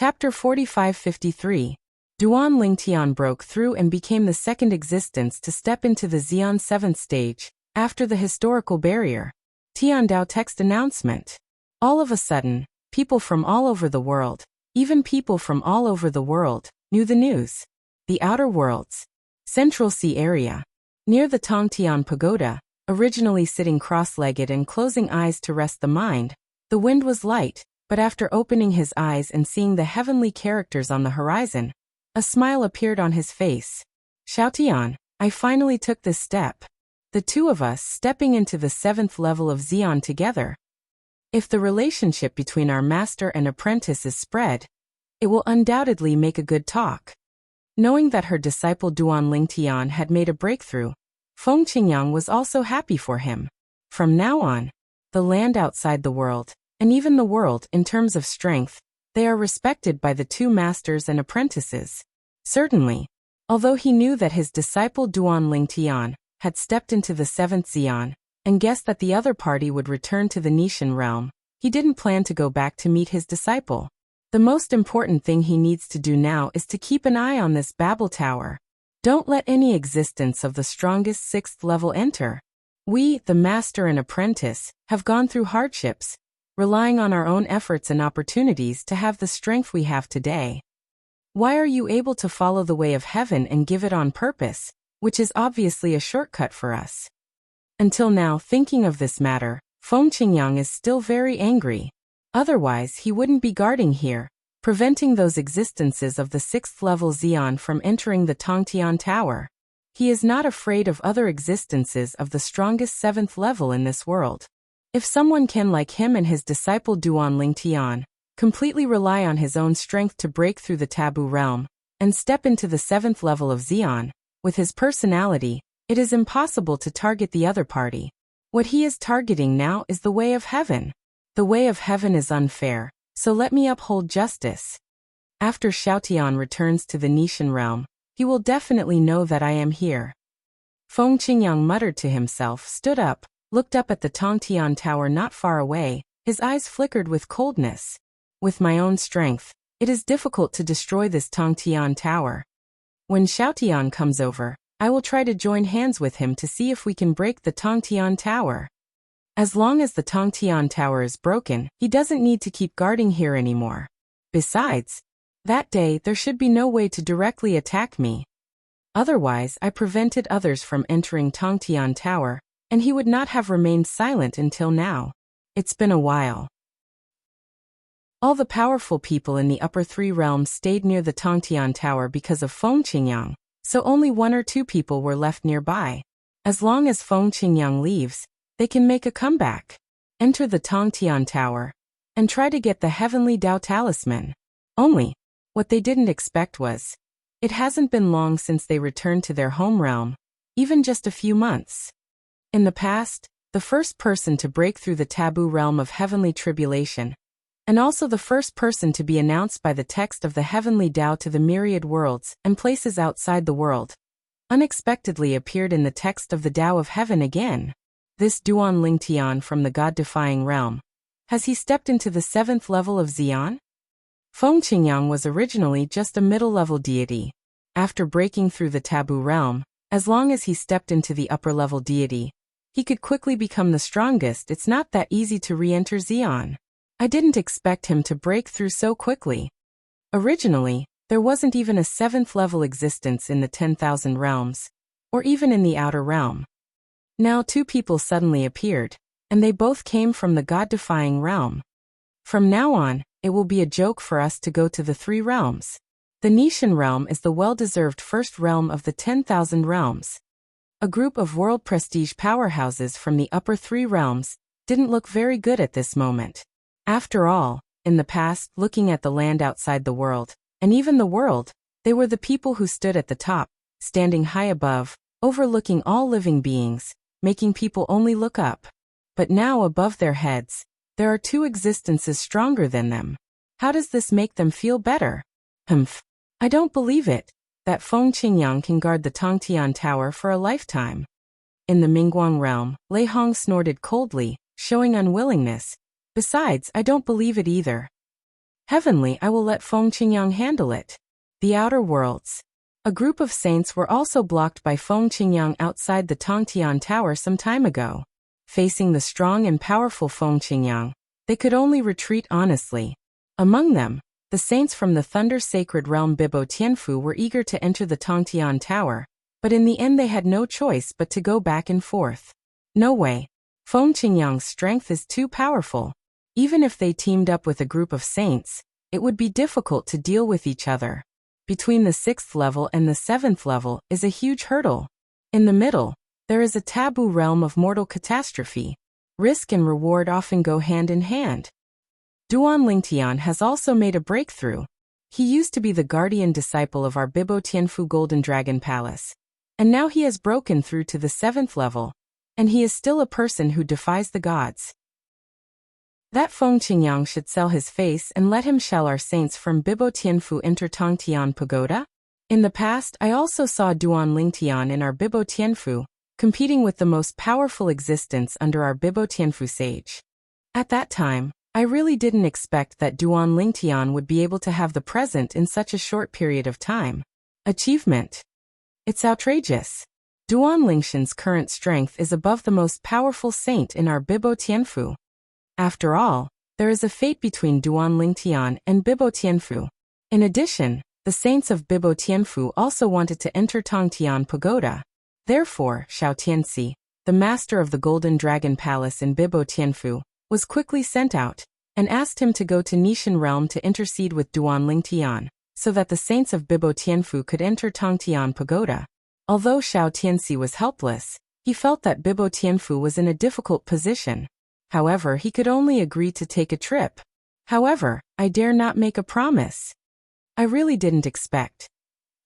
Chapter 4553. Duan Lingtian broke through and became the second existence to step into the Xian 7th stage, after the historical barrier. Tian Dao text announcement. All of a sudden, people from all over the world, even people from all over the world, knew the news. The Outer Worlds. Central Sea area. Near the Tongtian Pagoda, originally sitting cross-legged and closing eyes to rest the mind, the wind was light, but after opening his eyes and seeing the heavenly characters on the horizon, a smile appeared on his face. Xiaotian, I finally took this step. The two of us stepping into the 7th level of Xian together. If the relationship between our master and apprentice is spread, it will undoubtedly make a good talk. Knowing that her disciple Duan Lingtian had made a breakthrough, Feng Qingyang was also happy for him. From now on, the land outside the world, and even the world in terms of strength, they are respected by the two masters and apprentices. Certainly, although he knew that his disciple Duan Lingtian had stepped into the 7th Xian, and guessed that the other party would return to the Nishan realm, he didn't plan to go back to meet his disciple. The most important thing he needs to do now is to keep an eye on this Babel Tower. Don't let any existence of the strongest 6th level enter. We, the master and apprentice, have gone through hardships, relying on our own efforts and opportunities to have the strength we have today. Why are you able to follow the way of heaven and give it on purpose, which is obviously a shortcut for us? Until now, thinking of this matter, Feng Qingyang is still very angry. Otherwise, he wouldn't be guarding here, preventing those existences of the 6th level Xian from entering the Tongtian Tower. He is not afraid of other existences of the strongest 7th level in this world. If someone can, like him and his disciple Duan Lingtian, completely rely on his own strength to break through the taboo realm, and step into the 7th level of Xian, with his personality, it is impossible to target the other party. What he is targeting now is the way of heaven. The way of heaven is unfair, so let me uphold justice. After Xiaotian returns to the Nishan realm, he will definitely know that I am here. Feng Qingyang muttered to himself, stood up, looked up at the Tongtian Tower not far away, his eyes flickered with coldness. With my own strength, it is difficult to destroy this Tongtian Tower. When Xiaotian comes over, I will try to join hands with him to see if we can break the Tongtian Tower. As long as the Tongtian Tower is broken, he doesn't need to keep guarding here anymore. Besides, that day there should be no way to directly attack me. Otherwise, I prevented others from entering Tongtian Tower, and he would not have remained silent until now. It's been a while. All the powerful people in the upper 3 realms stayed near the Tongtian Tower because of Feng Qingyang, so only 1 or 2 people were left nearby. As long as Feng Qingyang leaves, they can make a comeback, enter the Tongtian Tower, and try to get the heavenly Dao talisman. Only, what they didn't expect was, it hasn't been long since they returned to their home realm, even just a few months. In the past, the first person to break through the taboo realm of heavenly tribulation, and also the first person to be announced by the text of the heavenly Dao to the myriad worlds and places outside the world, unexpectedly appeared in the text of the Dao of heaven again. This Duan Lingtian from the God-defying realm. Has he stepped into the 7th level of Xian? Feng Qingyang was originally just a middle-level deity. After breaking through the taboo realm, as long as he stepped into the upper-level deity, he could quickly become the strongest. It's not that easy to re-enter Xian. I didn't expect him to break through so quickly. Originally, there wasn't even a 7th level existence in the 10,000 realms, or even in the outer realm. Now 2 people suddenly appeared, and they both came from the God-defying realm. From now on, it will be a joke for us to go to the 3 realms. The Nishan realm is the well-deserved first realm of the 10,000 realms. A group of world prestige powerhouses from the upper 3 realms didn't look very good at this moment. After all, in the past, looking at the land outside the world, and even the world, they were the people who stood at the top, standing high above, overlooking all living beings, making people only look up. But now above their heads, there are 2 existences stronger than them. How does this make them feel better? I don't believe it, that Feng Qingyang can guard the Tongtian Tower for a lifetime. In the Mingguang realm, Lei Hong snorted coldly, showing unwillingness. Besides, I don't believe it either. Heavenly, I will let Feng Qingyang handle it. The Outer Worlds. A group of saints were also blocked by Feng Qingyang outside the Tongtian Tower some time ago. Facing the strong and powerful Feng Qingyang, they could only retreat honestly. Among them, the saints from the Thunder Sacred Realm Bibo Tianfu were eager to enter the Tongtian Tower, but in the end they had no choice but to go back and forth. No way. Feng Qingyang's strength is too powerful. Even if they teamed up with a group of saints, it would be difficult to deal with each other. Between the 6th level and the 7th level is a huge hurdle. In the middle, there is a taboo realm of mortal catastrophe. Risk and reward often go hand in hand. Duan Lingtian has also made a breakthrough. He used to be the guardian disciple of our Bibo Tianfu Golden Dragon Palace. And now he has broken through to the 7th level, and he is still a person who defies the gods. That Feng Qingyang should sell his face and let him shall our saints from Bibo Tianfu enter Tongtian Pagoda? In the past, I also saw Duan Lingtian in our Bibo Tianfu, competing with the most powerful existence under our Bibo Tianfu sage. At that time, I really didn't expect that Duan Lingtian would be able to have the present in such a short period of time. Achievement. It's outrageous. Duan Lingtian's current strength is above the most powerful saint in our Bibo Tianfu. After all, there is a fate between Duan Lingtian and Bibo Tianfu. In addition, the saints of Bibo Tianfu also wanted to enter Tongtian Pagoda. Therefore, Xiao Tianxi, the master of the Golden Dragon Palace in Bibo Tianfu, was quickly sent out, and asked him to go to Nishan Realm to intercede with Duan Lingtian, so that the saints of Bibo Tianfu could enter Tongtian Pagoda. Although Xiao Tianxi was helpless, he felt that Bibo Tianfu was in a difficult position. However, he could only agree to take a trip. However, I dare not make a promise. I really didn't expect.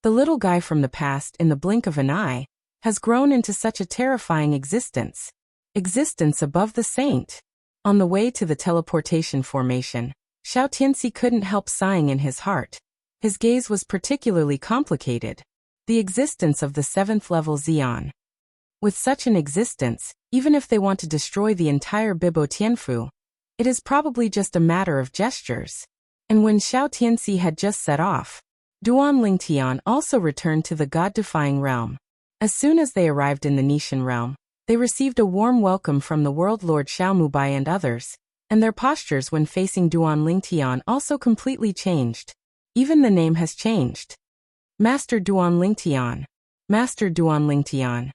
The little guy from the past in the blink of an eye has grown into such a terrifying existence. Existence above the saint. On the way to the teleportation formation, Xiao Tianxi couldn't help sighing in his heart. His gaze was particularly complicated. The existence of the 7th level Xian. With such an existence, even if they want to destroy the entire Bibo Tianfu, it is probably just a matter of gestures. And when Xiao Tianxi had just set off, Duan Lingtian also returned to the god-defying realm. As soon as they arrived in the Nishan realm, they received a warm welcome from the World Lord Xiao Mubai and others, and their postures when facing Duan Lingtian also completely changed. Even the name has changed. Master Duan Lingtian. Master Duan Lingtian.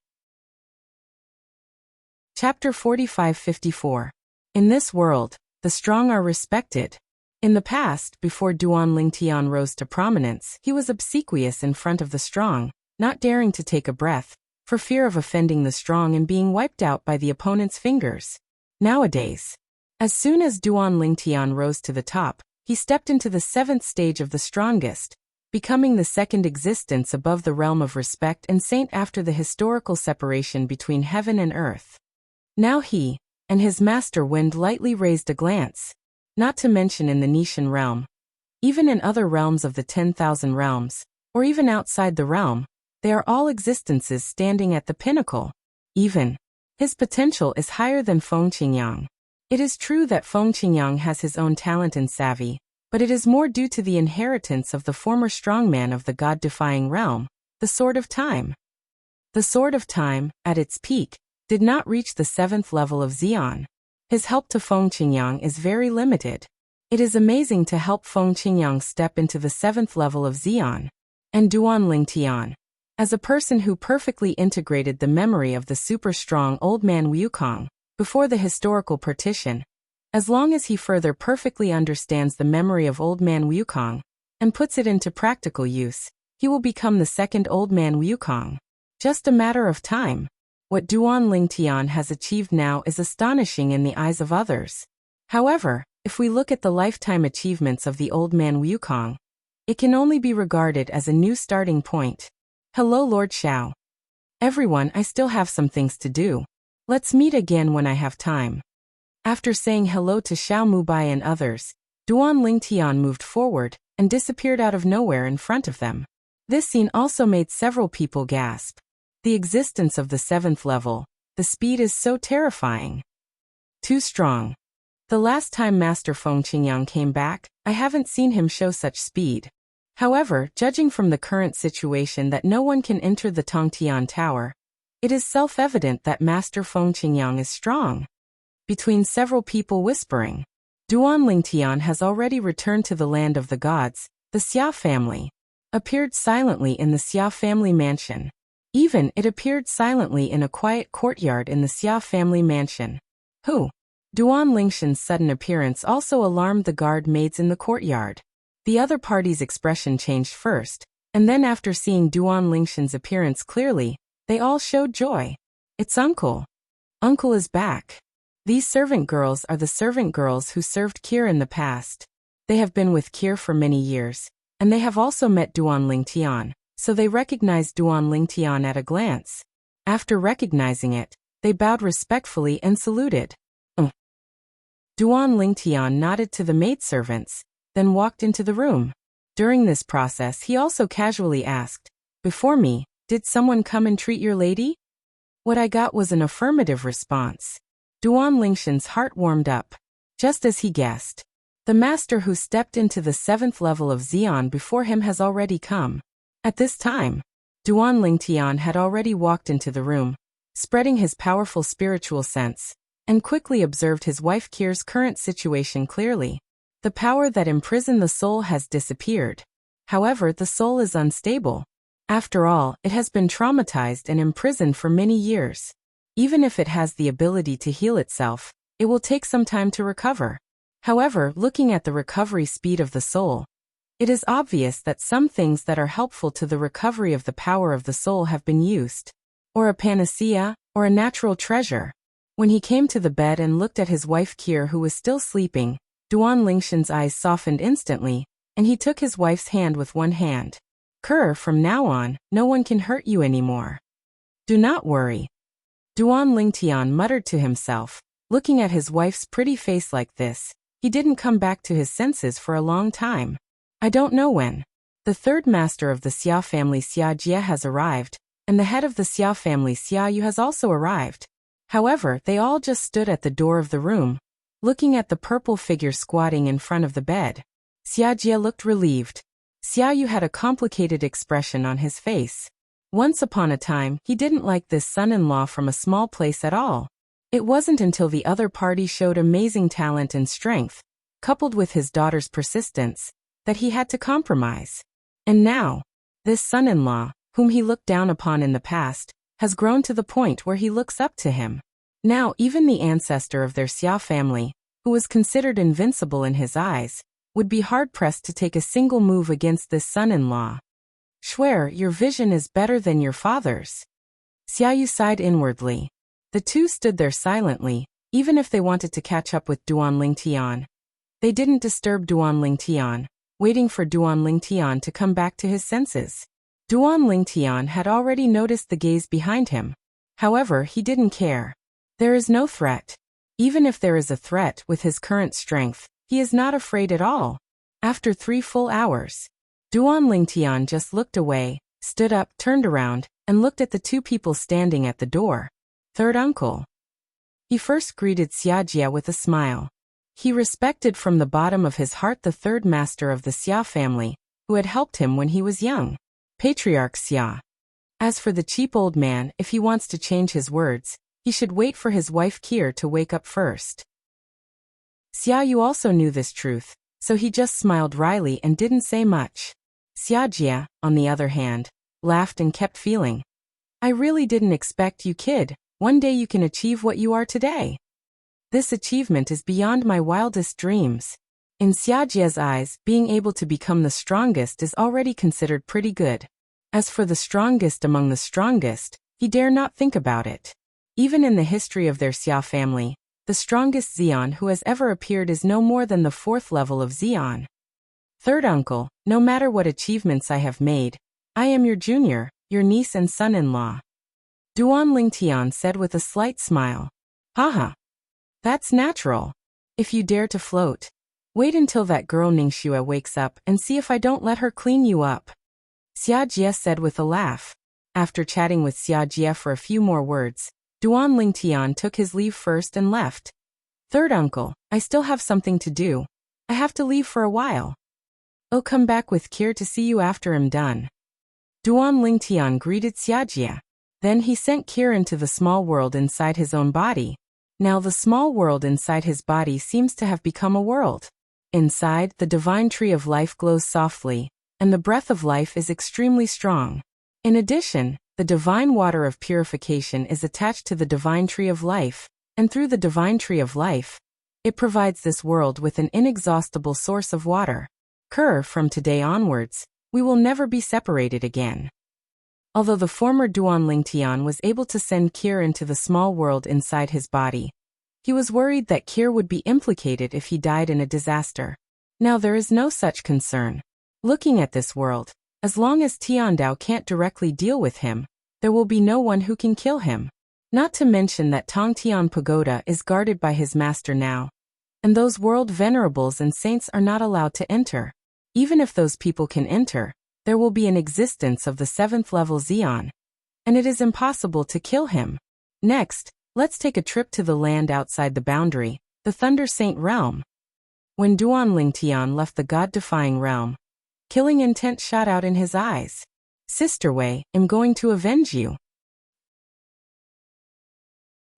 Chapter 45-54. In this world, the strong are respected. In the past, before Duan Lingtian rose to prominence, he was obsequious in front of the strong, not daring to take a breath, for fear of offending the strong and being wiped out by the opponent's fingers. Nowadays, as soon as Duan Lingtian rose to the top, he stepped into the 7th stage of the strongest, becoming the second existence above the realm of respect and saint after the historical separation between heaven and earth. Now he, and his master Wind lightly raised a glance, not to mention in the Nishan realm. Even in other realms of the 10,000 realms, or even outside the realm, they are all existences standing at the pinnacle. Even, his potential is higher than Feng Qingyang. It is true that Feng Qingyang has his own talent and savvy, but it is more due to the inheritance of the former strongman of the god-defying realm, the Sword of Time. The Sword of Time, at its peak, did not reach the 7th level of Xian. His help to Feng Qingyang is very limited. It is amazing to help Feng Qingyang step into the 7th level of Xian. And Duan Lingtian, as a person who perfectly integrated the memory of the super-strong old man Wukong, before the historical partition, as long as he further perfectly understands the memory of old man Wukong, and puts it into practical use, he will become the second old man Wukong. Just a matter of time. What Duan Lingtian has achieved now is astonishing in the eyes of others. However, if we look at the lifetime achievements of the old man Wukong, it can only be regarded as a new starting point. Hello Lord Xiao. Everyone, I still have some things to do. Let's meet again when I have time. After saying hello to Xiao Mubai and others, Duan Lingtian moved forward and disappeared out of nowhere in front of them. This scene also made several people gasp. The existence of the 7th level, the speed is so terrifying. Too strong. The last time Master Feng Qingyang came back, I haven't seen him show such speed. However, judging from the current situation that no one can enter the Tongtian Tower, it is self-evident that Master Feng Qingyang is strong. Between several people whispering, Duan Lingtian has already returned to the land of the gods. The Xia family appeared silently in the Xia family mansion. Even it appeared silently in a quiet courtyard in the Xia family mansion. Who? Duan Lingshan's sudden appearance also alarmed the guard maids in the courtyard. The other party's expression changed first, and then after seeing Duan Lingshan's appearance clearly, they all showed joy. It's uncle. Uncle is back. These servant girls are the servant girls who served Kir in the past. They have been with Kir for many years, and they have also met Duan Lingtian, so they recognized Duan Lingtian at a glance. After recognizing it, they bowed respectfully and saluted. Duan Lingtian nodded to the maidservants, then walked into the room. During this process he also casually asked, "Before me, did someone come and treat your lady?" What I got was an affirmative response. Duan Lingshan's heart warmed up. Just as he guessed. The master who stepped into the 7th level of Xian before him has already come. At this time, Duan Lingtian had already walked into the room, spreading his powerful spiritual sense, and quickly observed his wife Kir's current situation clearly. The power that imprisoned the soul has disappeared. However, the soul is unstable. After all, it has been traumatized and imprisoned for many years. Even if it has the ability to heal itself, it will take some time to recover. However, looking at the recovery speed of the soul, it is obvious that some things that are helpful to the recovery of the power of the soul have been used. Or a panacea, or a natural treasure. When he came to the bed and looked at his wife Kir who was still sleeping, Duan Lingshan's eyes softened instantly, and he took his wife's hand with one hand. "Kir, from now on, no one can hurt you anymore. Do not worry." Duan Lingtian muttered to himself, looking at his wife's pretty face like this. He didn't come back to his senses for a long time. I don't know when. The 3rd master of the Xia family Xia Jie has arrived, and the head of the Xia family Xia Yu has also arrived. However, they all just stood at the door of the room, looking at the purple figure squatting in front of the bed. Xia Jie looked relieved. Xia Yu had a complicated expression on his face. Once upon a time, he didn't like this son-in-law from a small place at all. It wasn't until the other party showed amazing talent and strength, coupled with his daughter's persistence, that he had to compromise. And now, this son-in-law, whom he looked down upon in the past, has grown to the point where he looks up to him. Now even the ancestor of their Xia family, who was considered invincible in his eyes, would be hard-pressed to take a single move against this son-in-law. "Swear, your vision is better than your father's." Xia Yu sighed inwardly. The two stood there silently, even if they wanted to catch up with Duan Lingtian. They didn't disturb Duan Lingtian, waiting for Duan Lingtian to come back to his senses. Duan Lingtian had already noticed the gaze behind him. However, he didn't care. There is no threat. Even if there is a threat with his current strength, he is not afraid at all. After 3 full hours, Duan Lingtian just looked away, stood up, turned around, and looked at the 2 people standing at the door. "Third uncle." He first greeted Xia Jie with a smile. He respected from the bottom of his heart the 3rd master of the Xia family, who had helped him when he was young, Patriarch Xia. As for the cheap old man, if he wants to change his words, he should wait for his wife Kir to wake up first. Xia Yu also knew this truth, so he just smiled wryly and didn't say much. Xia Jie, on the other hand, laughed and kept feeling. "I really didn't expect you, kid. One day you can achieve what you are today. This achievement is beyond my wildest dreams." In Xia Jie's eyes, being able to become the strongest is already considered pretty good. As for the strongest among the strongest, he dare not think about it. Even in the history of their Xia family, the strongest Xian who has ever appeared is no more than the 4th level of Xian. "Third uncle, no matter what achievements I have made, I am your junior, your niece and son-in-law," Duan Lingtian said with a slight smile. "Haha. That's natural. If you dare to float, wait until that girl Ningxue wakes up and see if I don't let her clean you up," Xia Jie said with a laugh. After chatting with Xia Jie for a few more words, Duan Lingtian took his leave first and left. Third uncle, I still have something to do. I have to leave for a while. I'll come back with Kir to see you after I'm done. Duan Lingtian greeted Xiajia. Then he sent Kir into the small world inside his own body. Now the small world inside his body seems to have become a world. Inside, the divine tree of life glows softly, and the breath of life is extremely strong. In addition, the divine water of purification is attached to the divine tree of life, and through the divine tree of life, it provides this world with an inexhaustible source of water. From today onwards, we will never be separated again. Although the former Duan Lingtian was able to send Kir into the small world inside his body, he was worried that Kir would be implicated if he died in a disaster. Now there is no such concern. Looking at this world, as long as Tiandao can't directly deal with him, there will be no one who can kill him. Not to mention that Tongtian Pagoda is guarded by his master now, and those world venerables and saints are not allowed to enter. Even if those people can enter, there will be an existence of the 7th level Xian, and it is impossible to kill him. Next, let's take a trip to the land outside the boundary, the Thunder Saint realm. When Duan Lingtian left the god-defying realm, killing intent shot out in his eyes. Sister Wei, I'm going to avenge you.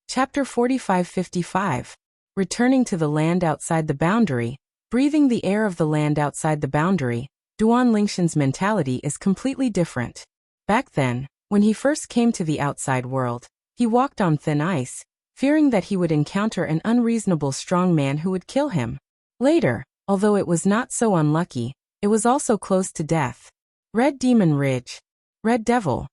Chapter 45-55. Returning to the land outside the boundary, breathing the air of the land outside the boundary, Duan Lingtian's mentality is completely different. Back then, when he first came to the outside world, he walked on thin ice, fearing that he would encounter an unreasonable strong man who would kill him. Later, although it was not so unlucky, it was also close to death. Red Demon Ridge. Red Devil.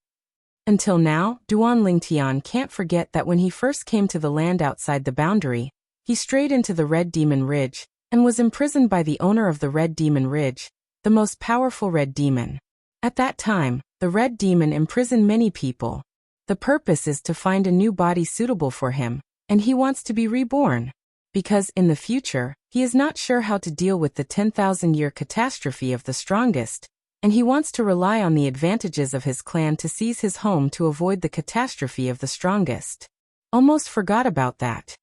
Until now, Duan Lingtian can't forget that when he first came to the land outside the boundary, he strayed into the Red Demon Ridge, and was imprisoned by the owner of the Red Demon Ridge, the most powerful Red Demon. At that time, the Red Demon imprisoned many people. The purpose is to find a new body suitable for him, and he wants to be reborn. Because, in the future, he is not sure how to deal with the 10,000-year catastrophe of the strongest, and he wants to rely on the advantages of his clan to seize his home to avoid the catastrophe of the strongest. Almost forgot about that.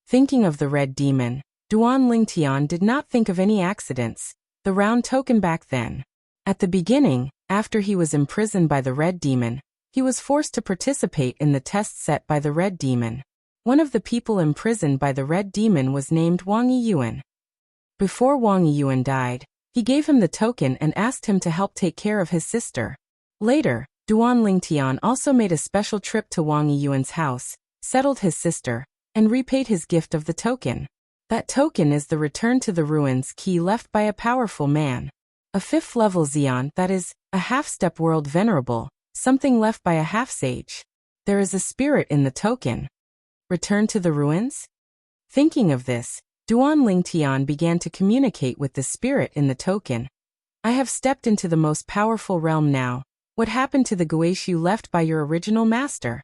Thinking of the Red Demon, Duan Lingtian did not think of any accidents, the round token back then. At the beginning, after he was imprisoned by the Red Demon, he was forced to participate in the test set by the Red Demon. One of the people imprisoned by the Red Demon was named Wang Yiyuan. Before Wang Yiyuan died, he gave him the token and asked him to help take care of his sister. Later, Duan Lingtian also made a special trip to Wang Yiyuan's house, settled his sister, and repaid his gift of the token. That token is the Return to the Ruins key left by a powerful man. A 5th level Xian, that is, a half-step world venerable, something left by a half-sage. There is a spirit in the token. Return to the ruins? Thinking of this, Duan Lingtian began to communicate with the spirit in the token. I have stepped into the most powerful realm now. What happened to the Guishu left by your original master?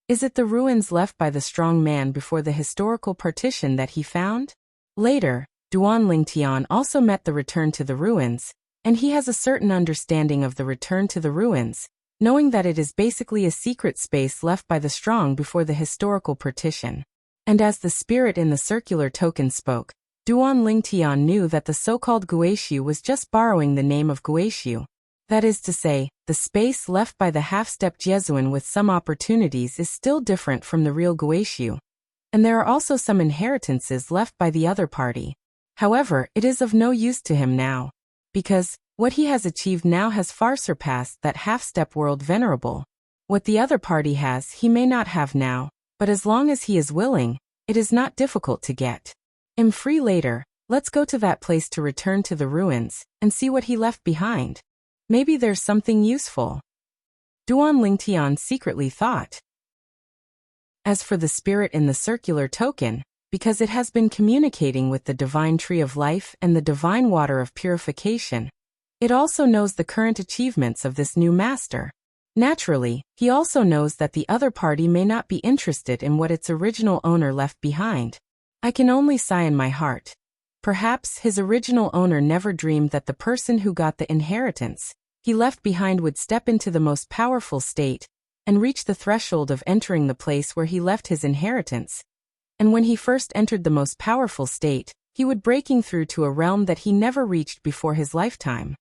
Is it the ruins left by the strong man before the historical partition that he found? Later, Duan Lingtian also met the Return to the Ruins, and he has a certain understanding of the Return to the Ruins, knowing that it is basically a secret space left by the strong before the historical partition. And as the spirit in the circular token spoke, Duan Lingtian knew that the so-called Guishu was just borrowing the name of Guishu. That is to say, the space left by the half-step Jesuan with some opportunities is still different from the real Guishu. And there are also some inheritances left by the other party. However, it is of no use to him now, because what he has achieved now has far surpassed that half-step world venerable. What the other party has he may not have now, but as long as he is willing, it is not difficult to get. I'm free later, let's go to that place to return to the ruins, and see what he left behind. Maybe there's something useful. Duan Lingtian secretly thought. As for the spirit in the circular token, because it has been communicating with the divine tree of life and the divine water of purification, it also knows the current achievements of this new master. Naturally, he also knows that the other party may not be interested in what its original owner left behind. I can only sigh in my heart. Perhaps his original owner never dreamed that the person who got the inheritance he left behind would step into the most powerful state and reach the threshold of entering the place where he left his inheritance. And when he first entered the most powerful state, he would breaking through to a realm that he never reached before his lifetime.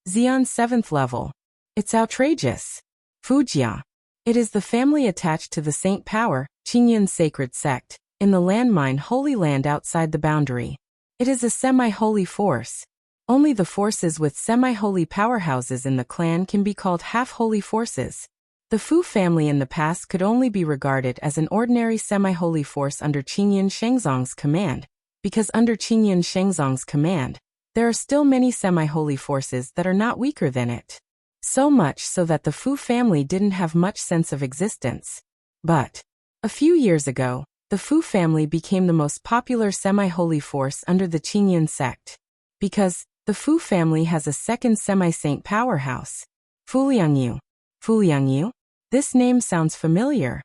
Xion's 7th level. It's outrageous. Wuxia. It is the family attached to the Saint Power, Qingyun's sacred sect, in the landmine Holy Land outside the boundary. It is a semi-holy force. Only the forces with semi-holy powerhouses in the clan can be called half-holy forces. The Fu family in the past could only be regarded as an ordinary semi-holy force under Qingyun Shengzong's command, because under Qingyun Shengzong's command, there are still many semi-holy forces that are not weaker than it. So much so that the Fu family didn't have much sense of existence. But a few years ago, the Fu family became the most popular semi-holy force under the Qingyun sect. Because the Fu family has a second semi-saint powerhouse. Fuliangyu. Fuliangyu? This name sounds familiar.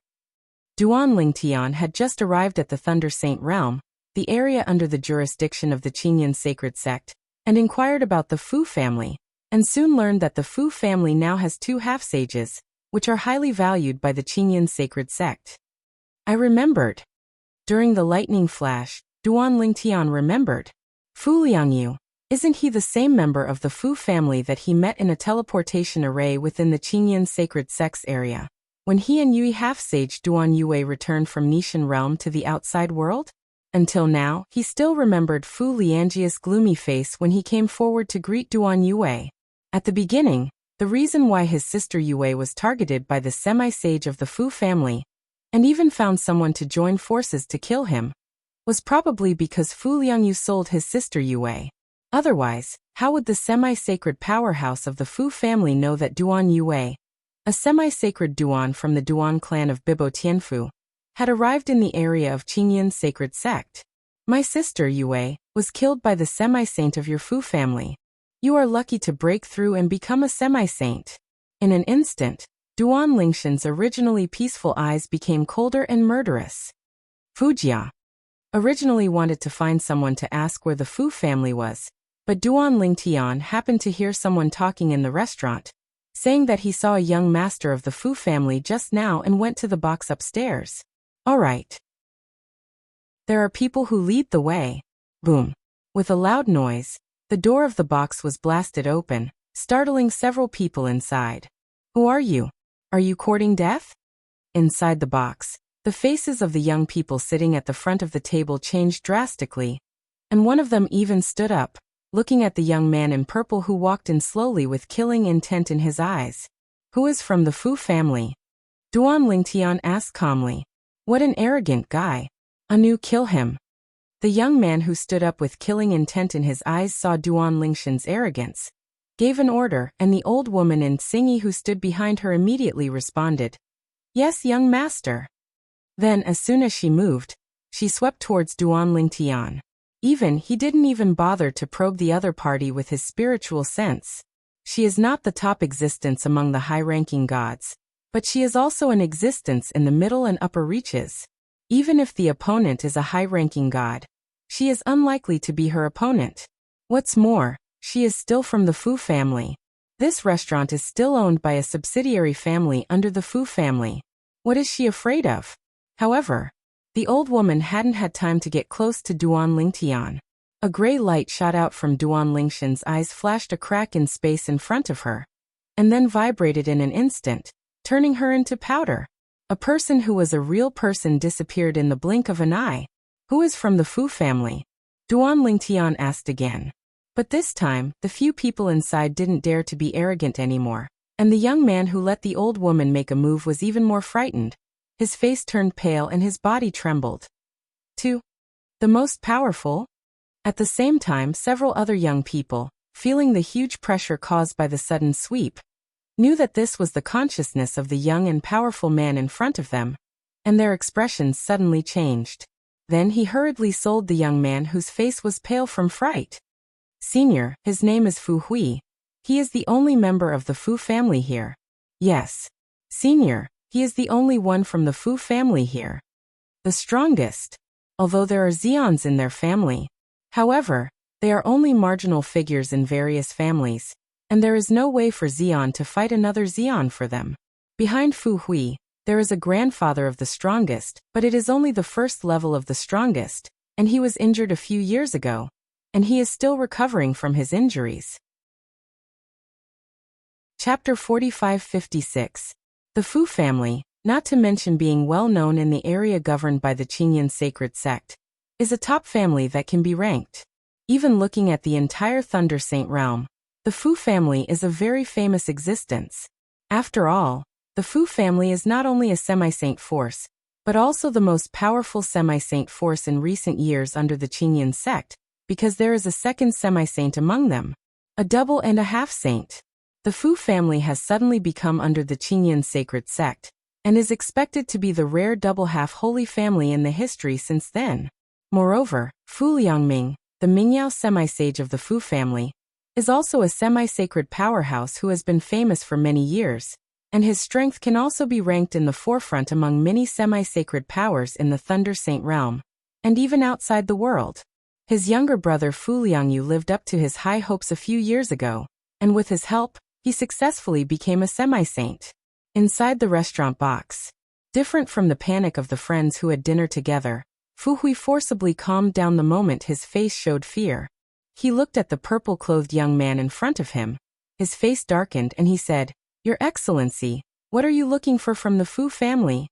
Duan Lingtian had just arrived at the Thunder Saint realm, the area under the jurisdiction of the Qingyun sacred sect, and inquired about the Fu family, and soon learned that the Fu family now has 2 half-sages, which are highly valued by the Qingyun sacred sect. I remembered. During the lightning flash, Duan Lingtian remembered. Fu Liangyu, isn't he the same member of the Fu family that he met in a teleportation array within the Qingyun sacred sect's area, when he and Yui half-sage Duan Yue returned from Nishan realm to the outside world? Until now, he still remembered Fu Liangjia's gloomy face when he came forward to greet Duan Yue. At the beginning, the reason why his sister Yue was targeted by the semi-sage of the Fu family, and even found someone to join forces to kill him, was probably because Fu Liangyu sold his sister Yue. Otherwise, how would the semi-sacred powerhouse of the Fu family know that Duan Yue, a semi-sacred Duan from the Duan clan of Bibo Tianfu, had arrived in the area of Qingyun's sacred sect? My sister Yue was killed by the semi-saint of your Fu family. You are lucky to break through and become a semi-saint. In an instant, Duan Lingshan's originally peaceful eyes became colder and murderous. Wuxia originally wanted to find someone to ask where the Fu family was, but Duan Lingtian happened to hear someone talking in the restaurant, saying that he saw a young master of the Fu family just now and went to the box upstairs. All right. There are people who lead the way. Boom. With a loud noise, the door of the box was blasted open, startling several people inside. Who are you? Are you courting death? Inside the box, the faces of the young people sitting at the front of the table changed drastically, and one of them even stood up, looking at the young man in purple who walked in slowly with killing intent in his eyes. Who is from the Fu family? Duan Lingtian asked calmly. What an arrogant guy. Anu, kill him. The young man who stood up with killing intent in his eyes saw Duan Lingshan's arrogance, gave an order, and the old woman in Xingyi who stood behind her immediately responded. Yes, young master. Then, as soon as she moved, she swept towards Duan Lingtian. He didn't even bother to probe the other party with his spiritual sense. She is not the top existence among the high-ranking gods, but she is also an existence in the middle and upper reaches. Even if the opponent is a high-ranking god, she is unlikely to be her opponent. What's more, she is still from the Fu family. This restaurant is still owned by a subsidiary family under the Fu family. What is she afraid of? However, the old woman hadn't had time to get close to Duan Lingtian. A gray light shot out from Duan Lingshan's eyes, flashed a crack in space in front of her, and then vibrated in an instant, turning her into powder. A person who was a real person disappeared in the blink of an eye. Who is from the Fu family? Duan Lingtian asked again. But this time, the few people inside didn't dare to be arrogant anymore, and the young man who let the old woman make a move was even more frightened. His face turned pale and his body trembled. 2. The most powerful? At the same time, several other young people, feeling the huge pressure caused by the sudden sweep, knew that this was the consciousness of the young and powerful man in front of them, and their expressions suddenly changed. Then he hurriedly sold the young man whose face was pale from fright. Senior, his name is Fu Hui. He is the only member of the Fu family here. Yes. Senior, he is the only one from the Fu family here. The strongest. Although there are Xions in their family. However, they are only marginal figures in various families, and there is no way for Xion to fight another Xion for them. Behind Fu Hui, There is a grandfather of the strongest, but it is only the first level of the strongest, and he was injured a few years ago, and he is still recovering from his injuries. Chapter 45-56. The Fu family, not to mention being well known in the area governed by the Qinyan sacred sect, is a top family that can be ranked. Even looking at the entire Thunder Saint realm, the Fu family is a very famous existence. After all, the Fu family is not only a semi-saint force, but also the most powerful semi-saint force in recent years under the Qinyan sect, because there is a second semi-saint among them, a double and a half-saint. The Fu family has suddenly become under the Qinyan sacred sect, and is expected to be the rare double half-holy family in the history since then. Moreover, Fu Liangming, the Mingyao semi-sage of the Fu family, is also a semi-sacred powerhouse who has been famous for many years, and his strength can also be ranked in the forefront among many semi-sacred powers in the Thunder Saint realm, and even outside the world. His younger brother Fu Liangyu lived up to his high hopes a few years ago, and with his help, he successfully became a semi-saint. Inside the restaurant box, different from the panic of the friends who had dinner together, Fu Hui forcibly calmed down the moment his face showed fear. He looked at the purple-clothed young man in front of him. His face darkened and he said, "Your Excellency, what are you looking for from the Fu family?"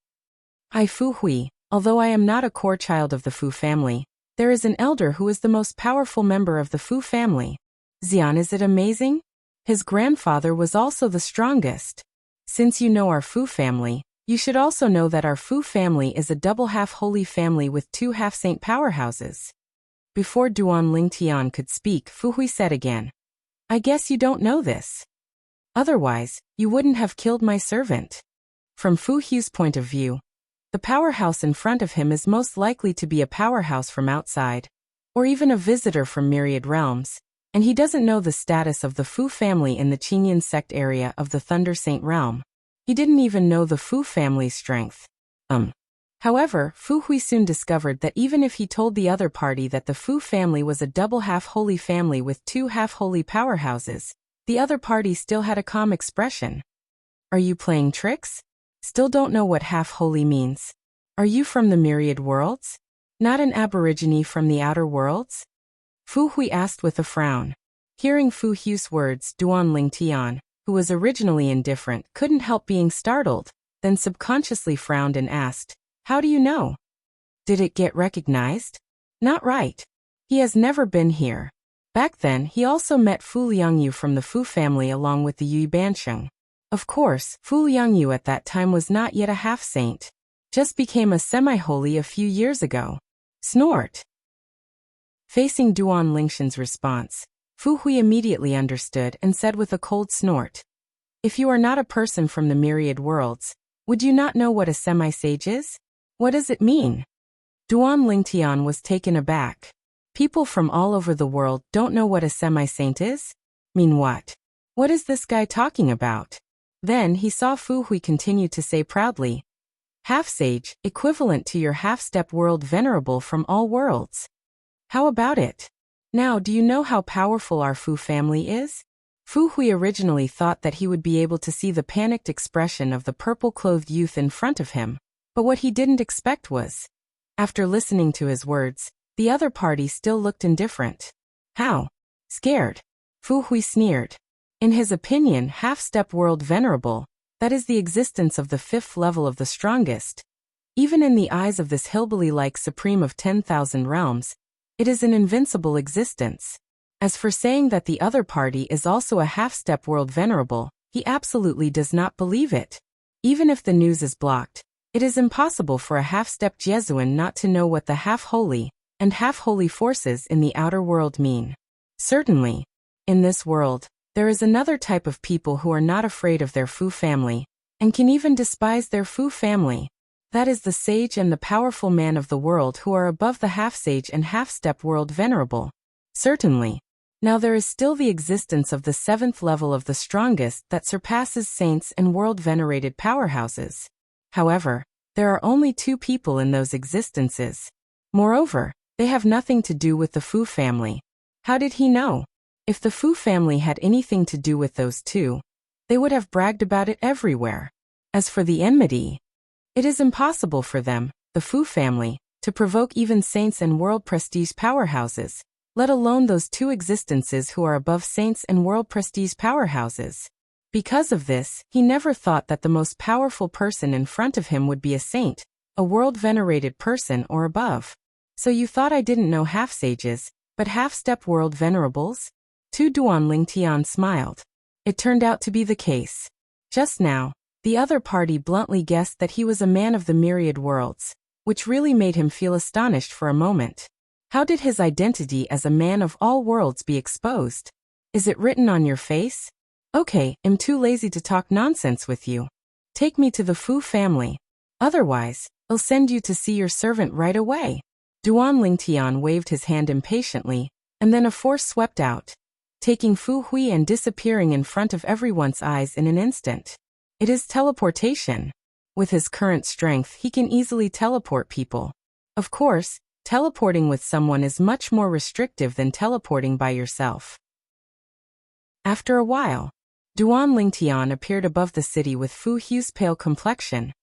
"I Fu Hui, although I am not a core child of the Fu family, there is an elder who is the most powerful member of the Fu family. Xian, is it amazing? His grandfather was also the strongest. Since you know our Fu family, you should also know that our Fu family is a double half-holy family with two half-saint powerhouses." Before Duan Lingtian could speak, Fu Hui said again, "I guess you don't know this. Otherwise, you wouldn't have killed my servant." From Fu Hui's point of view, the powerhouse in front of him is most likely to be a powerhouse from outside, or even a visitor from myriad realms, and he doesn't know the status of the Fu family in the Qinyan sect area of the Thunder Saint realm. He didn't even know the Fu family's strength. However, Fu Hui soon discovered that even if he told the other party that the Fu family was a double half-holy family with two half-holy powerhouses, the other party still had a calm expression. "Are you playing tricks? Still don't know what half-holy means? Are you from the myriad worlds? Not an aborigine from the outer worlds?" Fu Hui asked with a frown. Hearing Fu Hui's words, Duan Lingtian, who was originally indifferent, couldn't help being startled, then subconsciously frowned and asked, "How do you know? Did it get recognized?" "Not right. He has never been here." Back then, he also met Fu Liangyu from the Fu family along with the Yu Bansheng. Of course, Fu Liangyu at that time was not yet a half-saint. Just became a semi-holy a few years ago. Snort. Facing Duan Lingshan's response, Fu Hui immediately understood and said with a cold snort, "If you are not a person from the myriad worlds, would you not know what a semi-sage is? What does it mean?" Duan Lingtian was taken aback. People from all over the world don't know what a semi-saint is? Mean what? What is this guy talking about? Then he saw Fu Hui continue to say proudly, "Half-sage, equivalent to your half-step world venerable from all worlds. How about it? Now do you know how powerful our Fu family is?" Fu Hui originally thought that he would be able to see the panicked expression of the purple-clothed youth in front of him, but what he didn't expect was, after listening to his words, the other party still looked indifferent. "How? Scared?" Fu Hui sneered. In his opinion, half-step world venerable, that is the existence of the fifth level of the strongest. Even in the eyes of this hillbilly-like supreme of 10,000 realms, it is an invincible existence. As for saying that the other party is also a half-step world venerable, he absolutely does not believe it. Even if the news is blocked, it is impossible for a half-step Jesuan not to know what the half-holy and half-holy forces in the outer world mean. Certainly, in this world, there is another type of people who are not afraid of their Fu family, and can even despise their Fu family. That is the sage and the powerful man of the world who are above the half-sage and half-step world venerable. Certainly. Now there is still the existence of the seventh level of the strongest that surpasses saints and world-venerated powerhouses. However, there are only two people in those existences. Moreover, they have nothing to do with the Fu family. How did he know? If the Fu family had anything to do with those two, they would have bragged about it everywhere. As for the enmity, It is impossible for them, the Fu family, to provoke even saints and world prestige powerhouses, let alone those two existences who are above saints and world prestige powerhouses. Because of this, he never thought that the most powerful person in front of him would be a saint, a world-venerated person or above. So you thought I didn't know half-sages, but half-step world venerables? Tu Duan Lingtian smiled. It turned out to be the case. Just now, the other party bluntly guessed that he was a man of the myriad worlds, which really made him feel astonished for a moment. How did his identity as a man of all worlds be exposed? Is it written on your face? Okay, I'm too lazy to talk nonsense with you. Take me to the Fu family. Otherwise, I'll send you to see your servant right away. Duan Lingtian waved his hand impatiently, and then a force swept out, taking Fu Hui and disappearing in front of everyone's eyes in an instant. It is teleportation. With his current strength, he can easily teleport people. Of course, teleporting with someone is much more restrictive than teleporting by yourself. After a while, Duan Lingtian appeared above the city with Fu Hui's pale complexion.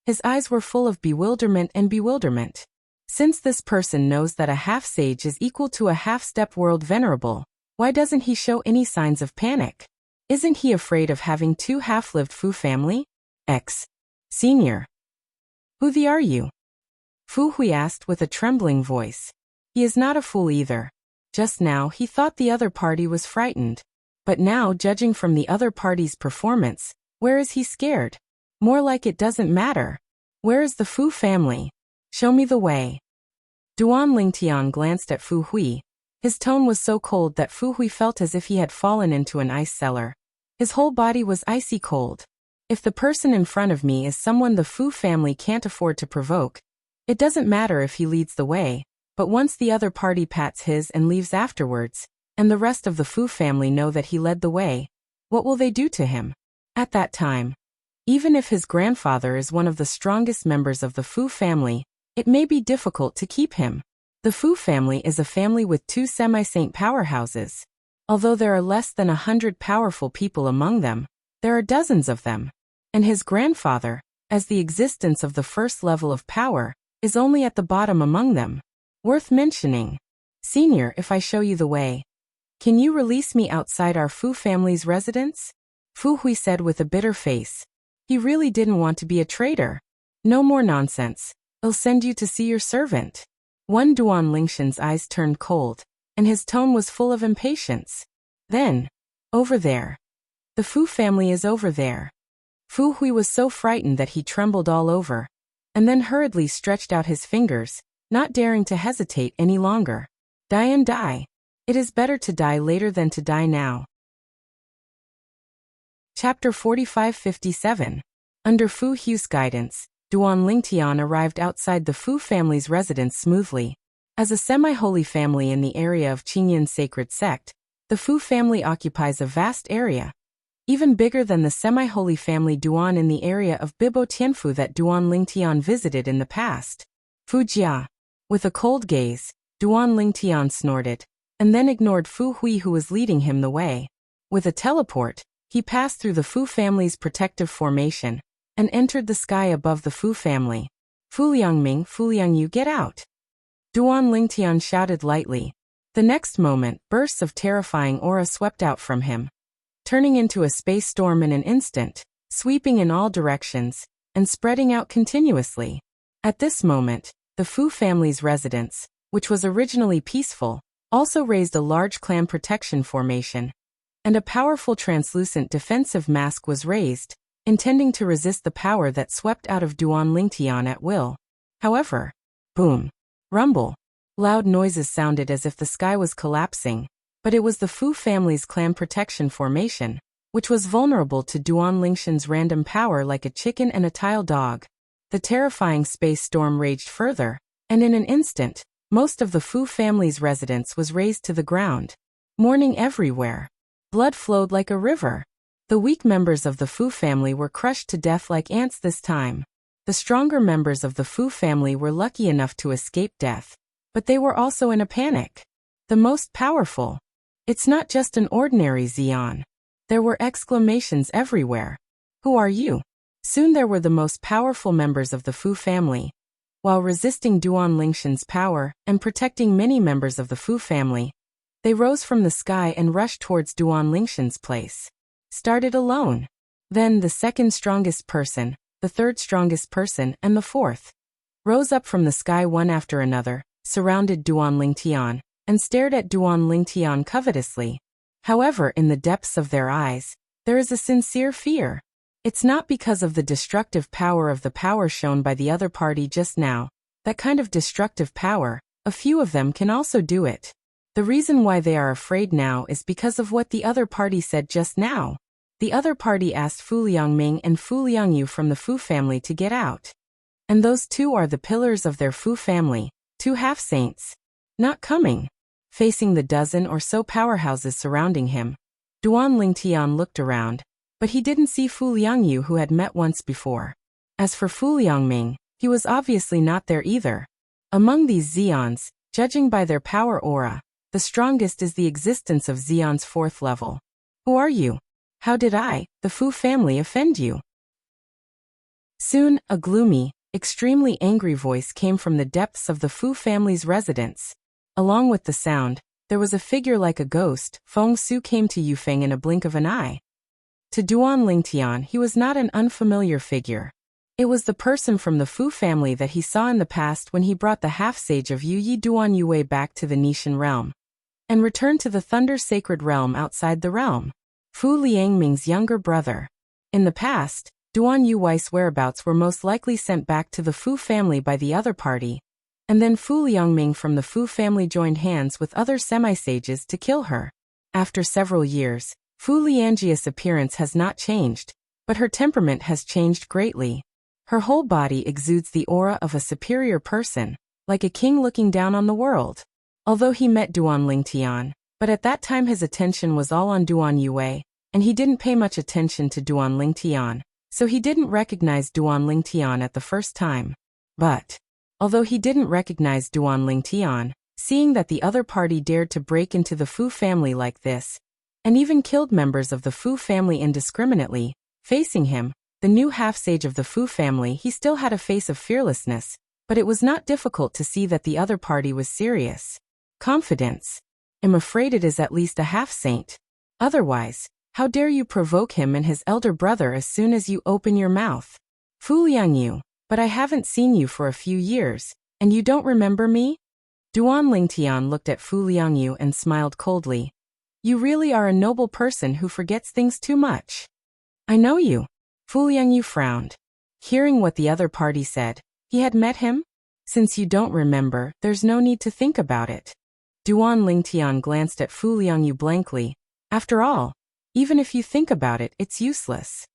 His eyes were full of bewilderment and bewilderment. Since this person knows that a half-sage is equal to a half-step world venerable, why doesn't he show any signs of panic? Isn't he afraid of having two half-lived Fu family? Senior. Who the are you? Fu Hui asked with a trembling voice. He is not a fool either. Just now he thought the other party was frightened. But now, judging from the other party's performance, where is he scared? More like it doesn't matter. Where is the Fu family? Show me the way. Duan Lingtian glanced at Fu Hui. His tone was so cold that Fu Hui felt as if he had fallen into an ice cellar. His whole body was icy cold. If the person in front of me is someone the Fu family can't afford to provoke, it doesn't matter if he leads the way, but once the other party pats his and leaves afterwards, and the rest of the Fu family know that he led the way, what will they do to him? At that time, even if his grandfather is one of the strongest members of the Fu family, it may be difficult to keep him. The Fu family is a family with two semi-saint powerhouses. Although there are less than 100 powerful people among them, there are dozens of them. And his grandfather, as the existence of the first level of power, is only at the bottom among them. Worth mentioning. Senior, if I show you the way, can you release me outside our Fu family's residence? Fu Hui said with a bitter face. He really didn't want to be a traitor. No more nonsense. I'll send you to see your servant. One Duan Lingshan's eyes turned cold, and his tone was full of impatience. Then, over there. The Fu family is over there. Fu Hui was so frightened that he trembled all over, and then hurriedly stretched out his fingers, not daring to hesitate any longer. Die and die. It is better to die later than to die now. Chapter 45-57. Under Fu Hui's guidance, Duan Lingtian arrived outside the Fu family's residence smoothly. As a semi-holy family in the area of Qingyun's sacred sect, the Fu family occupies a vast area, even bigger than the semi-holy family Duan in the area of Bibo Tianfu that Duan Lingtian visited in the past. Fujia. With a cold gaze, Duan Lingtian snorted, and then ignored Fu Hui who was leading him the way. With a teleport, he passed through the Fu family's protective formation, and entered the sky above the Fu family. Fu Liangming, Fu Liangyu, get out! Duan Lingtian shouted lightly. The next moment, bursts of terrifying aura swept out from him, turning into a space storm in an instant, sweeping in all directions, and spreading out continuously. At this moment, the Fu family's residence, which was originally peaceful, also raised a large clan protection formation, and a powerful translucent defensive mask was raised, intending to resist the power that swept out of Duan Lingtian at will. However, boom, rumble, loud noises sounded as if the sky was collapsing, but it was the Fu family's clan protection formation, which was vulnerable to Duan Lingshan's random power like a chicken and a tile dog. The terrifying space storm raged further, and in an instant, most of the Fu family's residence was razed to the ground. Mourning everywhere. Blood flowed like a river. The weak members of the Fu family were crushed to death like ants this time. The stronger members of the Fu family were lucky enough to escape death, but they were also in a panic. The most powerful. It's not just an ordinary Xian. There were exclamations everywhere. Who are you? Soon there were the most powerful members of the Fu family. While resisting Duan Lingshan's power and protecting many members of the Fu family, they rose from the sky and rushed towards Duan Lingshan's place. Started alone. Then the second strongest person, the third strongest person, and the fourth rose up from the sky one after another, surrounded Duan Lingtian, and stared at Duan Lingtian covetously. However, in the depths of their eyes, there is a sincere fear. It's not because of the destructive power of the power shown by the other party just now. That kind of destructive power, a few of them can also do it. The reason why they are afraid now is because of what the other party said just now. The other party asked Fu Liangming and Fu Liangyu from the Fu family to get out. And those two are the pillars of their Fu family, two half-saints. Not coming. Facing the dozen or so powerhouses surrounding him, Duan Lingtian looked around, but he didn't see Fu Liangyu, who had met once before. As for Fu Liangming, he was obviously not there either. Among these Zeons, judging by their power aura, the strongest is the existence of Zeon's fourth level. Who are you? How did I, the Fu family, offend you? Soon, a gloomy, extremely angry voice came from the depths of the Fu family's residence. Along with the sound, there was a figure like a ghost. Feng Su came to Yufeng in a blink of an eye. To Duan Lingtian, he was not an unfamiliar figure. It was the person from the Fu family that he saw in the past when he brought the half-sage of Yuyi Duan Yue back to the Nishan realm and returned to the Thunder Sacred Realm outside the realm. Fu Liangming's younger brother. In the past, Duan Yui's whereabouts were most likely sent back to the Fu family by the other party, and then Fu Liangming from the Fu family joined hands with other semi-sages to kill her. After several years, Fu Liangjia's appearance has not changed, but her temperament has changed greatly. Her whole body exudes the aura of a superior person, like a king looking down on the world. Although he met Duan Lingtian, but at that time his attention was all on Duan Yue, and he didn't pay much attention to Duan Lingtian, so he didn't recognize Duan Lingtian at the first time. But although he didn't recognize Duan Lingtian, seeing that the other party dared to break into the Fu family like this, and even killed members of the Fu family indiscriminately, facing him, the new half-sage of the Fu family, he still had a face of fearlessness, but it was not difficult to see that the other party was serious. Confidence. I'm afraid it is at least a half-saint. Otherwise, how dare you provoke him and his elder brother as soon as you open your mouth? Fu Liangyu, but I haven't seen you for a few years, and you don't remember me? Duan Lingtian looked at Fu Liangyu and smiled coldly. You really are a noble person who forgets things too much. I know you. Fu Liangyu frowned. Hearing what the other party said, he had met him? Since you don't remember, there's no need to think about it. Duan Lingtian glanced at Fu Liangyu blankly. After all, even if you think about it, it's useless.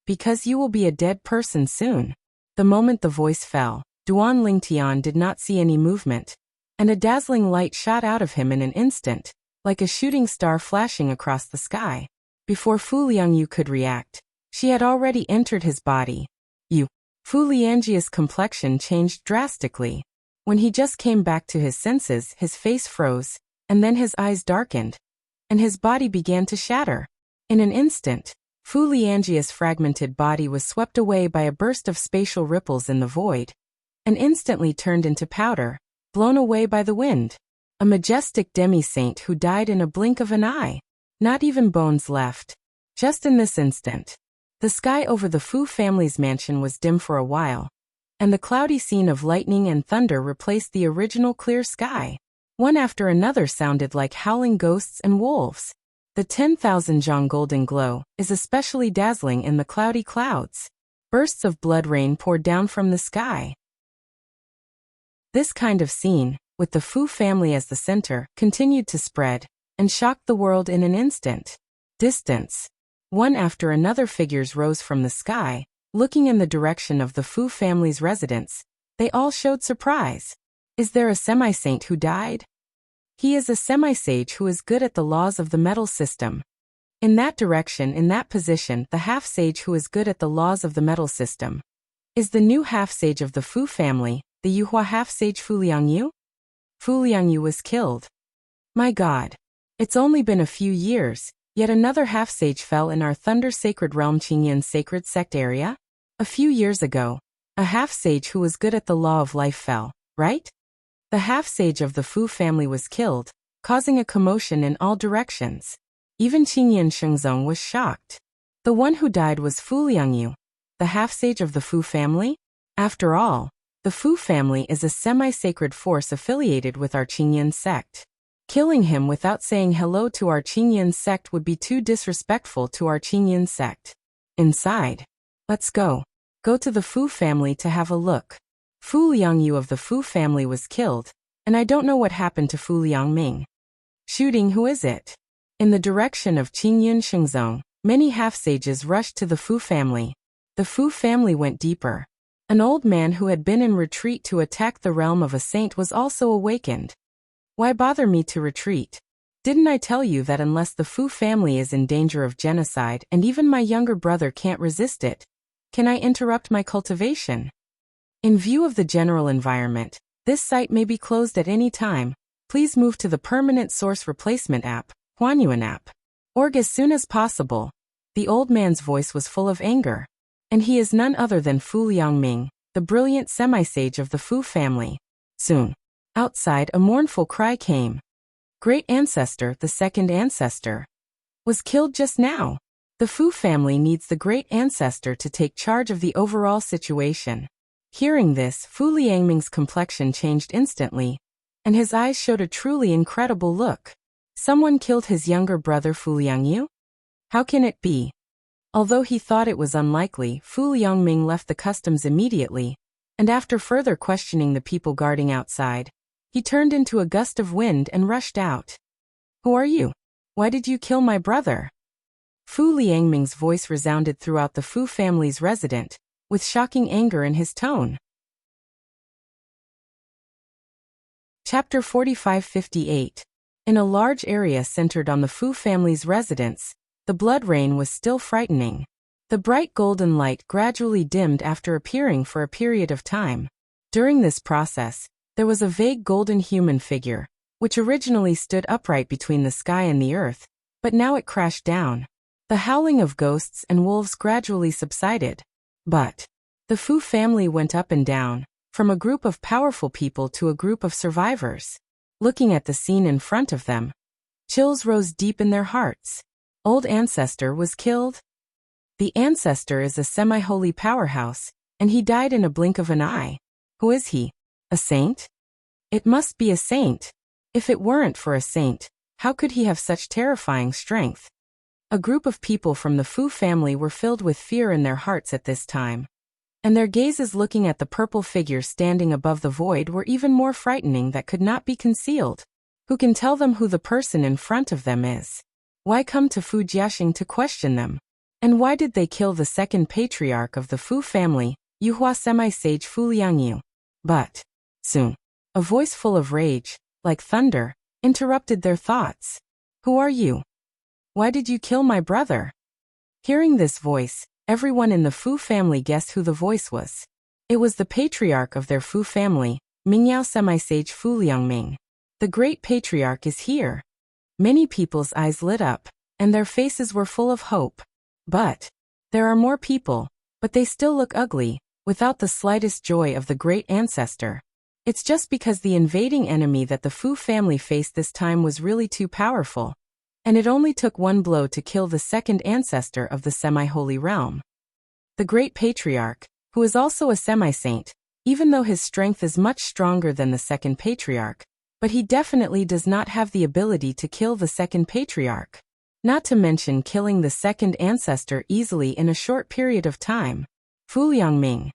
Because you will be a dead person soon. The moment the voice fell, Duan Lingtian did not see any movement, and a dazzling light shot out of him in an instant, like a shooting star flashing across the sky. Before Fu Liangyu could react, she had already entered his body. Fu Liangjia's complexion changed drastically. When he just came back to his senses, his face froze, and then his eyes darkened, and his body began to shatter. In an instant, Fu Liangjia's fragmented body was swept away by a burst of spatial ripples in the void, and instantly turned into powder, blown away by the wind. A majestic demi-saint who died in a blink of an eye. Not even bones left. Just in this instant, the sky over the Fu family's mansion was dim for a while, and the cloudy scene of lightning and thunder replaced the original clear sky. One after another sounded like howling ghosts and wolves. The 10,000 zhang golden glow is especially dazzling in the cloudy clouds. Bursts of blood rain poured down from the sky. This kind of scene, with the Fu family as the center, continued to spread, and shocked the world in an instant. Distance. One after another figures rose from the sky, looking in the direction of the Fu family's residence. They all showed surprise. Is there a semi-saint who died? He is a semi-sage who is good at the laws of the metal system. In that direction, in that position, the half-sage who is good at the laws of the metal system is the new half-sage of the Fu family, the Yuhua half-sage Fu Liangyu? Fu Liangyu was killed. My God. It's only been a few years, yet another half-sage fell in our Thunder Sacred Realm Qingyan Sacred Sect area? A few years ago, a half-sage who was good at the law of life fell, right? The half-sage of the Fu family was killed, causing a commotion in all directions. Even Qingyan Shengzong was shocked. The one who died was Fu Liangyu, the half-sage of the Fu family? After all, the Fu family is a semi-sacred force affiliated with our Qingyan sect. Killing him without saying hello to our Qingyan sect would be too disrespectful to our Qingyan sect. Inside. Let's go. Go to the Fu family to have a look. Fu Liangyu of the Fu family was killed, and I don't know what happened to Fu Liangming. Shooting, who is it? In the direction of Qingyan Shengzong, many half-sages rushed to the Fu family. The Fu family went deeper. An old man who had been in retreat to attack the realm of a saint was also awakened. Why bother me to retreat? Didn't I tell you that unless the Fu family is in danger of genocide and even my younger brother can't resist it, can I interrupt my cultivation? In view of the general environment, this site may be closed at any time. Please move to the permanent source replacement app, Huanyuan app. Org as soon as possible. The old man's voice was full of anger. And he is none other than Fu Liangming, the brilliant semi-sage of the Fu family. Soon. Outside, a mournful cry came. Great ancestor, the second ancestor, was killed just now. The Fu family needs the great ancestor to take charge of the overall situation. Hearing this, Fu Liangming's complexion changed instantly, and his eyes showed a truly incredible look. Someone killed his younger brother Fu Liangyu? How can it be? Although he thought it was unlikely, Fu Liangming left the customs immediately, and after further questioning the people guarding outside, he turned into a gust of wind and rushed out. Who are you? Why did you kill my brother? Fu Liangming's voice resounded throughout the Fu family's residence, with shocking anger in his tone. Chapter 45-58. In a large area centered on the Fu family's residence, the blood rain was still frightening. The bright golden light gradually dimmed after appearing for a period of time. During this process, there was a vague golden human figure, which originally stood upright between the sky and the earth, but now it crashed down. The howling of ghosts and wolves gradually subsided. But the Fu family went up and down, from a group of powerful people to a group of survivors. Looking at the scene in front of them, chills rose deep in their hearts. Old ancestor was killed? The ancestor is a semi-holy powerhouse, and he died in a blink of an eye. Who is he? A saint? It must be a saint. If it weren't for a saint, how could he have such terrifying strength? A group of people from the Fu family were filled with fear in their hearts at this time, and their gazes looking at the purple figure standing above the void were even more frightening that could not be concealed. Who can tell them who the person in front of them is? Why come to Fu Jiaxing to question them? And why did they kill the second patriarch of the Fu family, Yuhua semi-sage Fu Liangyu? But soon, a voice full of rage, like thunder, interrupted their thoughts. Who are you? Why did you kill my brother? Hearing this voice, everyone in the Fu family guessed who the voice was. It was the patriarch of their Fu family, Mingyao semi-sage Fu Liangming. The great patriarch is here. Many people's eyes lit up, and their faces were full of hope. But there are more people, but they still look ugly, without the slightest joy of the great ancestor. It's just because the invading enemy that the Fu family faced this time was really too powerful, and it only took one blow to kill the second ancestor of the semi-holy realm. The great patriarch, who is also a semi-saint, even though his strength is much stronger than the second patriarch, but he definitely does not have the ability to kill the second patriarch. Not to mention killing the second ancestor easily in a short period of time. Fu Liangming.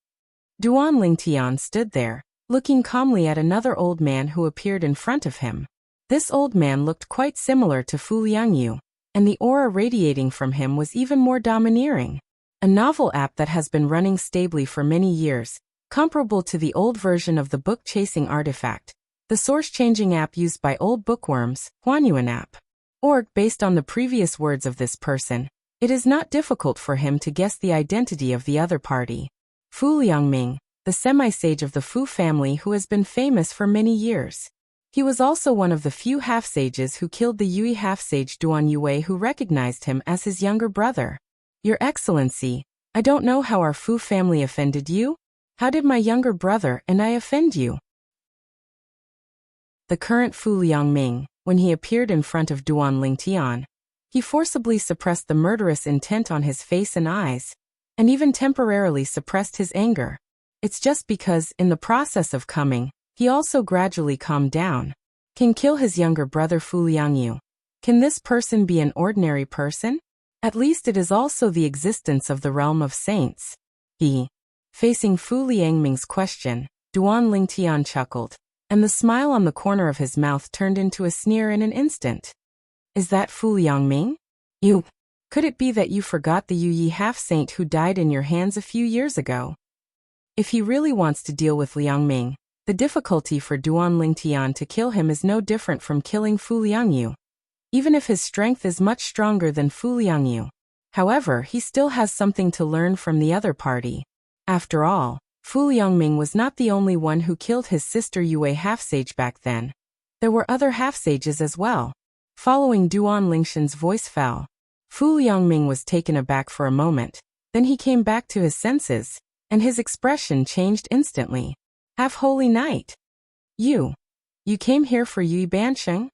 Duan Lingtian stood there, looking calmly at another old man who appeared in front of him. This old man looked quite similar to Fu Liangyu, and the aura radiating from him was even more domineering. A novel app that has been running stably for many years, comparable to the old version of the book-chasing artifact, the source-changing app used by old bookworms, Huanyuan app. Org, based on the previous words of this person, it is not difficult for him to guess the identity of the other party. Fu Liangming, the semi-sage of the Fu family who has been famous for many years. He was also one of the few half-sages who killed the Yui half-sage Duan Yue, who recognized him as his younger brother. Your Excellency, I don't know how our Fu family offended you. How did my younger brother and I offend you? The current Fu Liangming, when he appeared in front of Duan Lingtian, he forcibly suppressed the murderous intent on his face and eyes, and even temporarily suppressed his anger. It's just because, in the process of coming, he also gradually calmed down. Can kill his younger brother Fu Liangyu. Can this person be an ordinary person? At least it is also the existence of the realm of saints. Facing Fu Liangming's question, Duan Lingtian chuckled, and the smile on the corner of his mouth turned into a sneer in an instant. Is that Fu Liangming? You. Could it be that you forgot the Yu Yi half-saint who died in your hands a few years ago? If he really wants to deal with Liangming, the difficulty for Duan Lingtian to kill him is no different from killing Fu Liangyu. Even if his strength is much stronger than Fu Liangyu. However, he still has something to learn from the other party. After all, Fu Liangming was not the only one who killed his sister Yue half-sage back then. There were other half-sages as well. Following Duan Lingshan's voice fell, Fu Liangming was taken aback for a moment, then he came back to his senses, and his expression changed instantly. Half-holy night. You came here for Yui Bansheng?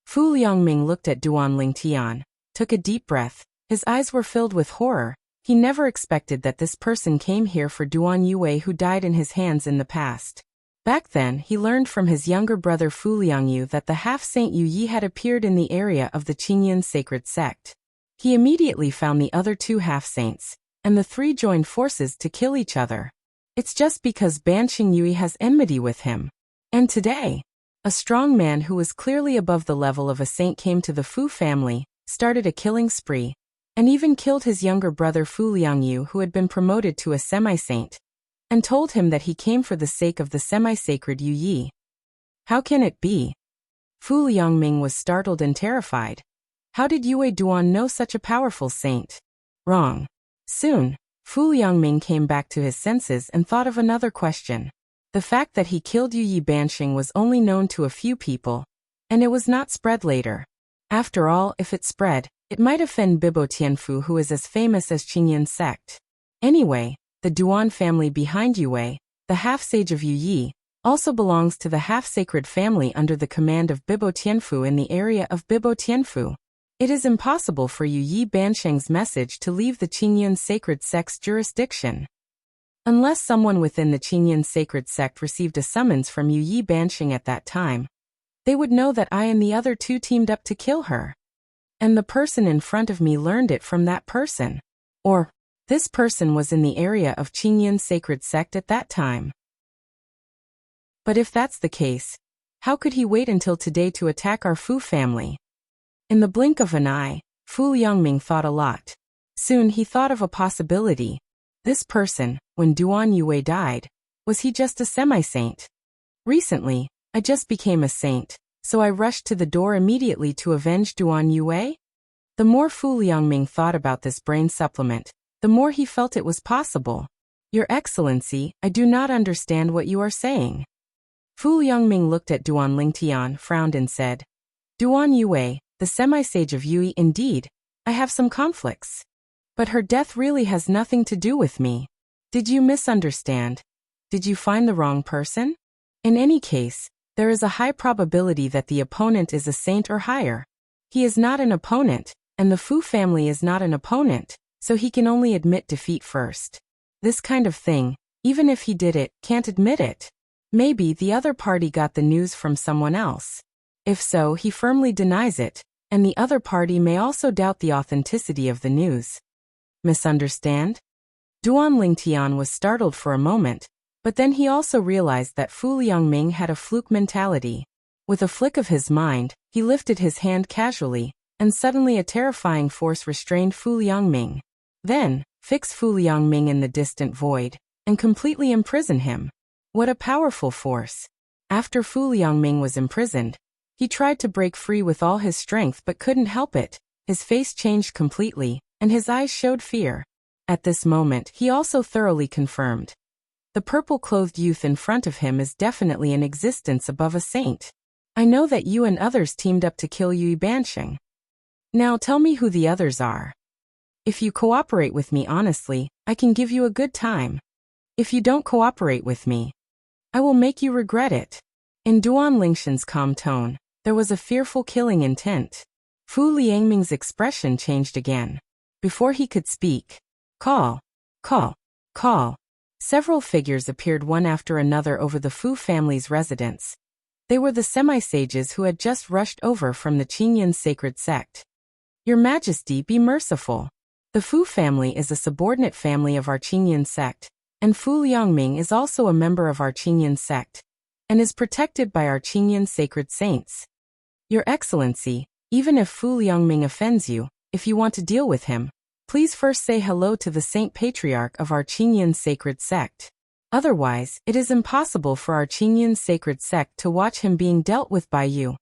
Fu Liangming looked at Duan Lingtian, took a deep breath, his eyes were filled with horror. He never expected that this person came here for Duan Yue who died in his hands in the past. Back then, he learned from his younger brother Fu Liangyu that the half-saint Yu Yi had appeared in the area of the Qingyan sacred sect. He immediately found the other two half-saints, and the three joined forces to kill each other. It's just because Bansheng Yui has enmity with him. And today, a strong man who was clearly above the level of a saint came to the Fu family, started a killing spree, and even killed his younger brother Fu Liangyu who had been promoted to a semi-saint, and told him that he came for the sake of the semi-sacred Yu Yi. How can it be? Fu Liangming was startled and terrified. How did Yue Duan know such a powerful saint? Wrong. Soon, Fu Liangming came back to his senses and thought of another question. The fact that he killed Yu Yi Bansheng was only known to a few people, and it was not spread later. After all, if it spread, it might offend Bibo Tianfu who is as famous as Qingyan sect. Anyway, the Duan family behind Yue, the half-sage of Yu Yi, also belongs to the half-sacred family under the command of Bibo Tianfu in the area of Bibo Tianfu. It is impossible for Yu Yi Bansheng's message to leave the Qingyan sacred sect's jurisdiction. Unless someone within the Qingyan sacred sect received a summons from Yu Yi Bansheng at that time, they would know that I and the other two teamed up to kill her. And the person in front of me learned it from that person. Or, this person was in the area of Qingyan sacred sect at that time. But if that's the case, how could he wait until today to attack our Fu family? In the blink of an eye, Fu Liangming thought a lot. Soon he thought of a possibility. This person, when Duan Yue died, was he just a semi-saint? Recently, I just became a saint, so I rushed to the door immediately to avenge Duan Yue? The more Fu Liangming thought about this brain supplement, the more he felt it was possible. Your Excellency, I do not understand what you are saying. Fu Liangming looked at Duan Lingtian, frowned and said, Duan Yue, the semi-sage of Yui, indeed, I have some conflicts. But her death really has nothing to do with me. Did you misunderstand? Did you find the wrong person? In any case, there is a high probability that the opponent is a saint or higher. He is not an opponent, and the Fu family is not an opponent, so he can only admit defeat first. This kind of thing, even if he did it, can't admit it. Maybe the other party got the news from someone else. If so, he firmly denies it, and the other party may also doubt the authenticity of the news. Misunderstand? Duan Lingtian was startled for a moment, but then he also realized that Fu Liangming had a fluke mentality. With a flick of his mind, he lifted his hand casually, and suddenly a terrifying force restrained Fu Liangming. Then, fix Fu Liangming in the distant void, and completely imprison him. What a powerful force! After Fu Liangming was imprisoned, he tried to break free with all his strength but couldn't help it. His face changed completely, and his eyes showed fear. At this moment, he also thoroughly confirmed. The purple-clothed youth in front of him is definitely in existence above a saint. I know that you and others teamed up to kill Yui Bansheng. Now tell me who the others are. If you cooperate with me honestly, I can give you a good time. If you don't cooperate with me, I will make you regret it. In Duan Lingshan's calm tone, there was a fearful killing intent. Fu Liangming's expression changed again. Before he could speak, call. Several figures appeared one after another over the Fu family's residence. They were the semi-sages who had just rushed over from the Qinyan sacred sect. Your Majesty, be merciful. The Fu family is a subordinate family of our Qinyan sect, and Fu Liangming is also a member of our Qinyan sect, and is protected by our Qinyan sacred saints. Your Excellency, even if Fu Liangming offends you, if you want to deal with him, please first say hello to the Saint Patriarch of our Qinyan sacred sect. Otherwise, it is impossible for our Qinyan sacred sect to watch him being dealt with by you.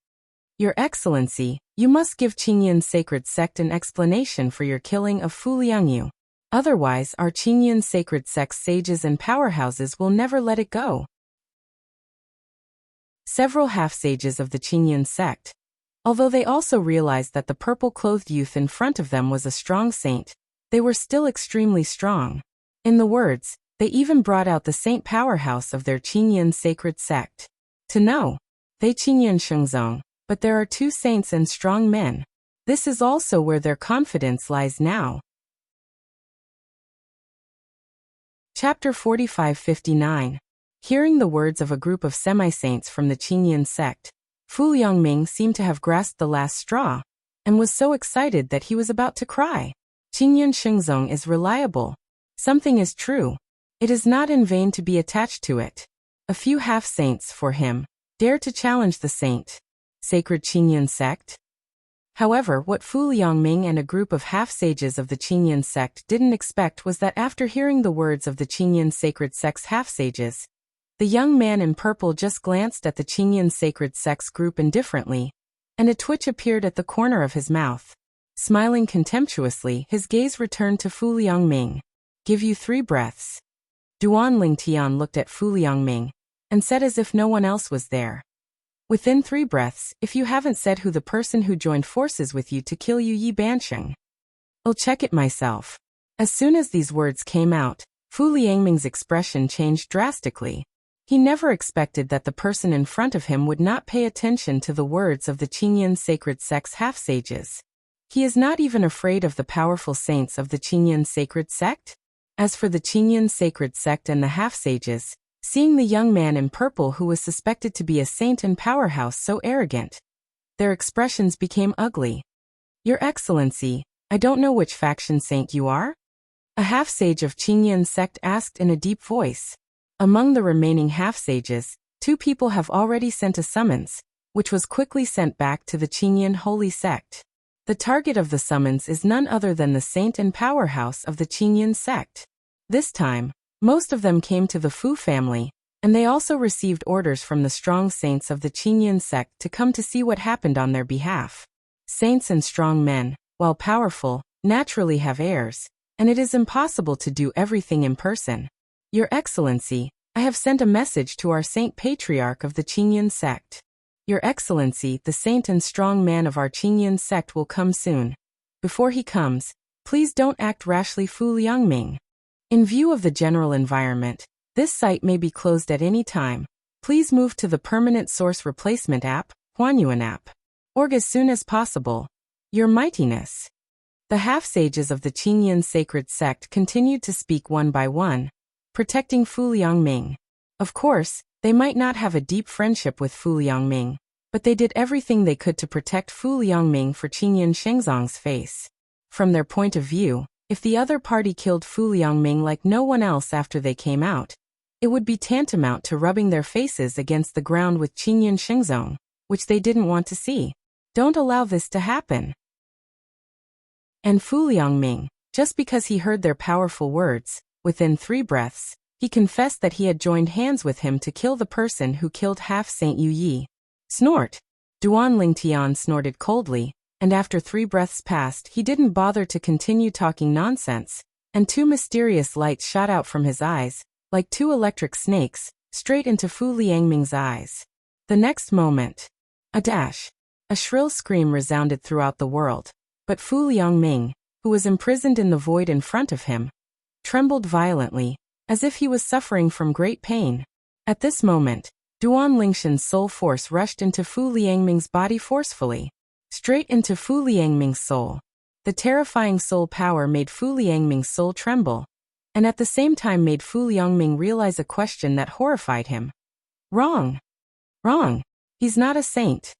Your Excellency, you must give Qinyan sacred sect an explanation for your killing of Fu Liangyu. Otherwise, our Qinyan sacred sect's sages and powerhouses will never let it go. Several half-sages of the Qinyan sect, although they also realized that the purple-clothed youth in front of them was a strong saint, they were still extremely strong. In the words, they even brought out the saint powerhouse of their Qinyan sacred sect. To know, they Qinyan Shengzong, but there are two saints and strong men. This is also where their confidence lies now. Chapter 45-59. Hearing the words of a group of semi-saints from the Qinyan sect, Fu Liangming seemed to have grasped the last straw, and was so excited that he was about to cry. Qinyan Shengzong is reliable. Something is true. It is not in vain to be attached to it. A few half-saints, for him, dare to challenge the saint. Sacred Qinyan sect? However, what Fu Liangming and a group of half-sages of the Qinyan sect didn't expect was that after hearing the words of the Qinyan sacred sect's half-sages, the young man in purple just glanced at the Qinyan sacred sect's group indifferently, and a twitch appeared at the corner of his mouth. Smiling contemptuously, his gaze returned to Fu Liangming. Give you 3 breaths. Duan Lingtian looked at Fu Liangming, and said as if no one else was there. Within 3 breaths, if you haven't said who the person who joined forces with you to kill you Yi Bansheng, I'll check it myself. As soon as these words came out, Fu Liangming's expression changed drastically. He never expected that the person in front of him would not pay attention to the words of the Qinyan sacred sect's half-sages. He is not even afraid of the powerful saints of the Qinyan sacred sect? As for the Qinyan sacred sect and the half-sages, seeing the young man in purple who was suspected to be a saint and powerhouse so arrogant, their expressions became ugly. Your Excellency, I don't know which faction saint you are? A half-sage of Qinyan sect asked in a deep voice. Among the remaining half-sages, 2 people have already sent a summons, which was quickly sent back to the Qinyan holy sect. The target of the summons is none other than the saint and powerhouse of the Qinyan sect. This time, most of them came to the Fu family, and they also received orders from the strong saints of the Qinyan sect to come to see what happened on their behalf. Saints and strong men, while powerful, naturally have heirs, and it is impossible to do everything in person. Your Excellency, I have sent a message to our Saint Patriarch of the Qinyan sect. Your Excellency, the saint and strong man of our Qinyan sect will come soon. Before he comes, please don't act rashly, Fu Liangming. In view of the general environment, this site may be closed at any time. Please move to the permanent source replacement app, Huanyuan app. Org as soon as possible. Your Mightiness. The half-sages of the Qinyan sacred sect continued to speak one by one, protecting Fu Liangming. Of course, they might not have a deep friendship with Fu Liangming, but they did everything they could to protect Fu Liangming for Qinyan Shengzong's face. From their point of view, if the other party killed Fu Liangming like no one else after they came out, it would be tantamount to rubbing their faces against the ground with Qinyan Shengzong, which they didn't want to see. Don't allow this to happen. And Fu Liangming, just because he heard their powerful words, within 3 breaths, he confessed that he had joined hands with him to kill the person who killed half-Saint Yu Yi. Snort! Duan Lingtian snorted coldly, and after 3 breaths passed he didn't bother to continue talking nonsense, and 2 mysterious lights shot out from his eyes, like 2 electric snakes, straight into Fu Liangming's eyes. The next moment, a shrill scream resounded throughout the world, but Fu Liangming, who was imprisoned in the void in front of him, trembled violently, as if he was suffering from great pain. At this moment, Duan Lingshan's soul force rushed into Fu Liangming's body forcefully, straight into Fu Liangming's soul. The terrifying soul power made Fu Liangming's soul tremble, and at the same time made Fu Liangming realize a question that horrified him. Wrong. Wrong. He's not a saint.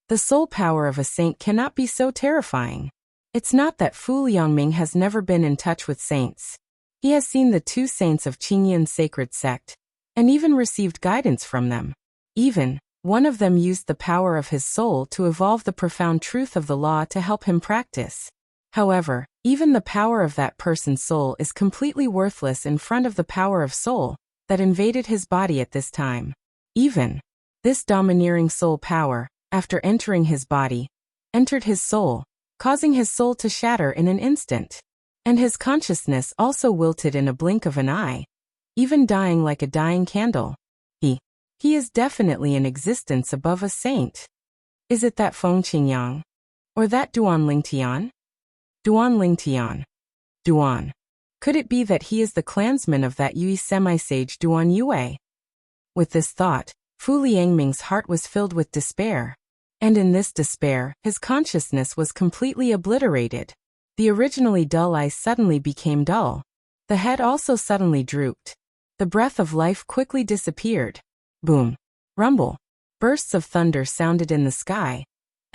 The soul power of a saint cannot be so terrifying. It's not that Fu Liangming has never been in touch with saints. He has seen the two saints of Qingyun's sacred sect, and even received guidance from them. Even, one of them used the power of his soul to evolve the profound truth of the law to help him practice. However, even the power of that person's soul is completely worthless in front of the power of soul that invaded his body at this time. Even, this domineering soul power, after entering his body, entered his soul, causing his soul to shatter in an instant. And his consciousness also wilted in a blink of an eye, even dying like a dying candle. He is definitely in existence above a saint. Is it that Feng Qingyang? Or that Duan Lingtian? Duan Lingtian. Duan. Could it be that he is the clansman of that Yue semi-sage Duan Yue? With this thought, Fu Liangming's heart was filled with despair. And in this despair, his consciousness was completely obliterated. The originally dull eyes suddenly became dull. The head also suddenly drooped. The breath of life quickly disappeared. Boom. Rumble. Bursts of thunder sounded in the sky,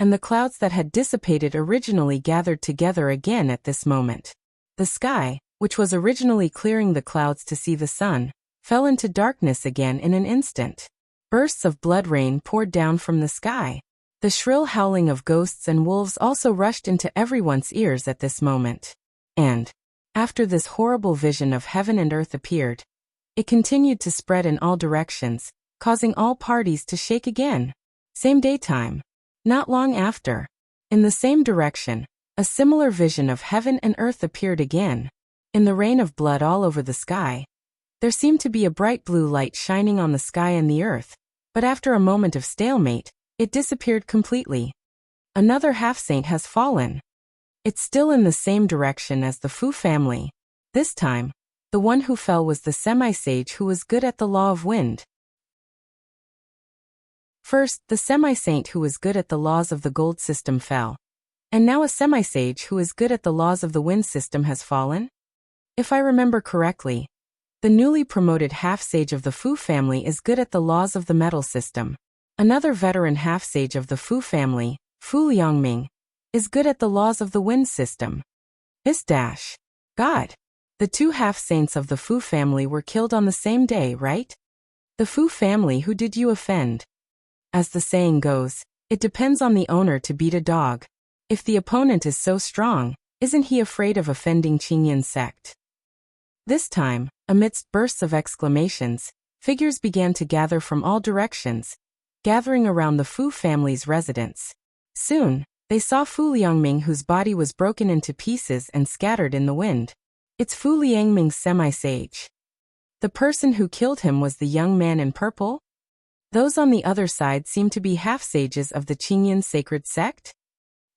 and the clouds that had dissipated originally gathered together again at this moment. The sky, which was originally clearing the clouds to see the sun, fell into darkness again in an instant. Bursts of blood rain poured down from the sky. The shrill howling of ghosts and wolves also rushed into everyone's ears at this moment. And, after this horrible vision of heaven and earth appeared, it continued to spread in all directions, causing all parties to shake again. Same daytime. Not long after, in the same direction, a similar vision of heaven and earth appeared again. In the rain of blood all over the sky, there seemed to be a bright blue light shining on the sky and the earth, but after a moment of stalemate, it disappeared completely. Another half-saint has fallen. It's still in the same direction as the Fu family. This time, the one who fell was the semi-sage who was good at the law of wind. First, the semi-saint who was good at the laws of the gold system fell. And now a semi-sage who is good at the laws of the wind system has fallen? If I remember correctly, the newly promoted half-sage of the Fu family is good at the laws of the metal system. Another veteran half-sage of the Fu family, Fu Liangming, is good at the laws of the wind system. God. The two half-saints of the Fu family were killed on the same day, right? The Fu family, who did you offend? As the saying goes, it depends on the owner to beat a dog. If the opponent is so strong, isn't he afraid of offending Qingyun's sect? This time, amidst bursts of exclamations, figures began to gather from all directions, gathering around the Fu family's residence. Soon, they saw Fu Liangming, whose body was broken into pieces and scattered in the wind. It's Fu Liangming's semi-sage. The person who killed him was the young man in purple? Those on the other side seem to be half-sages of the Qingyun sacred sect?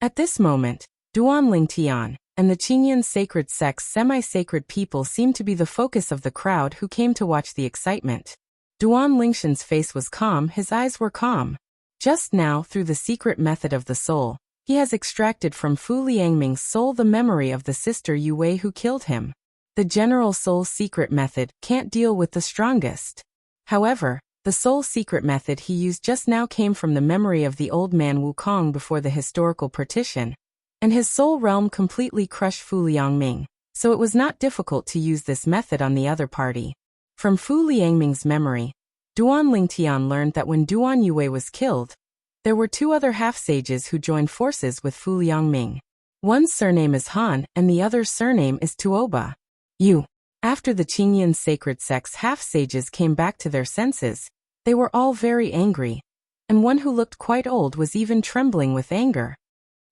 At this moment, Duan Lingtian and the Qingyun sacred sect's semi-sacred people seemed to be the focus of the crowd who came to watch the excitement. Duan Lingshan's face was calm, his eyes were calm. Just now, through the secret method of the soul, he has extracted from Fu Liangming's soul the memory of the sister Yue who killed him. The general soul secret method can't deal with the strongest. However, the soul secret method he used just now came from the memory of the old man Wukong before the historical partition, and his soul realm completely crushed Fu Liangming, so it was not difficult to use this method on the other party. From Fu Liangming's memory, Duan Lingtian learned that when Duan Yue was killed, there were two other half-sages who joined forces with Fu Liangming. One's surname is Han, and the other's surname is Tuoba. After the Qingyun sacred sect's half-sages came back to their senses, they were all very angry, and one who looked quite old was even trembling with anger.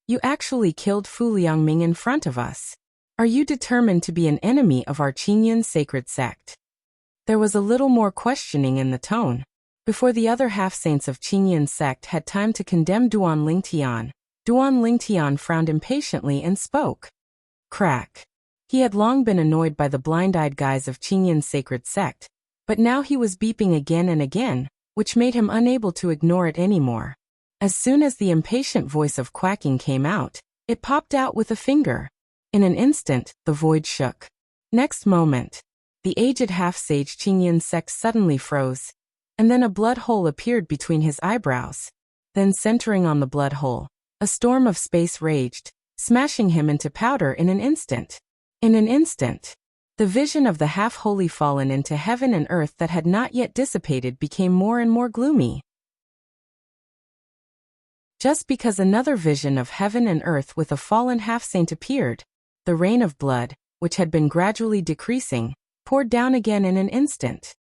You actually killed Fu Liangming in front of us. Are you determined to be an enemy of our Qingyun sacred sect? There was a little more questioning in the tone. Before the other half-saints of Qingyun sect had time to condemn Duan Lingtian, Duan Lingtian frowned impatiently and spoke. Crack. He had long been annoyed by the blind-eyed guise of Qingyun's sacred sect, but now he was beeping again and again, which made him unable to ignore it anymore. As soon as the impatient voice of quacking came out, it popped out with a finger. In an instant, the void shook. Next moment, the aged half-sage Qingyun's sect suddenly froze, and then a blood hole appeared between his eyebrows. Then centering on the blood hole, a storm of space raged, smashing him into powder in an instant. In an instant, the vision of the half-holy fallen into heaven and earth that had not yet dissipated became more and more gloomy. Just because another vision of heaven and earth with a fallen half-saint appeared, the rain of blood, which had been gradually decreasing, poured down again in an instant.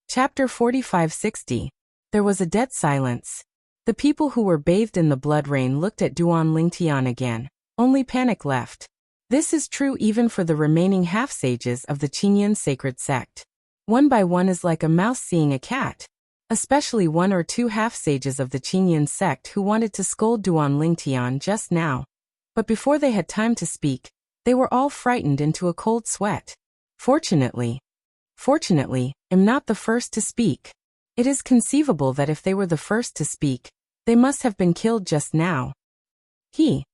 Chapter 45-60. There was a dead silence. The people who were bathed in the blood rain looked at Duan Lingtian again. Only panic left. This is true even for the remaining half-sages of the Qingyun sacred sect. One by one is like a mouse seeing a cat. Especially one or two half-sages of the Qingyun sect who wanted to scold Duan Lingtian just now. But before they had time to speak, they were all frightened into a cold sweat. Fortunately, I'm not the first to speak. It is conceivable that if they were the first to speak, they must have been killed just now. He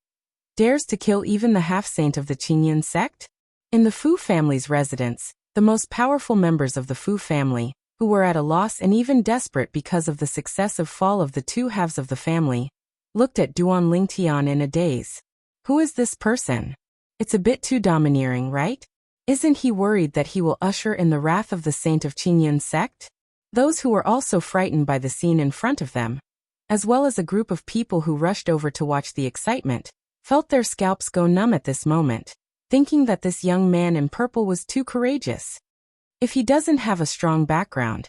dares to kill even the half-saint of the Qingyun sect? In the Fu family's residence, the most powerful members of the Fu family, who were at a loss and even desperate because of the successive fall of the two halves of the family, looked at Duan Lingtian in a daze. Who is this person? It's a bit too domineering, right? Isn't he worried that he will usher in the wrath of the saint of Qingyun's sect? Those who were also frightened by the scene in front of them, as well as a group of people who rushed over to watch the excitement, felt their scalps go numb at this moment, thinking that this young man in purple was too courageous. If he doesn't have a strong background,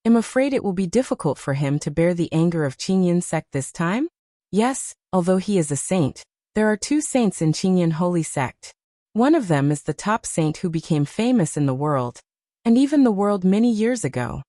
I'm afraid it will be difficult for him to bear the anger of Qingyun's sect this time? Yes, although he is a saint, there are two saints in Qingyun holy sect. One of them is the top saint who became famous in the world, and even the world many years ago.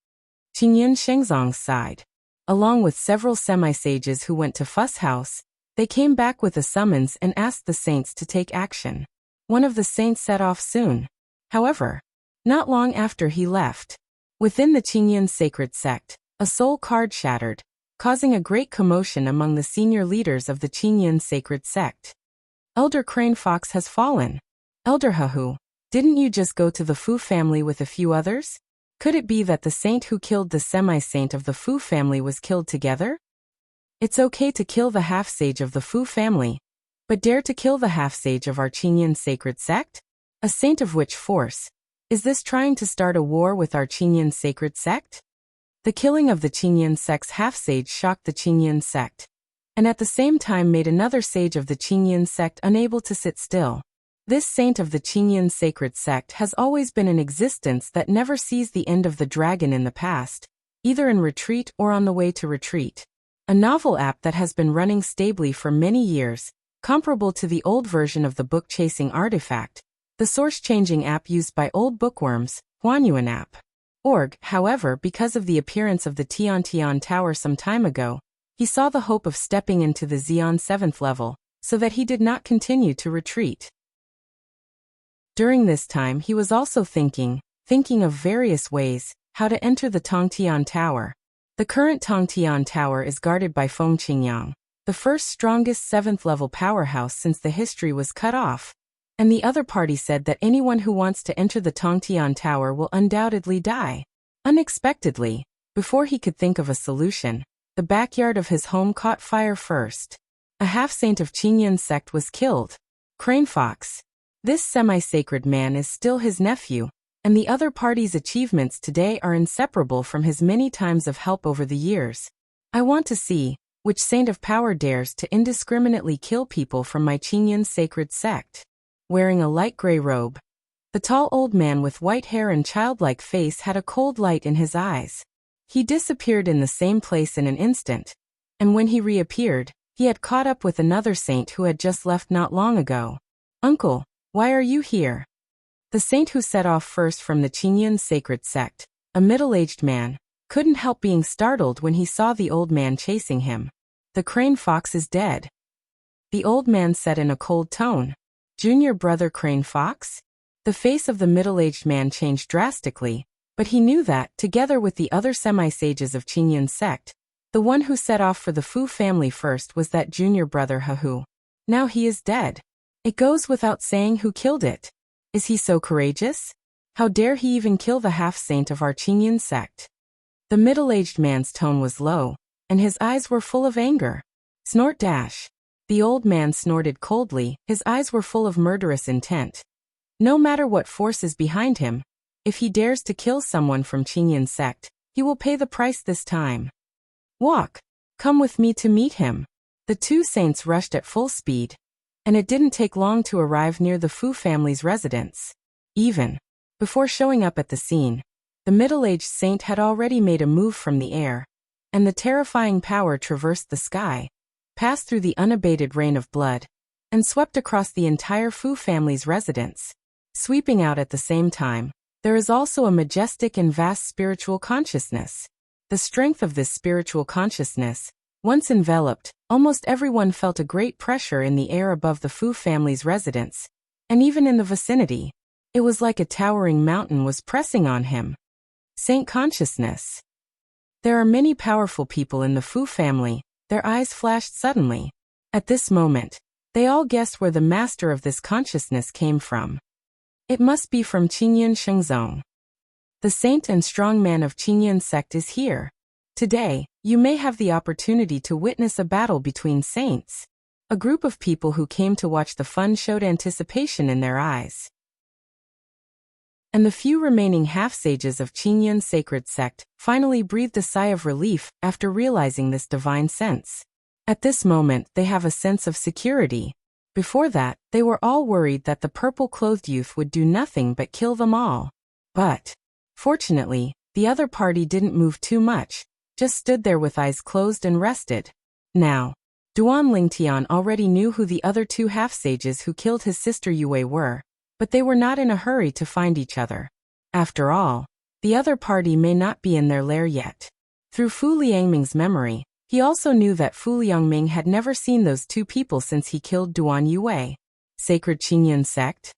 Qingyun Shengzong sighed. Along with several semi-sages who went to Fuss House, they came back with a summons and asked the saints to take action. One of the saints set off soon. However, not long after he left, within the Qingyun sacred sect, a soul card shattered, causing a great commotion among the senior leaders of the Qingyun sacred sect. Elder Crane Fox has fallen. Elder Hahu, didn't you just go to the Fu family with a few others? Could it be that the saint who killed the semi-saint of the Fu family was killed together? It's okay to kill the half-sage of the Fu family, but dare to kill the half-sage of our Qingyun sacred sect? A saint of which force? Is this trying to start a war with our Qingyun sacred sect? The killing of the Qingyun sect's half-sage shocked the Qingyun sect, and at the same time made another sage of the Qingyun sect unable to sit still. This saint of the Qingyun sacred sect has always been in existence that never sees the end of the dragon in the past, either in retreat or on the way to retreat. A novel app that has been running stably for many years, comparable to the old version of the book-chasing artifact, the source-changing app used by old bookworms, Huanyuan app. Org, however, because of the appearance of the Tian Tower some time ago, he saw the hope of stepping into the Xian 7th level, so that he did not continue to retreat. During this time he was also thinking of various ways, how to enter the Tongtian Tower. The current Tongtian Tower is guarded by Feng Qingyang, the first strongest 7th level powerhouse since the history was cut off. And the other party said that anyone who wants to enter the Tongtian Tower will undoubtedly die. Unexpectedly, before he could think of a solution, the backyard of his home caught fire first. A half-saint of Qingyun sect was killed. Crane Fox. This semi-sacred man is still his nephew, and the other party's achievements today are inseparable from his many times of help over the years. I want to see which saint of power dares to indiscriminately kill people from my Qingyun sacred sect. Wearing a light gray robe, the tall old man with white hair and childlike face had a cold light in his eyes. He disappeared in the same place in an instant, and when he reappeared, he had caught up with another saint who had just left not long ago. "Uncle, why are you here?" The saint who set off first from the Qingyun sacred sect, a middle-aged man, couldn't help being startled when he saw the old man chasing him. The Crane Fox is dead. the old man said in a cold tone. Junior brother Crane Fox? The face of the middle-aged man changed drastically, but he knew that, together with the other semi-sages of Qingyun's sect, the one who set off for the Fu family first was that junior brother Hu. Now he is dead. It goes without saying who killed it. Is he so courageous? How dare he even kill the half-saint of our Qingyun sect? The middle-aged man's tone was low, and his eyes were full of anger. Snort dash. The old man snorted coldly, his eyes were full of murderous intent. No matter what force is behind him, if he dares to kill someone from Qingyun sect, he will pay the price this time. Walk. Come with me to meet him. The two saints rushed at full speed, and it didn't take long to arrive near the Fu family's residence. Even before showing up at the scene, the middle-aged saint had already made a move from the air, and the terrifying power traversed the sky, passed through the unabated rain of blood, and swept across the entire Fu family's residence. Sweeping out at the same time, there is also a majestic and vast spiritual consciousness. The strength of this spiritual consciousness, once enveloped, almost everyone felt a great pressure in the air above the Fu family's residence, and even in the vicinity. It was like a towering mountain was pressing on him. Saint consciousness. There are many powerful people in the Fu family, their eyes flashed suddenly. At this moment, they all guessed where the master of this consciousness came from. It must be from Qingyun Shengzong. The saint and strong man of Qingyun sect is here. Today, you may have the opportunity to witness a battle between saints. A group of people who came to watch the fun showed anticipation in their eyes. And the few remaining half-sages of Qingyun sacred sect finally breathed a sigh of relief after realizing this divine sense. At this moment, they have a sense of security. Before that, they were all worried that the purple-clothed youth would do nothing but kill them all. But, fortunately, the other party didn't move too much, just stood there with eyes closed and rested. Now, Duan Lingtian already knew who the other two half-sages who killed his sister Yue were, but they were not in a hurry to find each other. After all, the other party may not be in their lair yet. Through Fu Liangming's memory, he also knew that Fu Liangming had never seen those two people since he killed Duan Yue. Sacred Qingyun sect?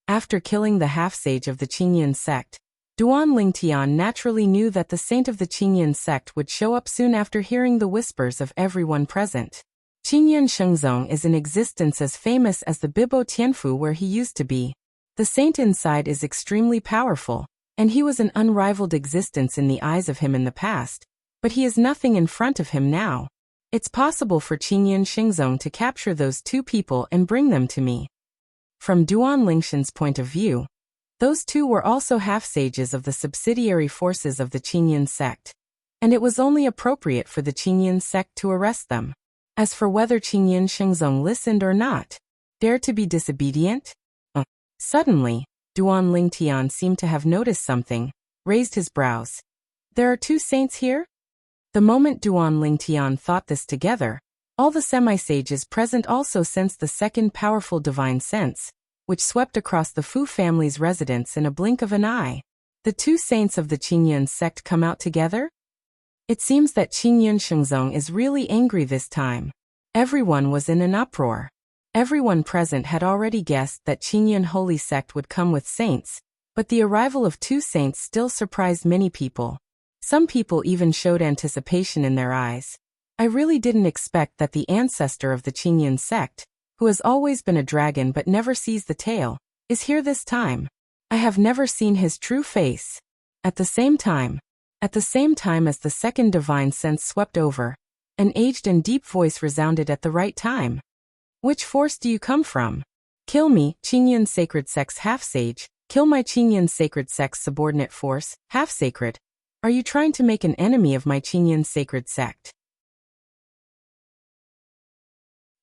After killing the half-sage of the Qingyun sect, Duan Lingtian naturally knew that the saint of the Qingyun sect would show up soon after hearing the whispers of everyone present. Qingyun Shengzong is in existence as famous as the Bibo Tianfu where he used to be. The saint inside is extremely powerful, and he was an unrivaled existence in the eyes of him in the past, but he is nothing in front of him now. It's possible for Qingyun Shengzong to capture those two people and bring them to me. From Duan Lingshan's point of view, those two were also half-sages of the subsidiary forces of the Qingyun sect, and it was only appropriate for the Qingyun sect to arrest them. As for whether Qingyun Shengzong listened or not, dare to be disobedient? Suddenly, Duan Lingtian seemed to have noticed something, raised his brows. There are two saints here? The moment Duan Lingtian thought this together, all the semi-sages present also sensed the second powerful divine sense, which swept across the Fu family's residence in a blink of an eye. The two saints of the Qingyun sect come out together? It seems that Qingyun Shengzong is really angry this time. Everyone was in an uproar. Everyone present had already guessed that Qingyun holy sect would come with saints, but the arrival of two saints still surprised many people. Some people even showed anticipation in their eyes. I really didn't expect that the ancestor of the Qingyun sect, who has always been a dragon but never sees the tail, is here this time. I have never seen his true face. At the same time as the second divine sense swept over, an aged and deep voice resounded at the right time. Which force do you come from? Kill me, Qingyun sacred sect's half-sage. Kill my Qingyun sacred sect's subordinate force, half-sacred. Are you trying to make an enemy of my Qingyun sacred sect?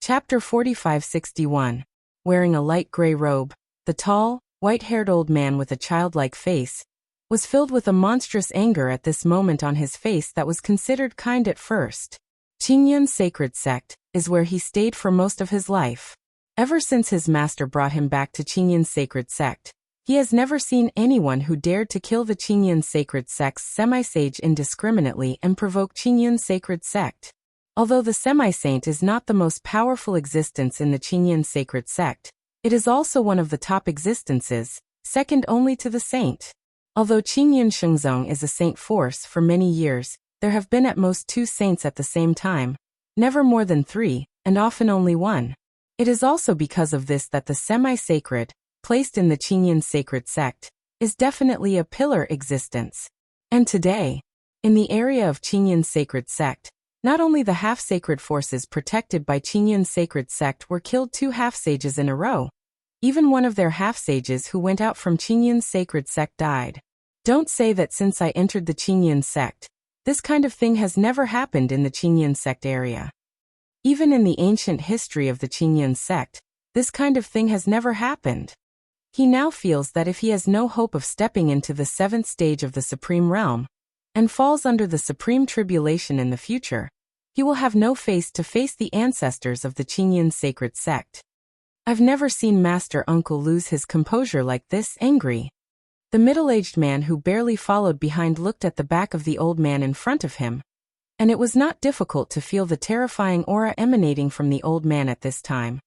Chapter 4561. Wearing a light gray robe, the tall, white-haired old man with a childlike face was filled with a monstrous anger at this moment on his face that was considered kind at first. Qingyun sacred sect is where he stayed for most of his life. Ever since his master brought him back to Qingyun sacred sect, he has never seen anyone who dared to kill the Qingyun sacred sect's semi-sage indiscriminately and provoke Qingyun sacred sect. Although the semi-saint is not the most powerful existence in the Qinyan sacred sect, it is also one of the top existences, second only to the saint. Although Qinyan Shengzong is a saint force for many years, there have been at most 2 saints at the same time, never more than 3, and often only 1. It is also because of this that the semi-sacred, placed in the Qinyan sacred sect, is definitely a pillar existence. And today, in the area of Qinyan sacred sect, not only the half-sacred forces protected by Qinyan sacred sect were killed 2 half-sages in a row, even one of their half-sages who went out from Qinyan sacred sect died. Don't say that since I entered the Qinyan sect, this kind of thing has never happened in the Qinyan sect area. Even in the ancient history of the Qinyan sect, this kind of thing has never happened. He now feels that if he has no hope of stepping into the 7th stage of the Supreme Realm, and falls under the Supreme Tribulation in the future, he will have no face to face the ancestors of the Qinyan sacred sect. I've never seen Master Uncle lose his composure like this, angry. The middle-aged man who barely followed behind looked at the back of the old man in front of him, and it was not difficult to feel the terrifying aura emanating from the old man at this time,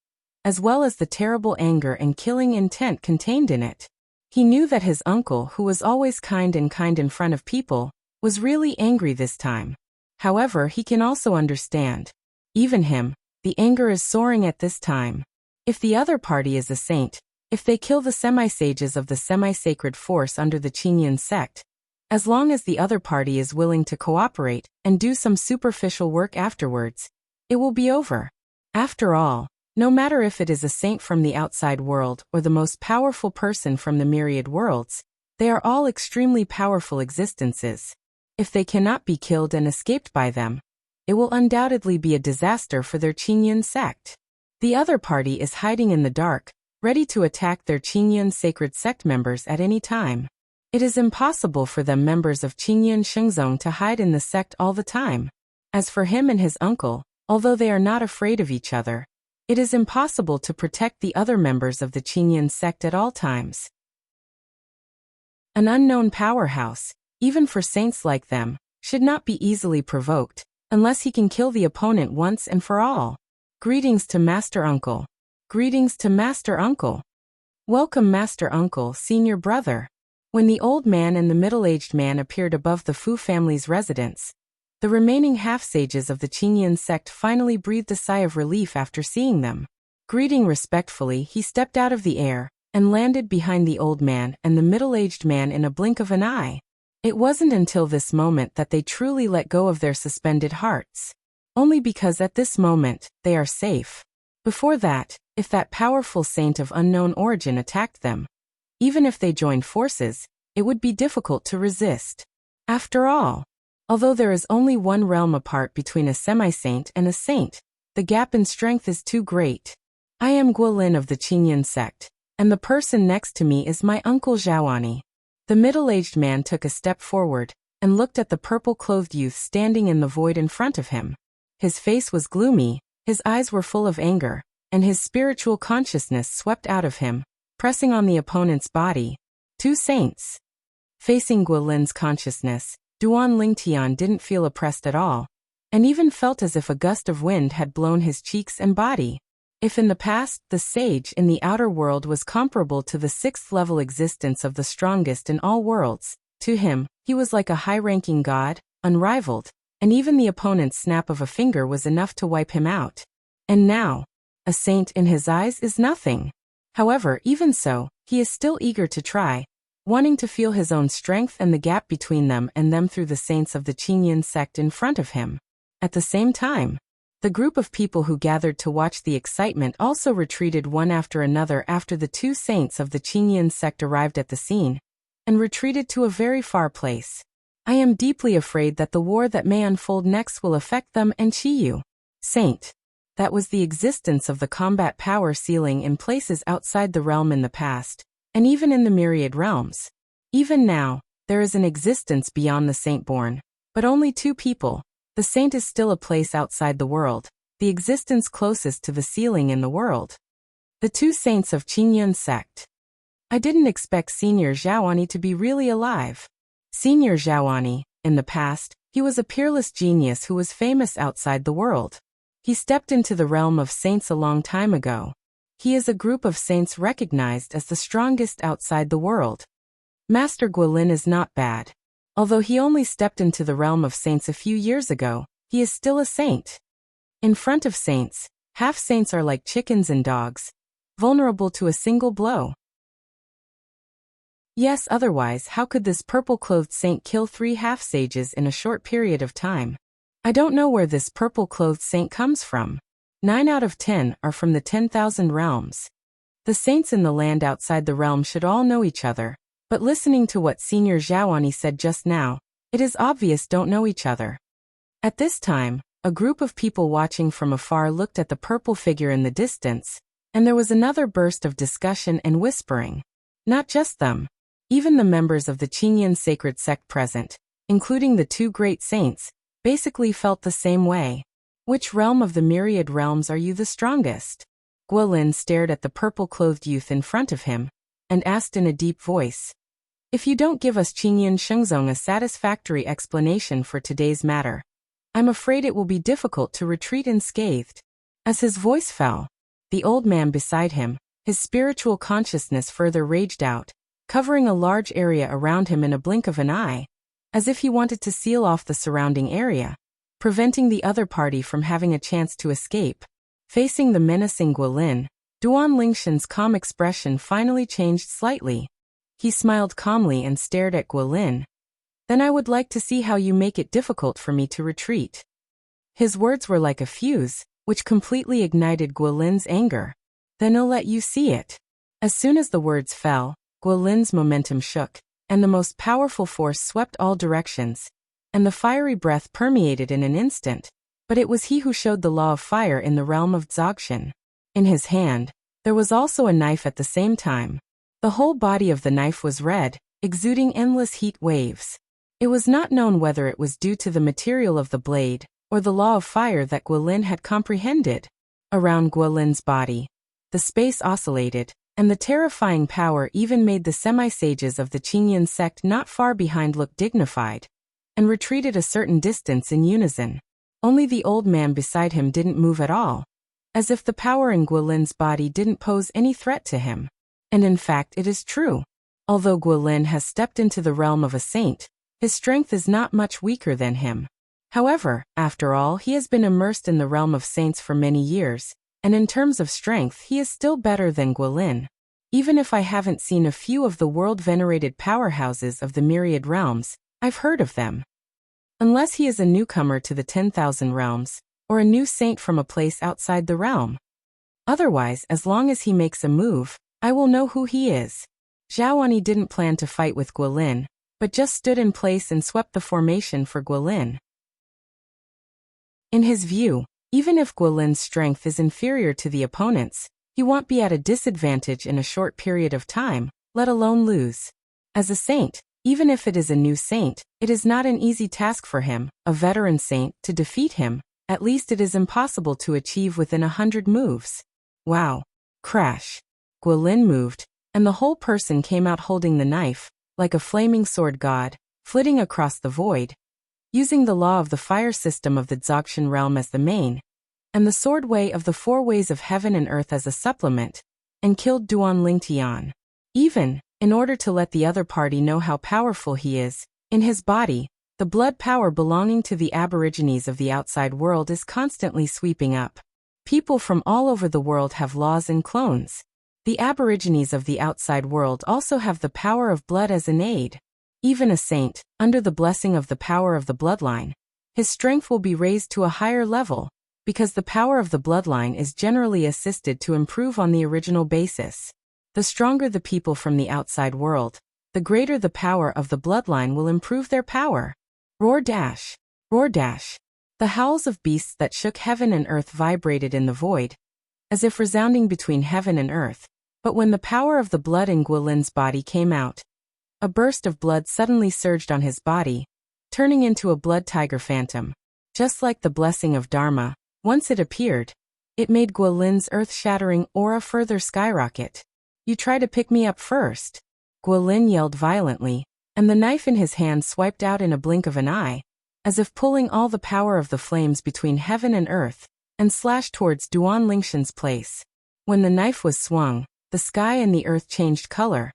as well as the terrible anger and killing intent contained in it. He knew that his uncle, who was always kind in front of people, was really angry this time. However, he can also understand. Even him, the anger is soaring at this time. If the other party is a saint, if they kill the semi-sages of the semi-sacred force under the Qinyan sect, as long as the other party is willing to cooperate and do some superficial work afterwards, it will be over. After all, no matter if it is a saint from the outside world or the most powerful person from the myriad worlds, they are all extremely powerful existences. If they cannot be killed and escaped by them, it will undoubtedly be a disaster for their Qinyan sect. The other party is hiding in the dark, ready to attack their Qinyan sacred sect members at any time. It is impossible for them members of Qinyan Shengzong to hide in the sect all the time. As for him and his uncle, although they are not afraid of each other, it is impossible to protect the other members of the Qinyan sect at all times. An unknown powerhouse, even for saints like them, should not be easily provoked, unless he can kill the opponent once and for all. Greetings to Master Uncle. Greetings to Master Uncle. Welcome Master Uncle, senior brother. When the old man and the middle-aged man appeared above the Fu family's residence, the remaining half-sages of the Qinyan sect finally breathed a sigh of relief after seeing them. Greeting respectfully, he stepped out of the air and landed behind the old man and the middle-aged man in a blink of an eye. It wasn't until this moment that they truly let go of their suspended hearts. Only because at this moment, they are safe. Before that, if that powerful saint of unknown origin attacked them, even if they joined forces, it would be difficult to resist. After all, although there is only one realm apart between a semi-saint and a saint, the gap in strength is too great. I am Guolin of the Qinyan sect, and the person next to me is my uncle Zhaoani. The middle-aged man took a step forward and looked at the purple-clothed youth standing in the void in front of him. His face was gloomy, his eyes were full of anger, and his spiritual consciousness swept out of him, pressing on the opponent's body. 2 saints. Facing Guolin's consciousness, Duan Lingtian didn't feel oppressed at all, and even felt as if a gust of wind had blown his cheeks and body. If in the past, the sage in the outer world was comparable to the 6th-level existence of the strongest in all worlds, to him, he was like a high-ranking god, unrivaled, and even the opponent's snap of a finger was enough to wipe him out. And now, a saint in his eyes is nothing. However, even so, he is still eager to try, wanting to feel his own strength and the gap between them and them through the saints of the Qinyan sect in front of him. At the same time, the group of people who gathered to watch the excitement also retreated one after another after the 2 saints of the Qinyan sect arrived at the scene, and retreated to a very far place. I am deeply afraid that the war that may unfold next will affect them and Chiyu. Saint. That was the existence of the combat power ceiling in places outside the realm in the past, and even in the myriad realms. Even now, there is an existence beyond the saint-born, but only 2 people. The saint is still a place outside the world, the existence closest to the ceiling in the world. The 2 saints of Qinyan sect. I didn't expect Senior Zhaoani to be really alive. Senior Zhaoani, in the past, He was a peerless genius who was famous outside the world. He stepped into the realm of saints a long time ago. He is a group of saints recognized as the strongest outside the world. Master Guilin is not bad. Although he only stepped into the realm of saints a few years ago, he is still a saint. In front of saints, half-saints are like chickens and dogs, vulnerable to a single blow. Yes, otherwise how could this purple-clothed saint kill 3 half-sages in a short period of time? I don't know where this purple-clothed saint comes from. 9 out of 10 are from the 10,000 realms. The saints in the land outside the realm should all know each other, but listening to what Senior Xiaoani said just now, it is obvious don't know each other. At this time, a group of people watching from afar looked at the purple figure in the distance, and there was another burst of discussion and whispering. Not just them. Even the members of the Qingyan sacred sect present, including the 2 great saints, basically felt the same way. Which realm of the myriad realms are you the strongest? Guilin stared at the purple-clothed youth in front of him, and asked in a deep voice. If you don't give us Qingyan Shengzong a satisfactory explanation for today's matter, I'm afraid it will be difficult to retreat unscathed. As his voice fell, the old man beside him, his spiritual consciousness further raged out, covering a large area around him in a blink of an eye, as if he wanted to seal off the surrounding area, preventing the other party from having a chance to escape. Facing the menacing Guilin, Duan Lingshan's calm expression finally changed slightly. He smiled calmly and stared at Guilin. Then I would like to see how you make it difficult for me to retreat. His words were like a fuse, which completely ignited Guilin's anger. Then I'll let you see it. As soon as the words fell, Guilin's momentum shook, and the most powerful force swept all directions, and the fiery breath permeated in an instant, but it was he who showed the law of fire in the realm of Dzogchen. In his hand, there was also a knife at the same time. The whole body of the knife was red, exuding endless heat waves. It was not known whether it was due to the material of the blade, or the law of fire that Guilin had comprehended. Around Guilin's body, the space oscillated, and the terrifying power even made the semi-sages of the Qingyan sect not far behind look dignified, and retreated a certain distance in unison. Only the old man beside him didn't move at all, as if the power in Guilin's body didn't pose any threat to him. And in fact it is true. Although Guilin has stepped into the realm of a saint, his strength is not much weaker than him. However, after all, he has been immersed in the realm of saints for many years, and in terms of strength he is still better than Guilin. Even if I haven't seen a few of the world-venerated powerhouses of the myriad realms, I've heard of them. Unless he is a newcomer to the 10,000 realms, or a new saint from a place outside the realm. Otherwise, as long as he makes a move, I will know who he is. Xiaoani didn't plan to fight with Guilin, but just stood in place and swept the formation for Guilin. In his view, even if Guilin's strength is inferior to the opponent's, he won't be at a disadvantage in a short period of time, let alone lose. As a saint, even if it is a new saint, it is not an easy task for him, a veteran saint, to defeat him. At least it is impossible to achieve within 100 moves. Wow. Crash. Guilin moved, and the whole person came out holding the knife, like a flaming sword god, flitting across the void, using the law of the fire system of the Dzogchen realm as the main, and the sword way of the 4 ways of heaven and earth as a supplement, and killed Duan Lingtian. Even, in order to let the other party know how powerful he is, in his body, the blood power belonging to the aborigines of the outside world is constantly sweeping up. People from all over the world have laws and clones. The aborigines of the outside world also have the power of blood as an aid. Even a saint, under the blessing of the power of the bloodline, his strength will be raised to a higher level, because the power of the bloodline is generally assisted to improve on the original basis. The stronger the people from the outside world, the greater the power of the bloodline will improve their power. Roar dash! Roar dash! The howls of beasts that shook heaven and earth vibrated in the void, as if resounding between heaven and earth. But when the power of the blood in Guilin's body came out, a burst of blood suddenly surged on his body, turning into a blood tiger phantom. Just like the blessing of Dharma, once it appeared, it made Guilin's earth-shattering aura further skyrocket. You try to pick me up first. Guilin yelled violently, and the knife in his hand swiped out in a blink of an eye, as if pulling all the power of the flames between heaven and earth, and slashed towards Duan Lingshan's place. When the knife was swung, the sky and the earth changed color,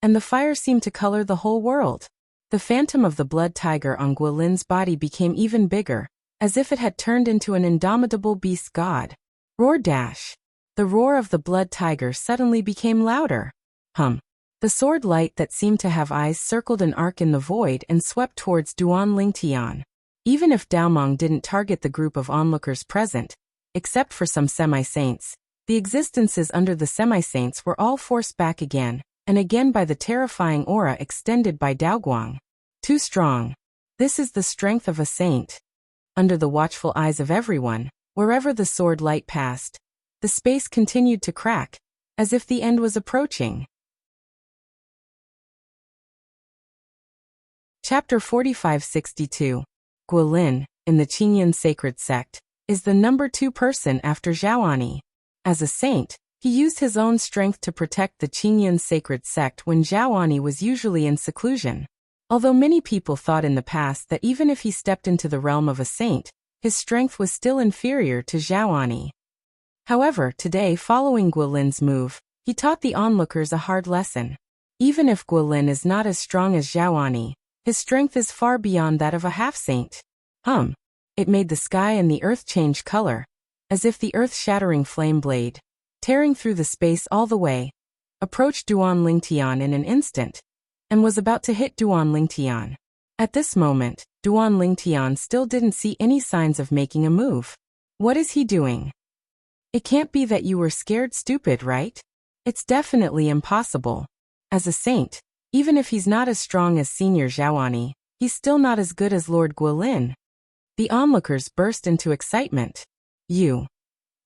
and the fire seemed to color the whole world. The phantom of the blood tiger on Guolin's body became even bigger, as if it had turned into an indomitable beast god. Roar dash! The roar of the blood tiger suddenly became louder. The sword light that seemed to have eyes circled an arc in the void and swept towards Duan Lingtian. Even if Daomong didn't target the group of onlookers present, except for some semi-saints, the existences under the semi-saints were all forced back again, and again by the terrifying aura extended by Daoguang. Too strong. This is the strength of a saint. Under the watchful eyes of everyone, wherever the sword light passed, the space continued to crack, as if the end was approaching. Chapter 4562. Guolin, in the Qingyan sacred sect, is the number 2 person after Zhaoani. As a saint, he used his own strength to protect the Qingyan sacred sect when Zhaoani was usually in seclusion. Although many people thought in the past that even if he stepped into the realm of a saint, his strength was still inferior to Zhaoani. However, today, following Guolin's move, he taught the onlookers a hard lesson. Even if Guolin is not as strong as Zhaoani, his strength is far beyond that of a half-saint. It made the sky and the earth change color, as if the earth-shattering flame blade, tearing through the space all the way, approached Duan Lingtian in an instant, and was about to hit Duan Lingtian. At this moment, Duan Lingtian still didn't see any signs of making a move. What is he doing? It can't be that you were scared stupid, right? It's definitely impossible. As a saint, even if he's not as strong as Senior Zhaoani, he's still not as good as Lord Guolin. The onlookers burst into excitement. You.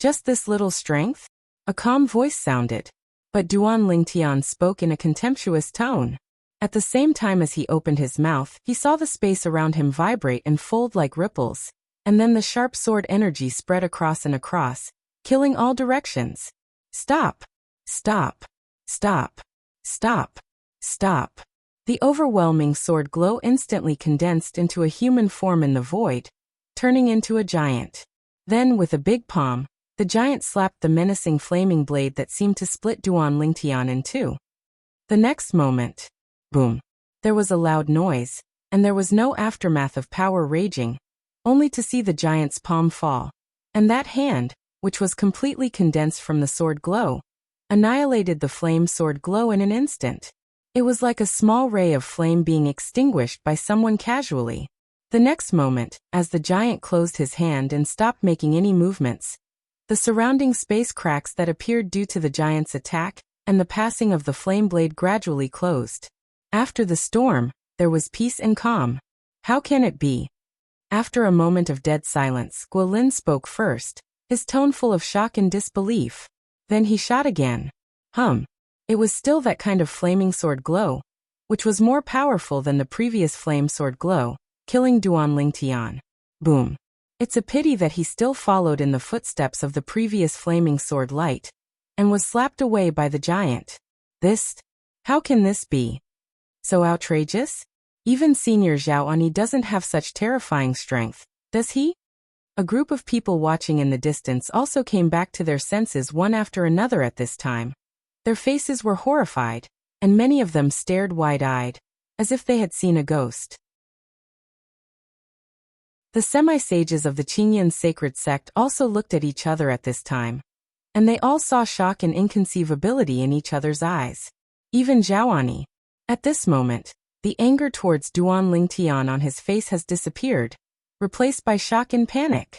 Just this little strength? A calm voice sounded, but Duan Lingtian spoke in a contemptuous tone. At the same time as he opened his mouth, he saw the space around him vibrate and fold like ripples, and then the sharp sword energy spread across and across, killing all directions. Stop! Stop! Stop! Stop! Stop! The overwhelming sword glow instantly condensed into a human form in the void, turning into a giant. Then, with a big palm, the giant slapped the menacing flaming blade that seemed to split Duan Lingtian in two. The next moment, boom! There was a loud noise, and there was no aftermath of power raging, only to see the giant's palm fall. And that hand, which was completely condensed from the sword glow, annihilated the flame sword glow in an instant. It was like a small ray of flame being extinguished by someone casually. The next moment, as the giant closed his hand and stopped making any movements, the surrounding space cracks that appeared due to the giant's attack and the passing of the flame blade gradually closed. After the storm, there was peace and calm. How can it be? After a moment of dead silence, Guolin spoke first, his tone full of shock and disbelief. Then he shot again. It was still that kind of flaming sword glow, which was more powerful than the previous flame sword glow, killing Duan Lingtian. Boom. It's a pity that he still followed in the footsteps of the previous flaming sword light, and was slapped away by the giant. How can this be? So outrageous? Even Senior Zhaoani doesn't have such terrifying strength, does he? A group of people watching in the distance also came back to their senses one after another at this time. Their faces were horrified, and many of them stared wide-eyed, as if they had seen a ghost. The semi-sages of the Qingyan sacred sect also looked at each other at this time, and they all saw shock and inconceivability in each other's eyes. Even Zhaoani. At this moment, the anger towards Duan Lingtian on his face has disappeared, replaced by shock and panic.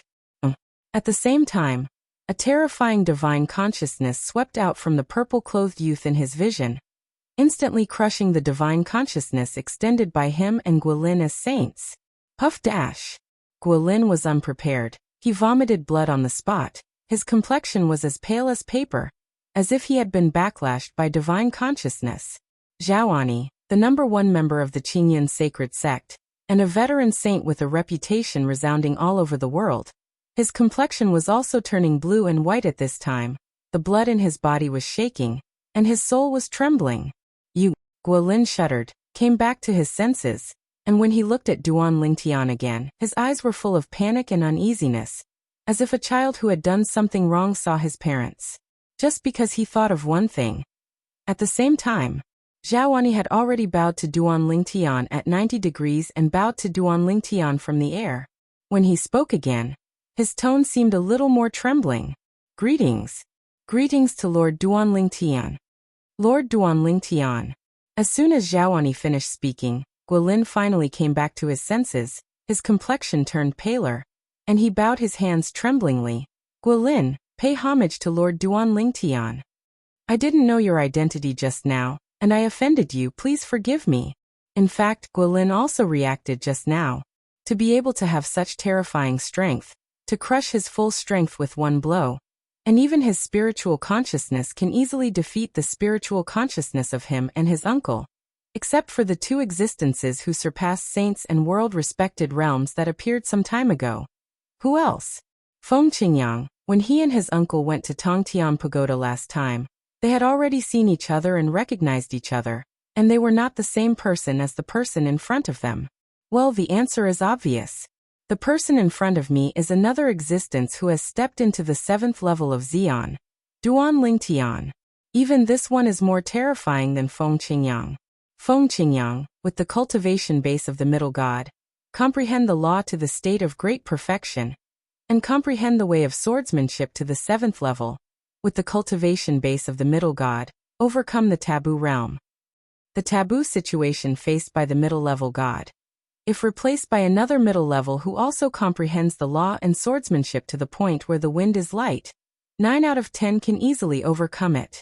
At the same time, a terrifying divine consciousness swept out from the purple-clothed youth in his vision, instantly crushing the divine consciousness extended by him and Guolin as saints. Puff dash! Guolin was unprepared. He vomited blood on the spot. His complexion was as pale as paper, as if he had been backlashed by divine consciousness. Zhaoani, the number 1 member of the Qingyan sacred sect, and a veteran saint with a reputation resounding all over the world. His complexion was also turning blue and white at this time. The blood in his body was shaking, and his soul was trembling. Guolin shuddered, came back to his senses, And when he looked at Duan Lingtian again, his eyes were full of panic and uneasiness, as if a child who had done something wrong saw his parents. Just because he thought of one thing. At the same time, Xiaowani had already bowed to Duan Lingtian at 90 degrees and bowed to Duan Lingtian from the air. When he spoke again, his tone seemed a little more trembling. Greetings. Greetings to Lord Duan Lingtian. Lord Duan Lingtian. As soon as Xiaowani finished speaking, Guilin finally came back to his senses, his complexion turned paler, and he bowed his hands tremblingly. Guilin, pay homage to Lord Duan Lingtian. I didn't know your identity just now, and I offended you, please forgive me. In fact, Guilin also reacted just now. To be able to have such terrifying strength, to crush his full strength with one blow, and even his spiritual consciousness can easily defeat the spiritual consciousness of him and his uncle. Except for the two existences who surpassed saints and world-respected realms that appeared some time ago. Who else? Feng Qingyang, when he and his uncle went to Tongtian Pagoda last time, they had already seen each other and recognized each other, and they were not the same person as the person in front of them. Well, the answer is obvious. The person in front of me is another existence who has stepped into the 7th level of Xian, Duan Lingtian. Even this one is more terrifying than Feng Qingyang. Feng Qingyang, with the cultivation base of the middle god, comprehend the law to the state of great perfection, and comprehend the way of swordsmanship to the 7th level, with the cultivation base of the middle god, overcome the taboo realm. The taboo situation faced by the middle level god. If replaced by another middle level who also comprehends the law and swordsmanship to the point where the wind is light, 9 out of 10 can easily overcome it.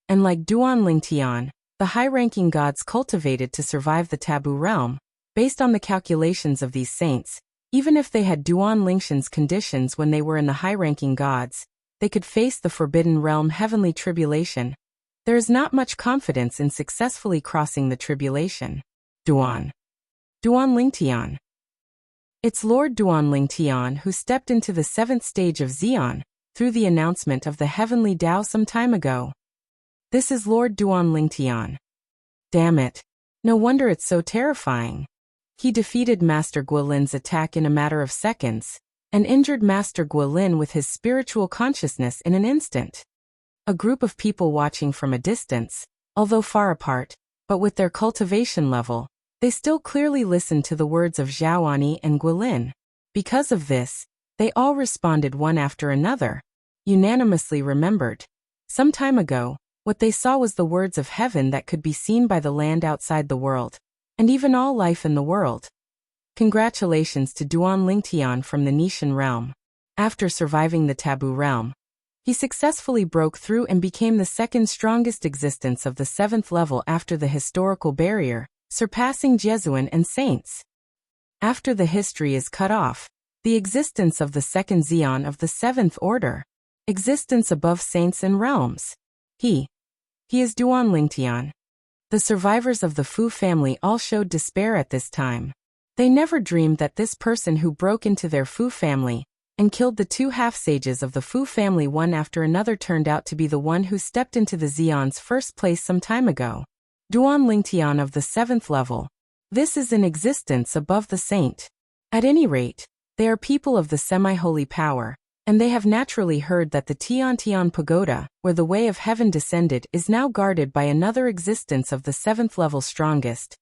And like Duan Lingtian, the high-ranking gods cultivated to survive the taboo realm, based on the calculations of these saints, even if they had Duan Lingtian's conditions when they were in the high-ranking gods, they could face the forbidden realm heavenly tribulation. There is not much confidence in successfully crossing the tribulation. Duan Lingtian. It's Lord Duan Lingtian who stepped into the 7th stage of Xian, through the announcement of the heavenly Tao some time ago. This is Lord Duan Lingtian. Damn it. No wonder it's so terrifying. He defeated Master Guilin's attack in a matter of seconds, and injured Master Guilin with his spiritual consciousness in an instant. A group of people watching from a distance, although far apart, but with their cultivation level, they still clearly listened to the words of Xiaowani and Guilin. Because of this, they all responded one after another, unanimously remembered. Some time ago, what they saw was the words of heaven that could be seen by the land outside the world, and even all life in the world. Congratulations to Duan Lingtian from the Nishan realm. After surviving the taboo realm, he successfully broke through and became the second strongest existence of the 7th level after the historical barrier, surpassing Jesuan and saints. After the history is cut off, the existence of the second Xian of the 7th order, existence above saints and realms. He is Duan Lingtian. The survivors of the Fu family all showed despair at this time. They never dreamed that this person who broke into their Fu family and killed the 2 half-sages of the Fu family one after another turned out to be the one who stepped into the Xian's first place some time ago. Duan Lingtian of the 7th level. This is an existence above the saint. At any rate, they are people of the semi-holy power, and they have naturally heard that the Tiantian Pagoda, where the way of heaven descended, is now guarded by another existence of the 7th level strongest,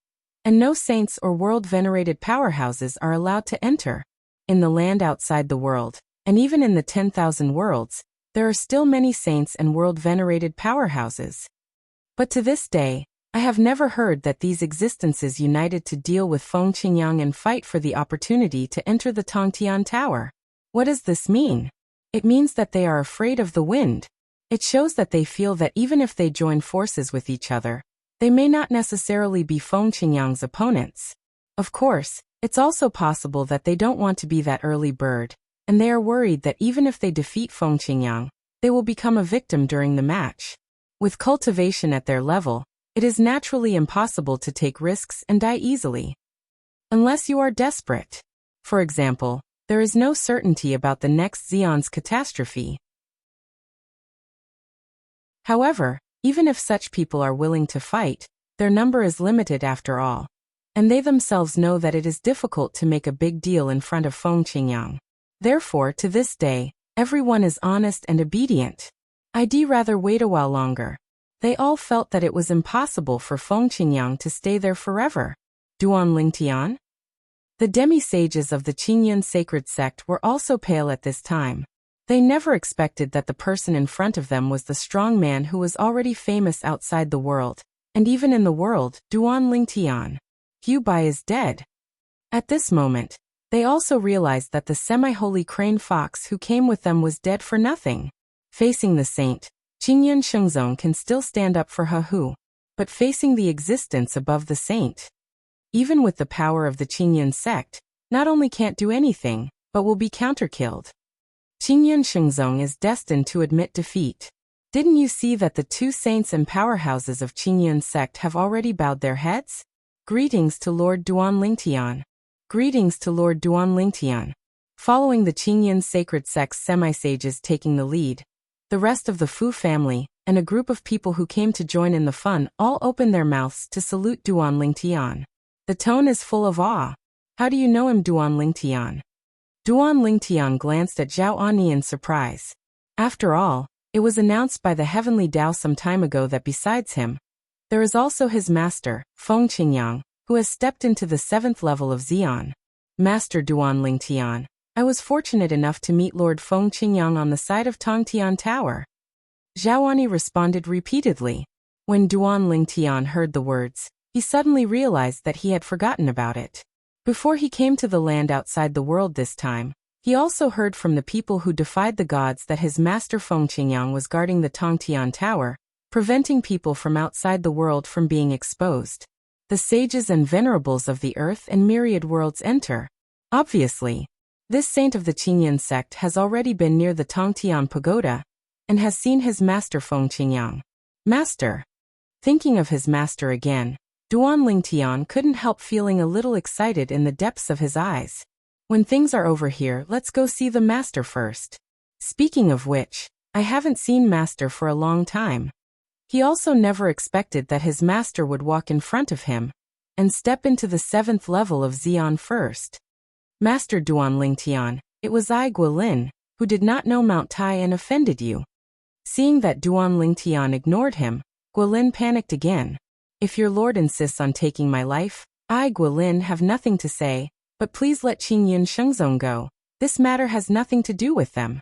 and no saints or world-venerated powerhouses are allowed to enter. In the land outside the world, and even in the 10,000 worlds, there are still many saints and world-venerated powerhouses. But to this day, I have never heard that these existences united to deal with Feng Qingyang and fight for the opportunity to enter the Tongtian Tower. What does this mean? It means that they are afraid of the wind. It shows that they feel that even if they join forces with each other, they may not necessarily be Feng Qingyang's opponents. Of course, it's also possible that they don't want to be that early bird, and they are worried that even if they defeat Feng Qingyang, they will become a victim during the match. With cultivation at their level, it is naturally impossible to take risks and die easily. Unless you are desperate. For example, there is no certainty about the next Xian's catastrophe. However, even if such people are willing to fight, Their number is limited after all. And they themselves know that it is difficult to make a big deal in front of Feng Qingyang. Therefore, to this day, everyone is honest and obedient. I'd rather wait a while longer. They all felt that it was impossible for Feng Qingyang to stay there forever. Duan Lingtian? The demi-sages of the Qingyun sacred sect were also pale at this time. They never expected that the person in front of them was the strong man who was already famous outside the world, and even in the world, Duan Lingtian. Hu Bai is dead. At this moment, they also realized that the semi-holy crane fox who came with them was dead for nothing. Facing the saint, Qingyun Shengzong can still stand up for Hu, but facing the existence above the saint, even with the power of the Qingyun sect, not only can't do anything, but will be counterkilled. Qingyun Shengzong is destined to admit defeat. Didn't you see that the two saints and powerhouses of Qingyun sect have already bowed their heads? Greetings to Lord Duan Lingtian. Greetings to Lord Duan Lingtian. Following the Qingyun sacred sect's semi-sages taking the lead, the rest of the Fu family, and a group of people who came to join in the fun all opened their mouths to salute Duan Lingtian. The tone is full of awe. How do you know him, Duan Lingtian? Duan Lingtian glanced at Zhao Ani in surprise. After all, it was announced by the heavenly Tao some time ago that besides him, there is also his master, Feng Qingyang, who has stepped into the 7th level of Xian. Master Duan Lingtian, I was fortunate enough to meet Lord Feng Qingyang on the side of Tongtian Tower. Zhao Ani responded repeatedly. When Duan Lingtian heard the words, he suddenly realized that he had forgotten about it. Before he came to the land outside the world this time, he also heard from the people who defied the gods that his master Feng Qingyang was guarding the Tongtian Tower, preventing people from outside the world from being exposed. The sages and venerables of the earth and myriad worlds enter. Obviously, this saint of the Qingyun sect has already been near the Tongtian pagoda, and has seen his master Feng Qingyang. Master. Thinking of his master again, Duan Lingtian couldn't help feeling a little excited in the depths of his eyes. When things are over here, let's go see the master first. Speaking of which, I haven't seen master for a long time. He also never expected that his master would walk in front of him and step into the 7th level of Xian first. Master Duan Lingtian, it was I, Guilin, who did not know Mount Tai and offended you. Seeing that Duan Lingtian ignored him, Guilin panicked again. If your lord insists on taking my life, I, Guilin, have nothing to say, but please let Qingyun Shengzong go. This matter has nothing to do with them.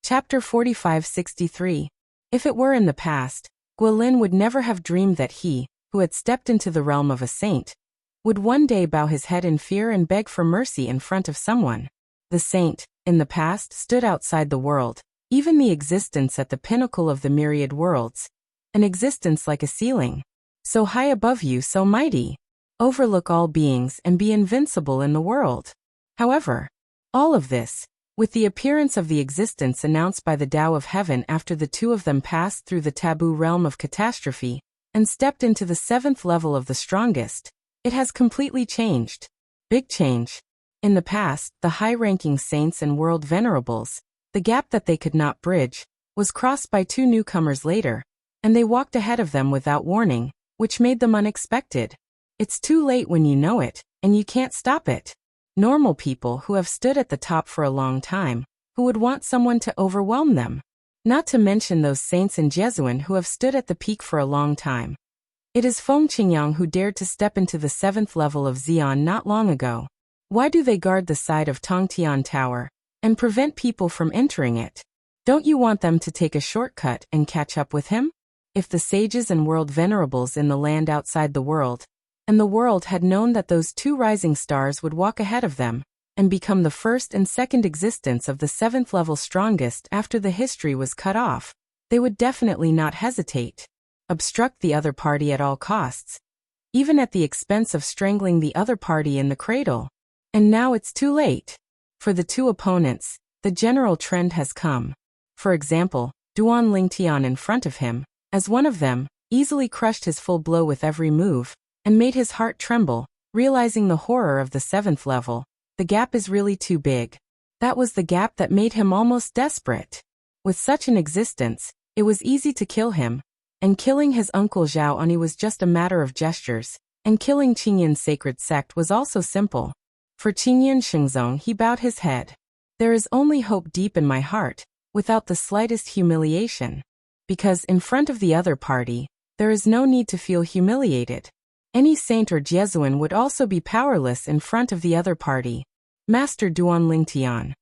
Chapter 45-63. If it were in the past, Guilin would never have dreamed that he, who had stepped into the realm of a saint, would one day bow his head in fear and beg for mercy in front of someone. The saint, in the past, stood outside the world, even the existence at the pinnacle of the myriad worlds, an existence like a ceiling, so high above you, so mighty, overlook all beings and be invincible in the world. However, all of this, with the appearance of the existence announced by the Tao of Heaven after the two of them passed through the taboo realm of catastrophe and stepped into the 7th level of the strongest, it has completely changed. Big change. In the past, the high-ranking saints and world venerables, the gap that they could not bridge, was crossed by two newcomers later, and they walked ahead of them without warning, which made them unexpected. It's too late when you know it, and you can't stop it. Normal people who have stood at the top for a long time, who would want someone to overwhelm them. Not to mention those saints and Jesuin who have stood at the peak for a long time. It is Feng Qingyang who dared to step into the 7th level of Xian not long ago. Why do they guard the side of Tongtian Tower and prevent people from entering it? Don't you want them to take a shortcut and catch up with him? If the sages and world venerables in the land outside the world, and the world had known that those two rising stars would walk ahead of them, and become the first and second existence of the 7th level strongest after the history was cut off, they would definitely not hesitate. Obstruct the other party at all costs, even at the expense of strangling the other party in the cradle. And now it's too late. For the two opponents, the general trend has come. For example, Duan Lingtian in front of him, as one of them, easily crushed his full blow with every move, and made his heart tremble, realizing the horror of the 7th level. The gap is really too big. That was the gap that made him almost desperate. With such an existence, It was easy to kill him, and killing his uncle Zhao Ani was just a matter of gestures, and killing Qingyun's sacred sect was also simple. For Qingyun Shengzong, he bowed his head. There is only hope deep in my heart, without the slightest humiliation. Because in front of the other party, there is no need to feel humiliated. Any saint or Jesuan would also be powerless in front of the other party. Master Duan Lingtian.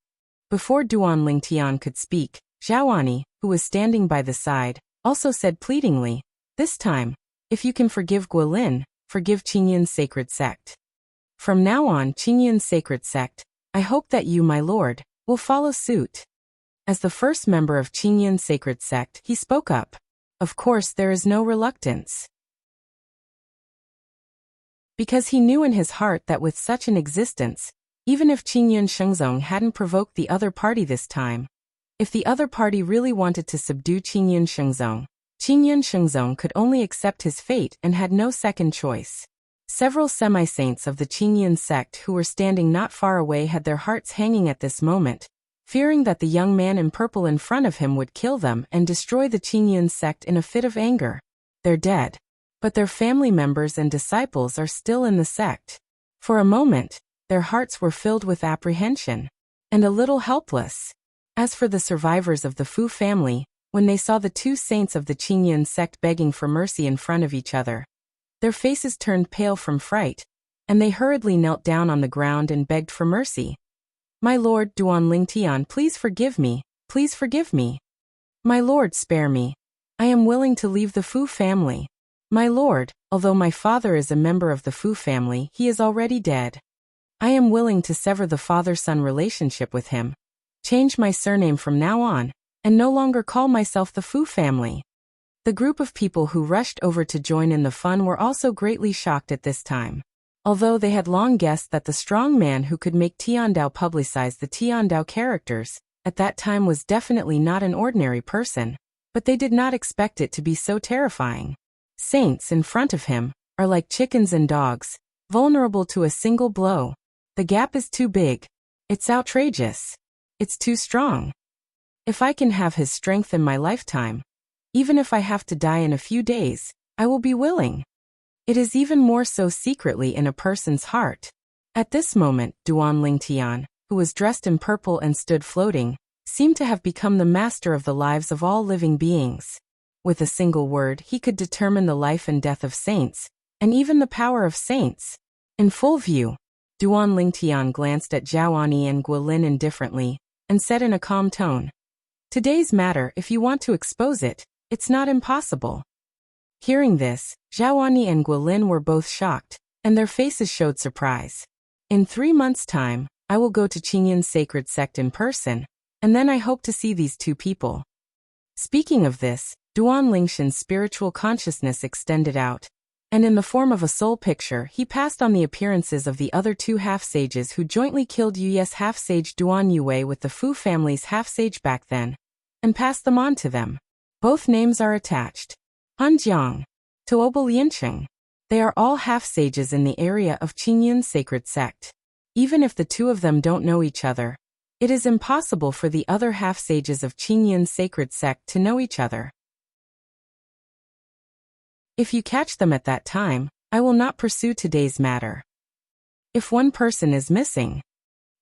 Before Duan Lingtian could speak, Zhao Ani, who was standing by the side, also said pleadingly, "This time, if you can forgive Guilin, forgive Qingyun's sacred sect. From now on, Qingyun's sacred sect, I hope that you, my lord, will follow suit." As the first member of Qingyun's sacred sect, he spoke up. Of course, there is no reluctance. Because he knew in his heart that with such an existence, even if Qingyun Shengzong hadn't provoked the other party this time, if the other party really wanted to subdue Qingyun Shengzong could only accept his fate and had no second choice. Several semi-saints of the Qingyun sect who were standing not far away had their hearts hanging at this moment, fearing that the young man in purple in front of him would kill them and destroy the Qingyun sect in a fit of anger. They're dead. But their family members and disciples are still in the sect. For a moment, their hearts were filled with apprehension, and a little helpless. As for the survivors of the Fu family, when they saw the two saints of the Qingyun sect begging for mercy in front of each other, their faces turned pale from fright, and they hurriedly knelt down on the ground and begged for mercy. "My lord Duan Lingtian, please forgive me, please forgive me. My lord, spare me. I am willing to leave the Fu family. My lord, although my father is a member of the Fu family, he is already dead. I am willing to sever the father-son relationship with him, change my surname from now on, and no longer call myself the Fu family." The group of people who rushed over to join in the fun were also greatly shocked at this time. Although they had long guessed that the strong man who could make Tiandao publicize the Tiandao characters, at that time was definitely not an ordinary person, but they did not expect it to be so terrifying. Saints in front of him are like chickens and dogs, vulnerable to a single blow. The gap is too big. It's outrageous. It's too strong. If I can have his strength in my lifetime, even if I have to die in a few days, I will be willing. It is even more so secretly in a person's heart. At this moment, Duan Lingtian, who was dressed in purple and stood floating, seemed to have become the master of the lives of all living beings. With a single word, he could determine the life and death of saints, and even the power of saints. In full view, Duan Lingtian glanced at Zhao Ani and Guilin indifferently, and said in a calm tone, "Today's matter, if you want to expose it, it's not impossible." Hearing this, Zhao Ani and Guilin were both shocked, and their faces showed surprise. "In 3 months' time, I will go to Qingyun's sacred sect in person, and then I hope to see these two people." Speaking of this, Duan Lingshan's spiritual consciousness extended out, and in the form of a soul picture he passed on the appearances of the other two half-sages who jointly killed Yuye's half-sage Duan Yue with the Fu family's half-sage back then, and passed them on to them. Both names are attached. Hanjiang, Tuoba Liancheng. They are all half-sages in the area of Qingyun's sacred sect. Even if the two of them don't know each other, it is impossible for the other half-sages of Qingyun's sacred sect to know each other. If you catch them at that time, I will not pursue today's matter. If one person is missing.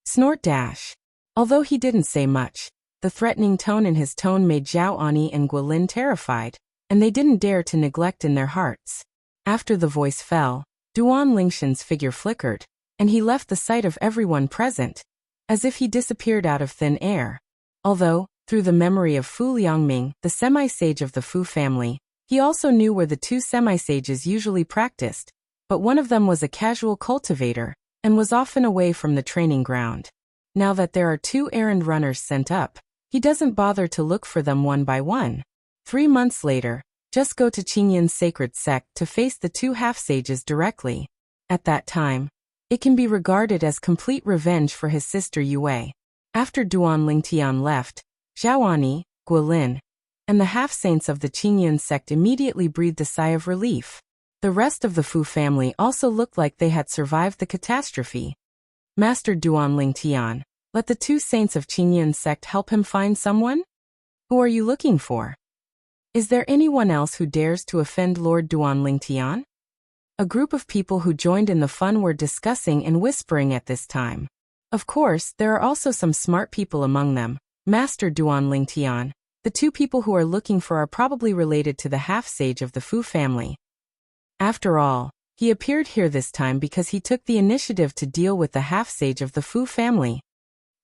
Snort dash. Although he didn't say much, the threatening tone in his tone made Zhao Ani and Guilin terrified, and they didn't dare to neglect in their hearts. After the voice fell, Duan Lingshan's figure flickered, and he left the sight of everyone present, as if he disappeared out of thin air. Although, through the memory of Fu Liangming, the semi-sage of the Fu family, he also knew where the two semi-sages usually practiced, but one of them was a casual cultivator, and was often away from the training ground. Now that there are two errand runners sent up, he doesn't bother to look for them one by one. 3 months later, just go to Qingyun's sacred sect to face the two half-sages directly. At that time, it can be regarded as complete revenge for his sister Yue. After Duan Lingtian left, Zhao Ani, Guilin, and the half-saints of the Qingyun sect immediately breathed a sigh of relief. The rest of the Fu family also looked like they had survived the catastrophe. Master Duan Lingtian, let the two saints of Qingyun sect help him find someone? Who are you looking for? Is there anyone else who dares to offend Lord Duan Tian? A group of people who joined in the fun were discussing and whispering at this time. Of course, there are also some smart people among them. Master Duan Tian, the two people who are looking for are probably related to the half-sage of the Fu family. After all, he appeared here this time because he took the initiative to deal with the half-sage of the Fu family.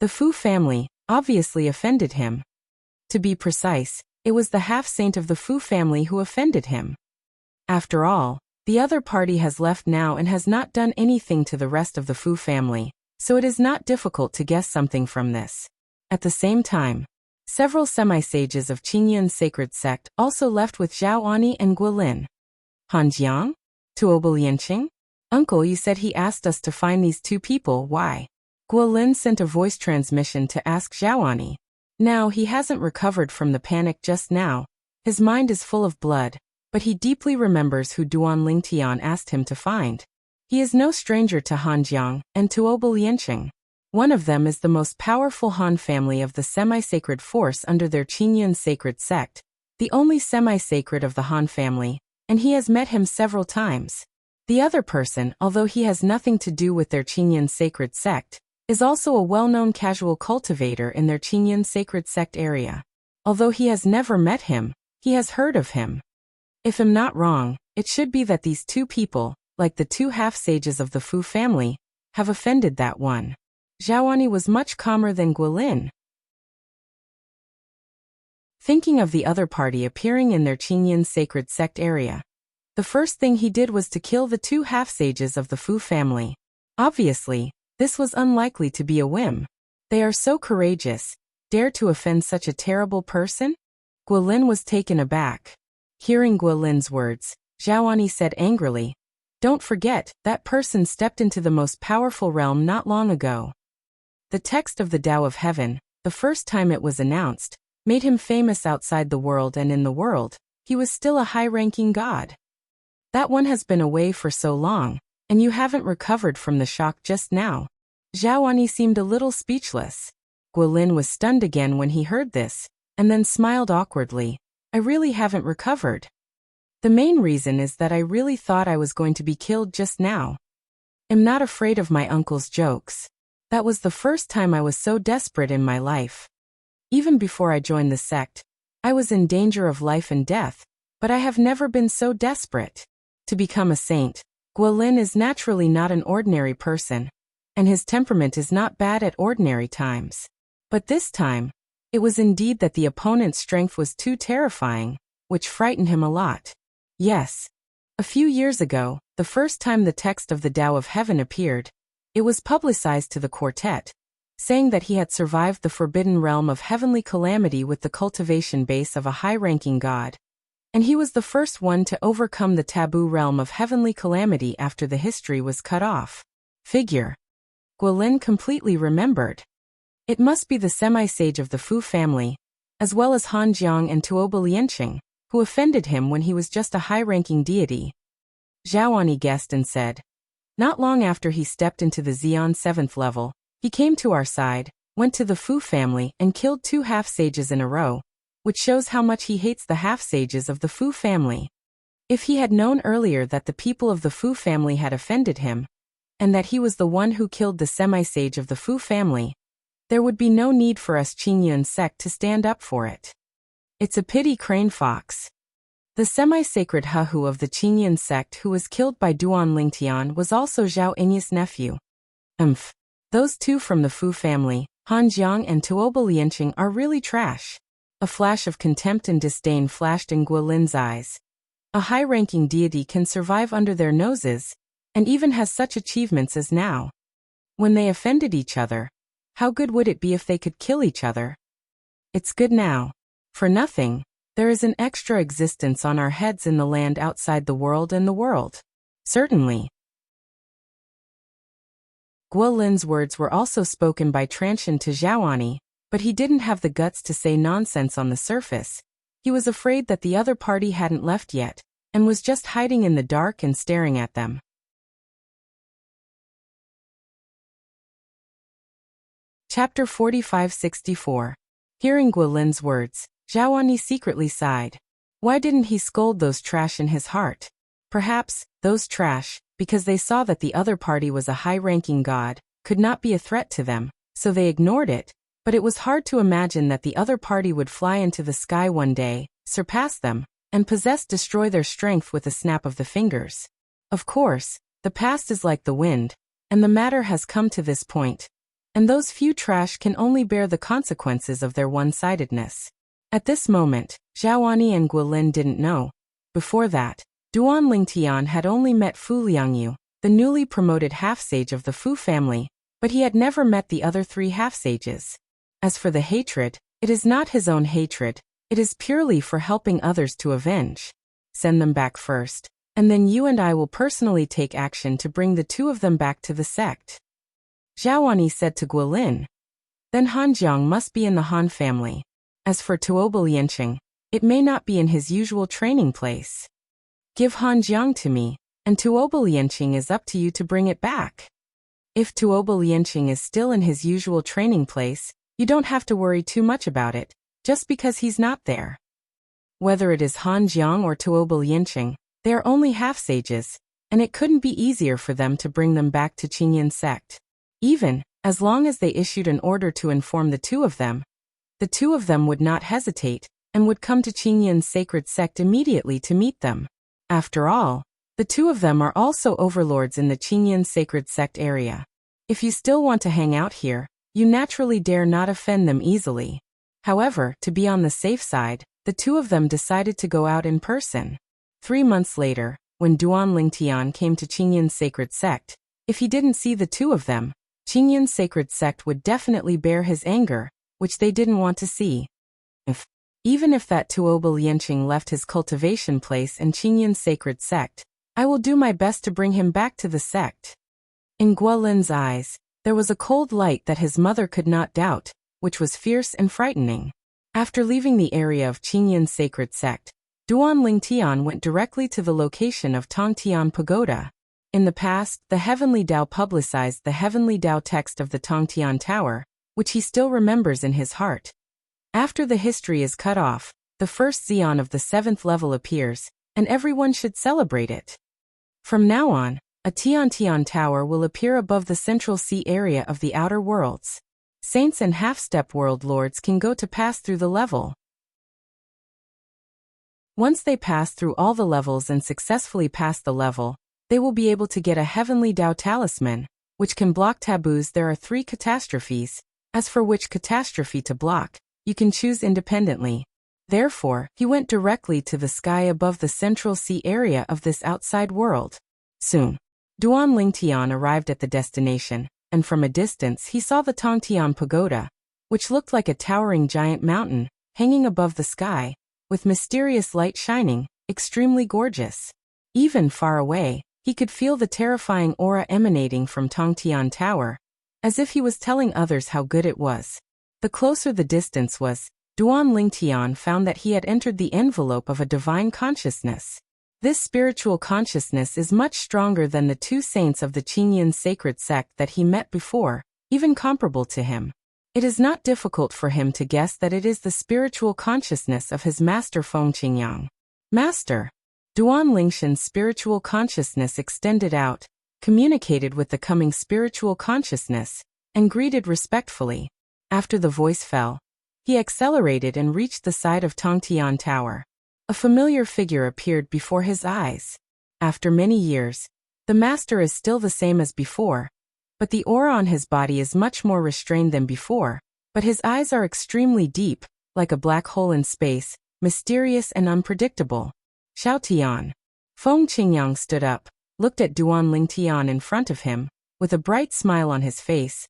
The Fu family obviously offended him. To be precise, it was the half-saint of the Fu family who offended him. After all, the other party has left now and has not done anything to the rest of the Fu family, so it is not difficult to guess something from this. At the same time, several semi-sages of Qingyun's sacred sect also left with Zhao Ani and Guilin. Han Jiang? Tuoba Lianqing? Uncle, you said he asked us to find these two people, why? Guilin sent a voice transmission to ask Zhao Ani. Now, he hasn't recovered from the panic just now. His mind is full of blood, but he deeply remembers who Duan Lingtian asked him to find. He is no stranger to Han Jiang and Tuoba Lianqing. One of them is the most powerful Han family of the semi-sacred force under their Qingyun sacred sect, the only semi-sacred of the Han family, and he has met him several times. The other person, although he has nothing to do with their Qingyun sacred sect, is also a well-known casual cultivator in their Qingyun sacred sect area. Although he has never met him, he has heard of him. If I'm not wrong, it should be that these two people, like the two half-sages of the Fu family, have offended that one. Zhao Ani was much calmer than Guilin. Thinking of the other party appearing in their Qingyun sacred sect area, the first thing he did was to kill the two half-sages of the Fu family. Obviously, this was unlikely to be a whim. They are so courageous, dare to offend such a terrible person? Guilin was taken aback. Hearing Guilin's words, Zhao Ani said angrily, "Don't forget, that person stepped into the most powerful realm not long ago." The text of the Tao of Heaven, the first time it was announced, made him famous outside the world, and in the world, he was still a high-ranking god. That one has been away for so long, and you haven't recovered from the shock just now. Zhao Ani seemed a little speechless. Guilin was stunned again when he heard this, and then smiled awkwardly. "I really haven't recovered. The main reason is that I really thought I was going to be killed just now. I'm not afraid of my uncle's jokes. That was the first time I was so desperate in my life. Even before I joined the sect, I was in danger of life and death, but I have never been so desperate. To become a saint, Guilin is naturally not an ordinary person, and his temperament is not bad at ordinary times. But this time, it was indeed that the opponent's strength was too terrifying, which frightened him a lot. Yes. A few years ago, the first time the text of the Tao of Heaven appeared, it was publicized to the quartet, saying that he had survived the forbidden realm of heavenly calamity with the cultivation base of a high-ranking god, and he was the first one to overcome the taboo realm of heavenly calamity after the history was cut off. Figure. Guilin completely remembered. It must be the semi-sage of the Fu family, as well as Han Jiang and Tuoba Lianqing, who offended him when he was just a high-ranking deity. Zhao Ani guessed and said, "Not long after he stepped into the Xian 7th level, he came to our side, went to the Fu family and killed two half-sages in a row, which shows how much he hates the half-sages of the Fu family. If he had known earlier that the people of the Fu family had offended him, and that he was the one who killed the semi-sage of the Fu family, there would be no need for us Qingyun sect to stand up for it. It's a pity Crane Fox." The semi-sacred Hahu of the Qingyun sect who was killed by Duan Lingtian was also Zhao Enya's nephew. Those two from the Fu family, Han Jiang and Tuoba Lianqing, are really trash. A flash of contempt and disdain flashed in Guilin's eyes. A high-ranking deity can survive under their noses, and even has such achievements as now. When they offended each other, how good would it be if they could kill each other? It's good now. For nothing, there is an extra existence on our heads in the land outside the world and the world. Certainly. Guilin's words were also spoken by Transhan to Zhao Ani, but he didn't have the guts to say nonsense on the surface. He was afraid that the other party hadn't left yet, and was just hiding in the dark and staring at them. Chapter 45-64. Hearing Guilin's words, Zhao Ani secretly sighed. Why didn't he scold those trash in his heart? Perhaps, those trash, because they saw that the other party was a high-ranking god, could not be a threat to them, so they ignored it, but it was hard to imagine that the other party would fly into the sky one day, surpass them, and destroy their strength with a snap of the fingers. Of course, the past is like the wind, and the matter has come to this point, and those few trash can only bear the consequences of their one-sidedness. At this moment, Zhaoani and Guilin didn't know. Before that, Duan Lingtian had only met Fu Liangyu, the newly promoted half-sage of the Fu family, but he had never met the other 3 half-sages. As for the hatred, it is not his own hatred, it is purely for helping others to avenge. Send them back first, and then you and I will personally take action to bring the 2 of them back to the sect. Zhaoani said to Guilin. Then Han Jiang must be in the Han family. As for Tuoba Lianqing, it may not be in his usual training place. Give Han Jiang to me, and Tuoba Lianqing is up to you to bring it back. If Tuoba Lianqing is still in his usual training place, you don't have to worry too much about it, just because he's not there. Whether it is Han Jiang or Tuoba Lianqing, they are only half-sages, and it couldn't be easier for them to bring them back to Qingyan sect. Even, as long as they issued an order to inform the 2 of them, the 2 of them would not hesitate, and would come to Qingyan's sacred sect immediately to meet them. After all, the 2 of them are also overlords in the Qingyan sacred sect area. If you still want to hang out here, you naturally dare not offend them easily. However, to be on the safe side, the 2 of them decided to go out in person. 3 months later, when Duan Lingtian came to Qingyan's sacred sect, if he didn't see the 2 of them, Qingyan's sacred sect would definitely bear his anger, which they didn't want to see. Even if that Tuoba Lianqing left his cultivation place in Qingyan's sacred sect, I will do my best to bring him back to the sect. In Guilin's eyes, there was a cold light that his mother could not doubt, which was fierce and frightening. After leaving the area of Qingyan's sacred sect, Duan Lingtian went directly to the location of Tongtian Pagoda. In the past, the Heavenly Tao publicized the Heavenly Tao text of the Tongtian Tower, which he still remembers in his heart. After the history is cut off, the first Xian of the 7th level appears, and everyone should celebrate it. From now on, a Tian Tower will appear above the central sea area of the outer worlds. Saints and half-step world lords can go to pass through the level. Once they pass through all the levels and successfully pass the level, they will be able to get a Heavenly Tao talisman, which can block taboos. There are 3 catastrophes, as for which catastrophe to block, you can choose independently. Therefore, he went directly to the sky above the central sea area of this outside world. Soon, Duan Lingtian arrived at the destination, and from a distance he saw the Tongtian Pagoda, which looked like a towering giant mountain, hanging above the sky, with mysterious light shining, extremely gorgeous. Even far away, he could feel the terrifying aura emanating from Tongtian Tower, as if he was telling others how good it was. The closer the distance was, Duan Lingtian found that he had entered the envelope of a divine consciousness. This spiritual consciousness is much stronger than the 2 saints of the Qingyan sacred sect that he met before, even comparable to him. It is not difficult for him to guess that it is the spiritual consciousness of his master Feng Qingyang. Master! Duan Lingshan's spiritual consciousness extended out, communicated with the coming spiritual consciousness, and greeted respectfully. After the voice fell, he accelerated and reached the side of Tongtian Tower. A familiar figure appeared before his eyes. After many years, the master is still the same as before, but the aura on his body is much more restrained than before, but his eyes are extremely deep, like a black hole in space, mysterious and unpredictable. Xiao Tian. Feng Qingyang stood up, looked at Duan Lingtian in front of him, with a bright smile on his face.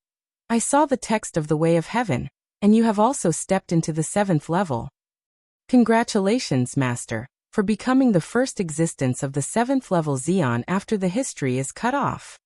I saw the text of the Way of Heaven, and you have also stepped into the 7th level. Congratulations, Master, for becoming the first existence of the 7th level Xian after the history is cut off.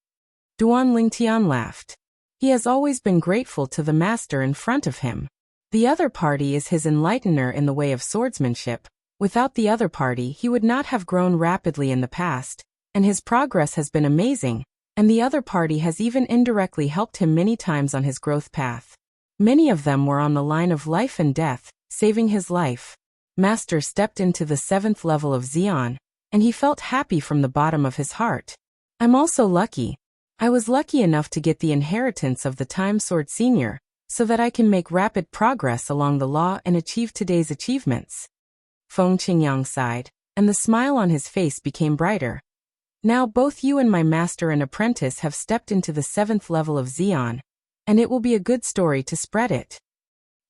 Duan Lingtian laughed. He has always been grateful to the Master in front of him. The other party is his enlightener in the way of swordsmanship. Without the other party he would not have grown rapidly in the past, and his progress has been amazing, and the other party has even indirectly helped him many times on his growth path. Many of them were on the line of life and death, saving his life. Master stepped into the 7th level of Xian, and he felt happy from the bottom of his heart. I'm also lucky. I was lucky enough to get the inheritance of the Time Sword Senior, so that I can make rapid progress along the law and achieve today's achievements. Feng Qingyang sighed, and the smile on his face became brighter. Now both you and my master and apprentice have stepped into the 7th level of Xian, and it will be a good story to spread it.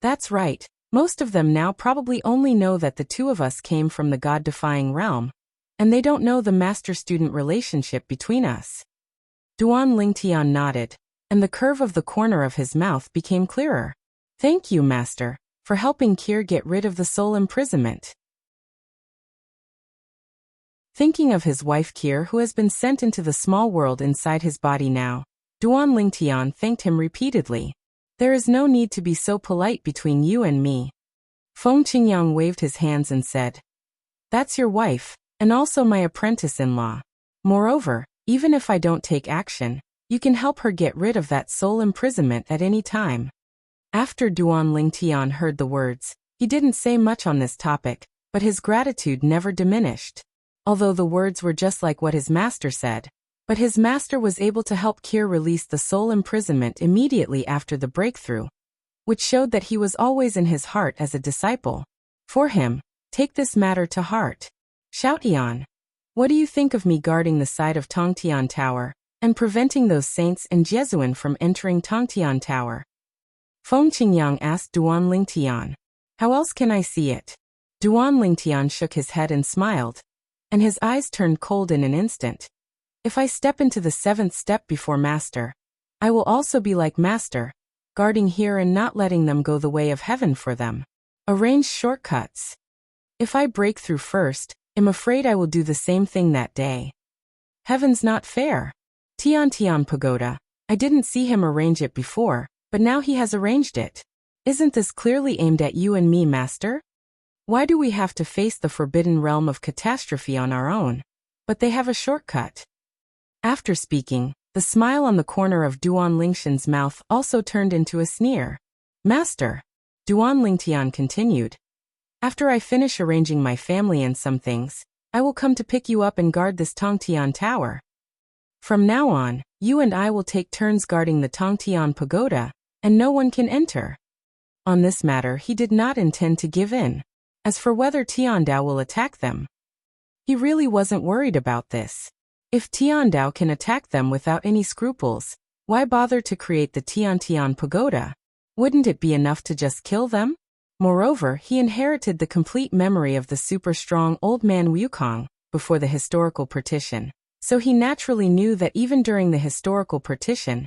That's right, most of them now probably only know that the two of us came from the god-defying realm, and they don't know the master-student relationship between us. Duan Lingtian nodded, and the curve of the corner of his mouth became clearer. Thank you, master, for helping Kier get rid of the soul imprisonment. Thinking of his wife Kier, who has been sent into the small world inside his body now, Duan Lingtian thanked him repeatedly. There is no need to be so polite between you and me. Feng Qingyang waved his hands and said, That's your wife, and also my apprentice-in-law. Moreover, even if I don't take action, you can help her get rid of that soul imprisonment at any time. After Duan Lingtian heard the words, he didn't say much on this topic, but his gratitude never diminished. Although the words were just like what his master said, but his master was able to help Kier release the soul imprisonment immediately after the breakthrough, which showed that he was always in his heart as a disciple. For him, take this matter to heart. Shoutian, what do you think of me guarding the side of Tongtian Tower, and preventing those saints and Jesuan from entering Tongtian Tower? Feng Qingyang asked Duan Lingtian. How else can I see it? Duan Lingtian shook his head and smiled, and his eyes turned cold in an instant. If I step into the 7th step before Master, I will also be like Master, guarding here and not letting them go the way of heaven for them. Arrange shortcuts. If I break through first, I'm afraid I will do the same thing that day. Heaven's not fair. Tian Pagoda, I didn't see him arrange it before, but now he has arranged it. Isn't this clearly aimed at you and me, Master? Why do we have to face the forbidden realm of catastrophe on our own? But they have a shortcut. After speaking, the smile on the corner of Duan Lingtian's mouth also turned into a sneer. Master, Duan Lingtian continued, after I finish arranging my family and some things, I will come to pick you up and guard this Tongtian Tower. From now on, you and I will take turns guarding the Tongtian Pagoda, and no one can enter. On this matter he did not intend to give in. As for whether Tiandao will attack them, he really wasn't worried about this. If Tiandao can attack them without any scruples, why bother to create the Tiantian Pagoda? Wouldn't it be enough to just kill them? Moreover, he inherited the complete memory of the super-strong old man Wukong before the historical partition, so he naturally knew that even during the historical partition,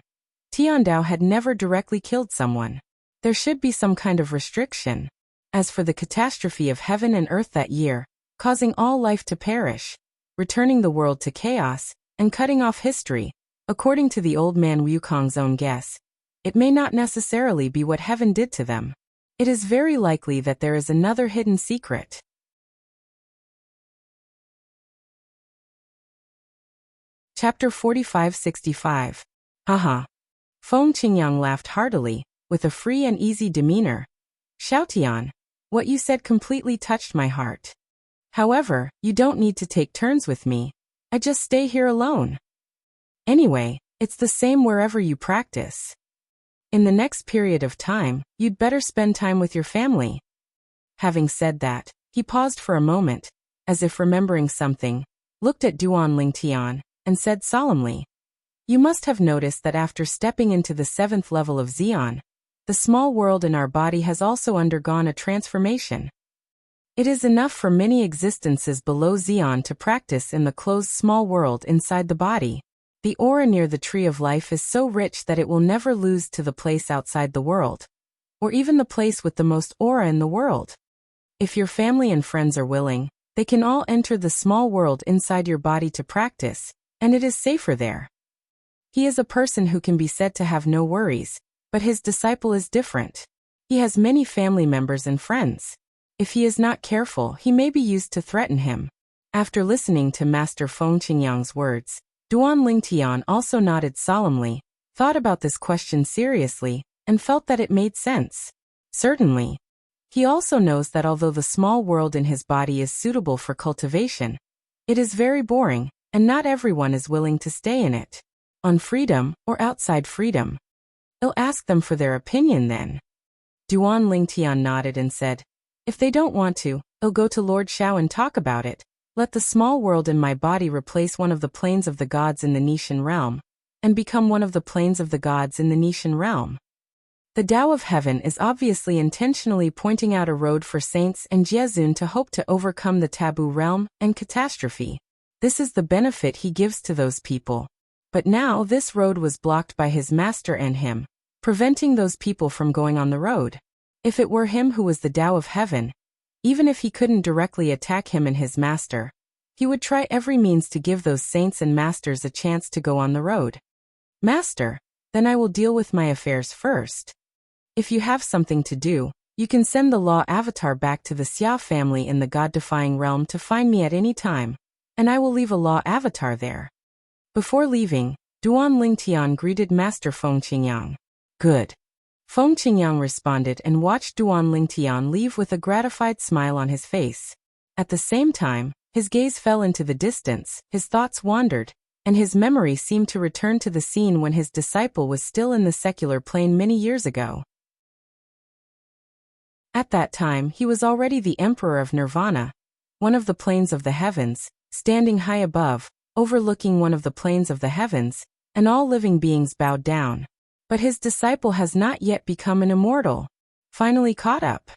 Tiandao had never directly killed someone. There should be some kind of restriction. As for the catastrophe of heaven and earth that year, causing all life to perish, returning the world to chaos, and cutting off history, according to the old man Wukong's own guess, it may not necessarily be what heaven did to them. It is very likely that there is another hidden secret. Chapter 45-65. Haha. Feng Qingyang laughed heartily, with a free and easy demeanor. Shoutian, what you said completely touched my heart. However, you don't need to take turns with me. I just stay here alone. Anyway, it's the same wherever you practice. In the next period of time, you'd better spend time with your family. Having said that, he paused for a moment, as if remembering something, looked at Duan Lingtian, and said solemnly, You must have noticed that after stepping into the 7th level of Xian, the small world in our body has also undergone a transformation. It is enough for many existences below Xian to practice in the closed small world inside the body. The aura near the tree of life is so rich that it will never lose to the place outside the world, or even the place with the most aura in the world. If your family and friends are willing, they can all enter the small world inside your body to practice, and it is safer there. He is a person who can be said to have no worries, but his disciple is different. He has many family members and friends. If he is not careful, he may be used to threaten him. After listening to Master Feng Qingyang's words, Duan Lingtian also nodded solemnly, thought about this question seriously, and felt that it made sense. Certainly. He also knows that although the small world in his body is suitable for cultivation, it is very boring, and not everyone is willing to stay in it. On freedom, or outside freedom. I'll ask them for their opinion then. Duan Lingtian nodded and said, if they don't want to, I'll go to Lord Xiao and talk about it. Let the small world in my body replace one of the planes of the gods in the Nishan realm, and become one of the planes of the gods in the Nishan realm. The Tao of Heaven is obviously intentionally pointing out a road for saints and Jiezun to hope to overcome the taboo realm and catastrophe. This is the benefit he gives to those people. But now this road was blocked by his master and him, preventing those people from going on the road. If it were him who was the Tao of Heaven, even if he couldn't directly attack him and his master, he would try every means to give those saints and masters a chance to go on the road. Master, then I will deal with my affairs first. If you have something to do, you can send the law avatar back to the Xia family in the god-defying realm to find me at any time, and I will leave a law avatar there. Before leaving, Duan Lingtian greeted Master Feng Qingyang. Good. Feng Qingyang responded and watched Duan Lingtian leave with a gratified smile on his face. At the same time, his gaze fell into the distance, his thoughts wandered, and his memory seemed to return to the scene when his disciple was still in the secular plane many years ago. At that time he was already the Emperor of Nirvana, one of the planes of the heavens, standing high above, overlooking one of the planes of the heavens, and all living beings bowed down. But his disciple has not yet become an immortal, finally caught up.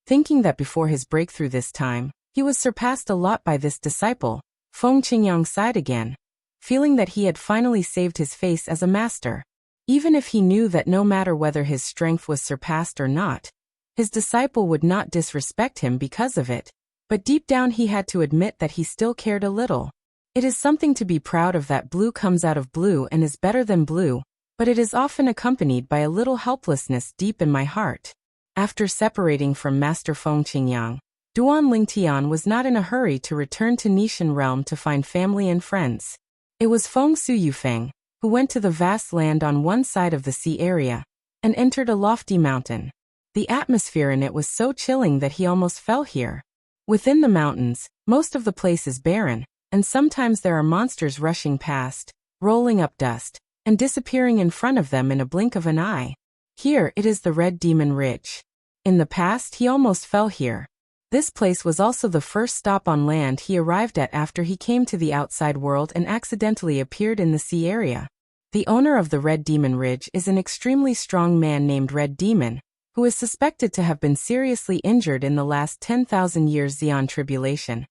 Thinking that before his breakthrough this time, he was surpassed a lot by this disciple, Feng Qingyang sighed again, feeling that he had finally saved his face as a master. Even if he knew that no matter whether his strength was surpassed or not, his disciple would not disrespect him because of it, but deep down he had to admit that he still cared a little. It is something to be proud of that blue comes out of blue and is better than blue, but it is often accompanied by a little helplessness deep in my heart. After separating from Master Feng Qingyang, Duan Lingtian was not in a hurry to return to Nishan realm to find family and friends. It was Feng Su Yufeng, who went to the vast land on one side of the sea area, and entered a lofty mountain. The atmosphere in it was so chilling that he almost fell here. Within the mountains, most of the place is barren, and sometimes there are monsters rushing past, rolling up dust, and disappearing in front of them in a blink of an eye. Here it is the Red Demon Ridge. In the past he almost fell here. This place was also the first stop on land he arrived at after he came to the outside world and accidentally appeared in the sea area. The owner of the Red Demon Ridge is an extremely strong man named Red Demon, who is suspected to have been seriously injured in the last 10,000 years Xian tribulation,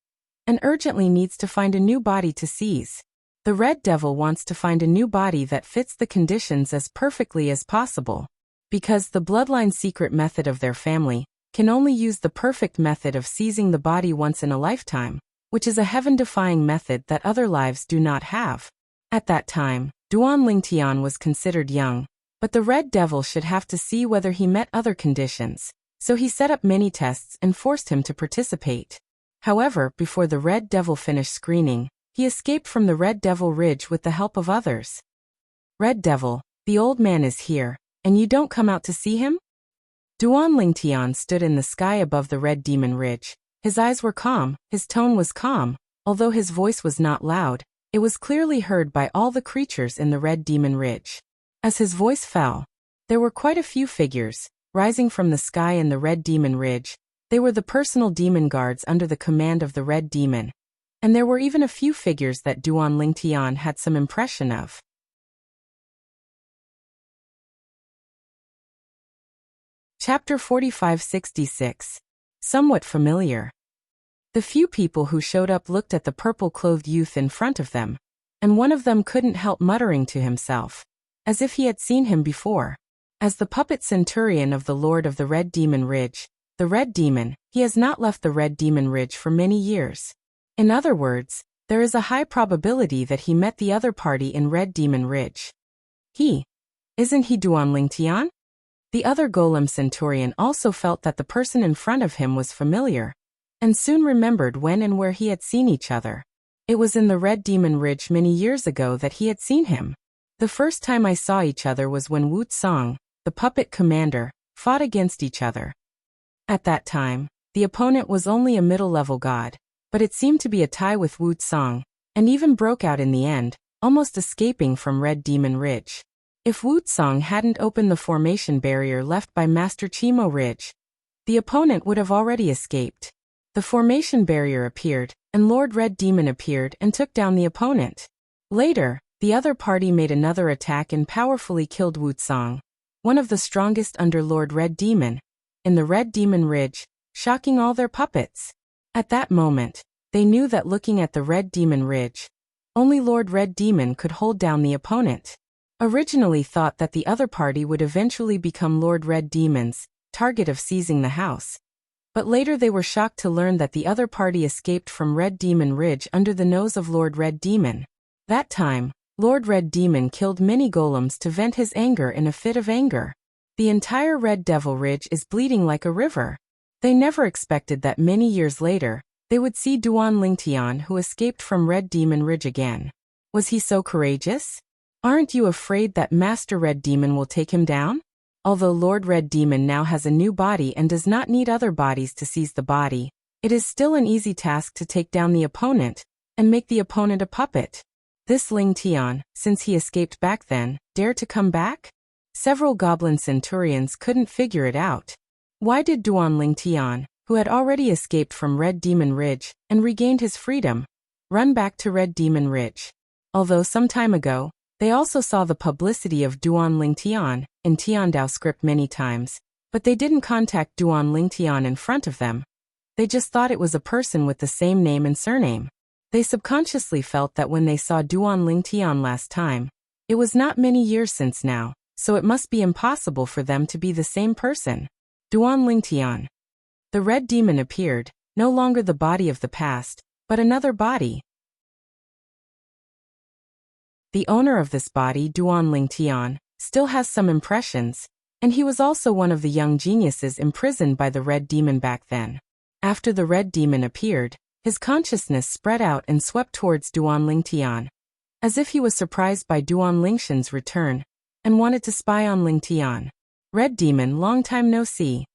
and urgently needs to find a new body to seize. The Red Devil wants to find a new body that fits the conditions as perfectly as possible, because the bloodline secret method of their family can only use the perfect method of seizing the body once in a lifetime, which is a heaven-defying method that other lives do not have. At that time, Duan Lingtian was considered young, but the Red Devil should have to see whether he met other conditions, so he set up many tests and forced him to participate. However, before the Red Devil finished screening, he escaped from the Red Devil Ridge with the help of others. Red Devil, the old man is here, and you don't come out to see him? Duan Lingtian stood in the sky above the Red Demon Ridge. His eyes were calm, his tone was calm, although his voice was not loud, it was clearly heard by all the creatures in the Red Demon Ridge. As his voice fell, there were quite a few figures, rising from the sky in the Red Demon Ridge. They were the personal demon guards under the command of the Red Demon, and there were even a few figures that Duan Lingtian had some impression of. Chapter 4566. Somewhat familiar. The few people who showed up looked at the purple-clothed youth in front of them, and one of them couldn't help muttering to himself, as if he had seen him before. As the puppet centurion of the Lord of the Red Demon Ridge, the Red Demon, he has not left the Red Demon Ridge for many years. In other words, there is a high probability that he met the other party in Red Demon Ridge. Isn't he Duan Lingtian? The other golem centurion also felt that the person in front of him was familiar, and soon remembered when and where he had seen each other. It was in the Red Demon Ridge many years ago that he had seen him. The first time I saw each other was when Wuxia, the puppet commander, fought against each other. At that time, the opponent was only a middle-level god, but it seemed to be a tie with Wuxia, and even broke out in the end, almost escaping from Red Demon Ridge. If Wuxia hadn't opened the formation barrier left by Master Chimo Ridge, the opponent would have already escaped. The formation barrier appeared, and Lord Red Demon appeared and took down the opponent. Later, the other party made another attack and powerfully killed Wuxia, one of the strongest under Lord Red Demon, in the Red Demon Ridge, shocking all their puppets. At that moment, they knew that looking at the Red Demon Ridge, only Lord Red Demon could hold down the opponent. Originally thought that the other party would eventually become Lord Red Demon's target of seizing the house. But later they were shocked to learn that the other party escaped from Red Demon Ridge under the nose of Lord Red Demon. That time, Lord Red Demon killed many golems to vent his anger in a fit of anger. The entire Red Devil Ridge is bleeding like a river. They never expected that many years later, they would see Duan Lingtian who escaped from Red Demon Ridge again. Was he so courageous? Aren't you afraid that Master Red Demon will take him down? Although Lord Red Demon now has a new body and does not need other bodies to seize the body, it is still an easy task to take down the opponent and make the opponent a puppet. This Ling Tian, since he escaped back then, dare to come back? Several goblin centurions couldn't figure it out. Why did Duan Ling Tian, who had already escaped from Red Demon Ridge and regained his freedom, run back to Red Demon Ridge? Although some time ago, they also saw the publicity of Duan Ling Tian in Tiandao script many times, but they didn't contact Duan Ling Tian in front of them. They just thought it was a person with the same name and surname. They subconsciously felt that when they saw Duan Ling Tian last time, it was not many years since now, so it must be impossible for them to be the same person. Duan Ling Tian. The Red Demon appeared, no longer the body of the past, but another body. The owner of this body, Duan Ling Tian, still has some impressions, and he was also one of the young geniuses imprisoned by the Red Demon back then. After the Red Demon appeared, his consciousness spread out and swept towards Duan Ling Tian, as if he was surprised by Duan Lingshan's return, and wanted to spy on Ling Tian. Red Demon, long time no see.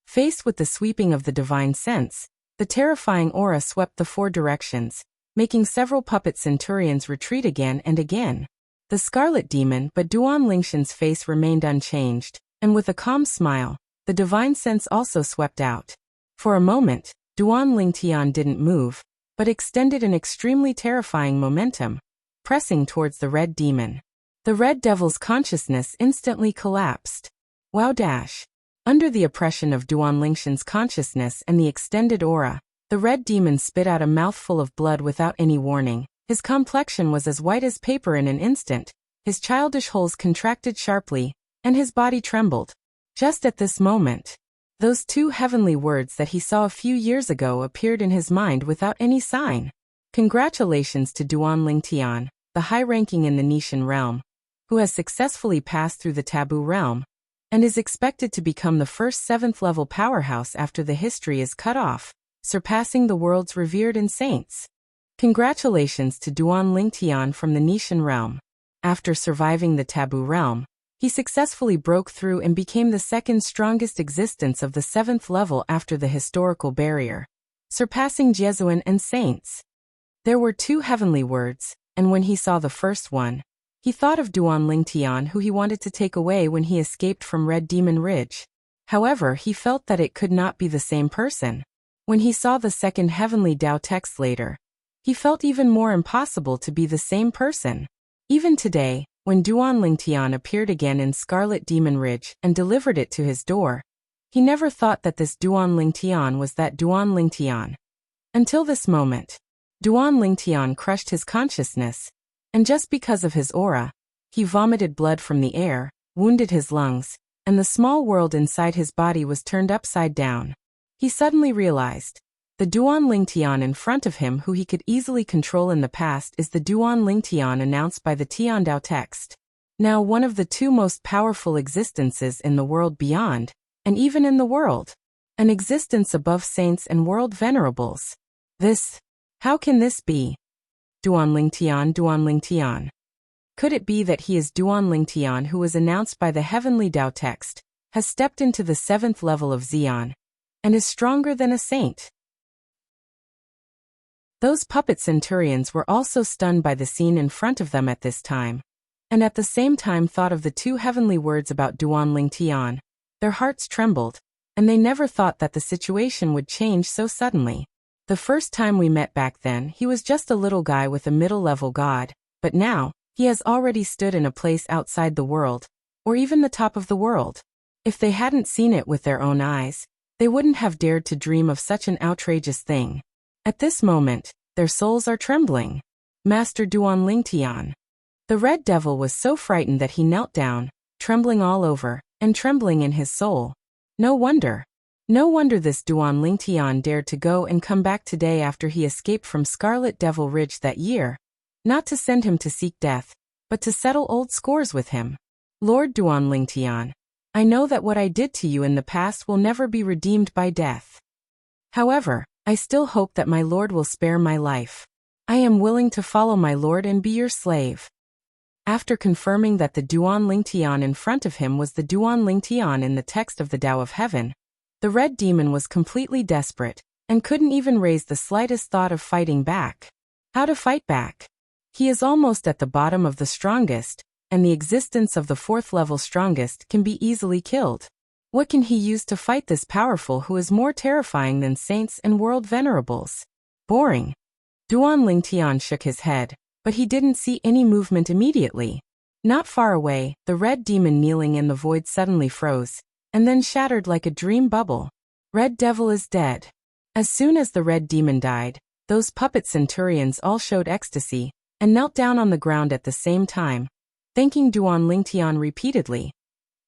Faced with the sweeping of the divine sense, the terrifying aura swept the four directions, making several puppet centurions retreat again and again. The Scarlet Demon, but Duan Lingshan's face remained unchanged, and with a calm smile, the divine sense also swept out. For a moment, Duan Ling Tian didn't move, but extended an extremely terrifying momentum, pressing towards the Red Demon. The Red Devil's consciousness instantly collapsed. Wow dash. Under the oppression of Duan Lingshan's consciousness and the extended aura, the Red Demon spit out a mouthful of blood without any warning. His complexion was as white as paper in an instant, his childish holes contracted sharply, and his body trembled. Just at this moment, those two heavenly words that he saw a few years ago appeared in his mind without any sign. Congratulations to Duan Ling Tian, the high-ranking in the Nishan realm, who has successfully passed through the taboo realm, and is expected to become the first 7th-level powerhouse after the history is cut off, surpassing the world's revered and saints. Congratulations to Duan Ling Tian from the Nishan realm. After surviving the taboo realm, he successfully broke through and became the second strongest existence of the 7th level after the historical barrier, surpassing Jesuan and saints. There were two heavenly words, and when he saw the first one, he thought of Duan Ling Tian who he wanted to take away when he escaped from Red Demon Ridge. However, he felt that it could not be the same person. When he saw the second heavenly Tao text later, he felt even more impossible to be the same person. Even today, when Duan Ling Tian appeared again in Scarlet Demon Ridge and delivered it to his door, he never thought that this Duan Ling Tian was that Duan Ling Tian. Until this moment, Duan Ling Tian crushed his consciousness, and just because of his aura, he vomited blood from the air, wounded his lungs, and the small world inside his body was turned upside down. He suddenly realized, the Duan Ling Tian in front of him who he could easily control in the past is the Duan Ling Tian announced by the Tiandao text. Now one of the two most powerful existences in the world beyond, and even in the world. An existence above saints and world venerables. How can this be? Duan Ling Tian, Duan Ling Tian. Could it be that he is Duan Ling Tian who was announced by the heavenly Tao text, has stepped into the 7th level of Xian, and is stronger than a saint. Those puppet centurions were also stunned by the scene in front of them at this time, and at the same time thought of the two heavenly words about Duan Tian. Their hearts trembled, and they never thought that the situation would change so suddenly. The first time we met back then, he was just a little guy with a middle-level god, but now, he has already stood in a place outside the world, or even the top of the world. If they hadn't seen it with their own eyes, they wouldn't have dared to dream of such an outrageous thing. At this moment, their souls are trembling. Master Duan Tian. The Red Devil was so frightened that he knelt down, trembling all over, and trembling in his soul. No wonder. No wonder this Duan Tian dared to go and come back today after he escaped from Scarlet Devil Ridge that year. Not to send him to seek death, but to settle old scores with him. Lord Duan Tian, I know that what I did to you in the past will never be redeemed by death. However, I still hope that my Lord will spare my life. I am willing to follow my Lord and be your slave. After confirming that the Duan Tian in front of him was the Duan Tian in the text of the Tao of Heaven, the red demon was completely desperate, and couldn't even raise the slightest thought of fighting back. How to fight back? He is almost at the bottom of the strongest, and the existence of the fourth level strongest can be easily killed. What can he use to fight this powerful who is more terrifying than saints and world venerables? Boring. Duan Tian shook his head, but he didn't see any movement immediately. Not far away, the red demon kneeling in the void suddenly froze, and then shattered like a dream bubble. Red Devil is dead. As soon as the red demon died, those puppet centurions all showed ecstasy, and knelt down on the ground at the same time, thanking Duan Tian repeatedly.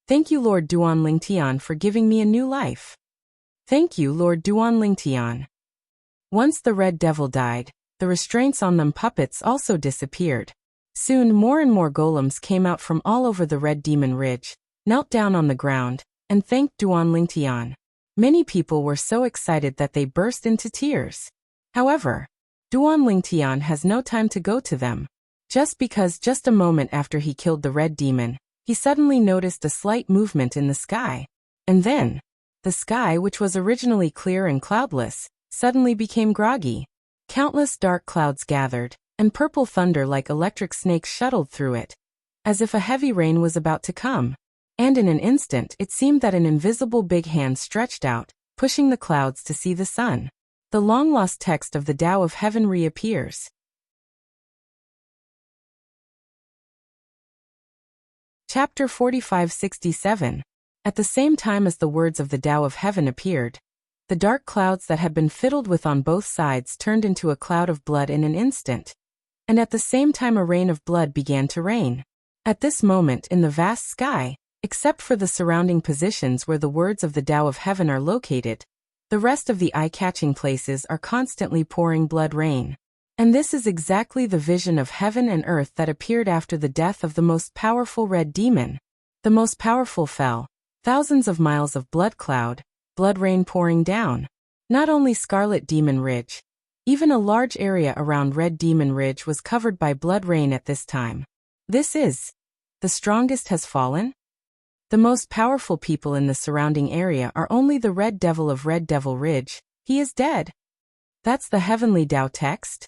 Thank you, Lord Duan Tian, for giving me a new life. Thank you, Lord Duan Tian. Once the Red Devil died, the restraints on them puppets also disappeared. Soon more and more golems came out from all over the Red Demon Ridge, knelt down on the ground, and thanked Duan Tian. Many people were so excited that they burst into tears. However, Duan Tian has no time to go to them. Just a moment after he killed the Red Demon, he suddenly noticed a slight movement in the sky. And then, the sky, which was originally clear and cloudless, suddenly became groggy. Countless dark clouds gathered, and purple thunder like electric snakes shuttled through it, as if a heavy rain was about to come. And in an instant it seemed that an invisible big hand stretched out, pushing the clouds to see the sun. The long-lost text of the Tao of Heaven reappears. Chapter 4567. At the same time as the words of the Tao of Heaven appeared, the dark clouds that had been fiddled with on both sides turned into a cloud of blood in an instant. And at the same time a rain of blood began to rain. At this moment in the vast sky, except for the surrounding positions where the words of the Tao of Heaven are located, the rest of the eye-catching places are constantly pouring blood rain. And this is exactly the vision of heaven and earth that appeared after the death of the most powerful red demon. The most powerful fell, thousands of miles of blood cloud, blood rain pouring down. Not only Scarlet Demon Ridge, even a large area around Red Demon Ridge was covered by blood rain at this time. This is, the strongest has fallen? The most powerful people in the surrounding area are only the Red Devil of Red Devil Ridge. He is dead. That's the heavenly Tao text?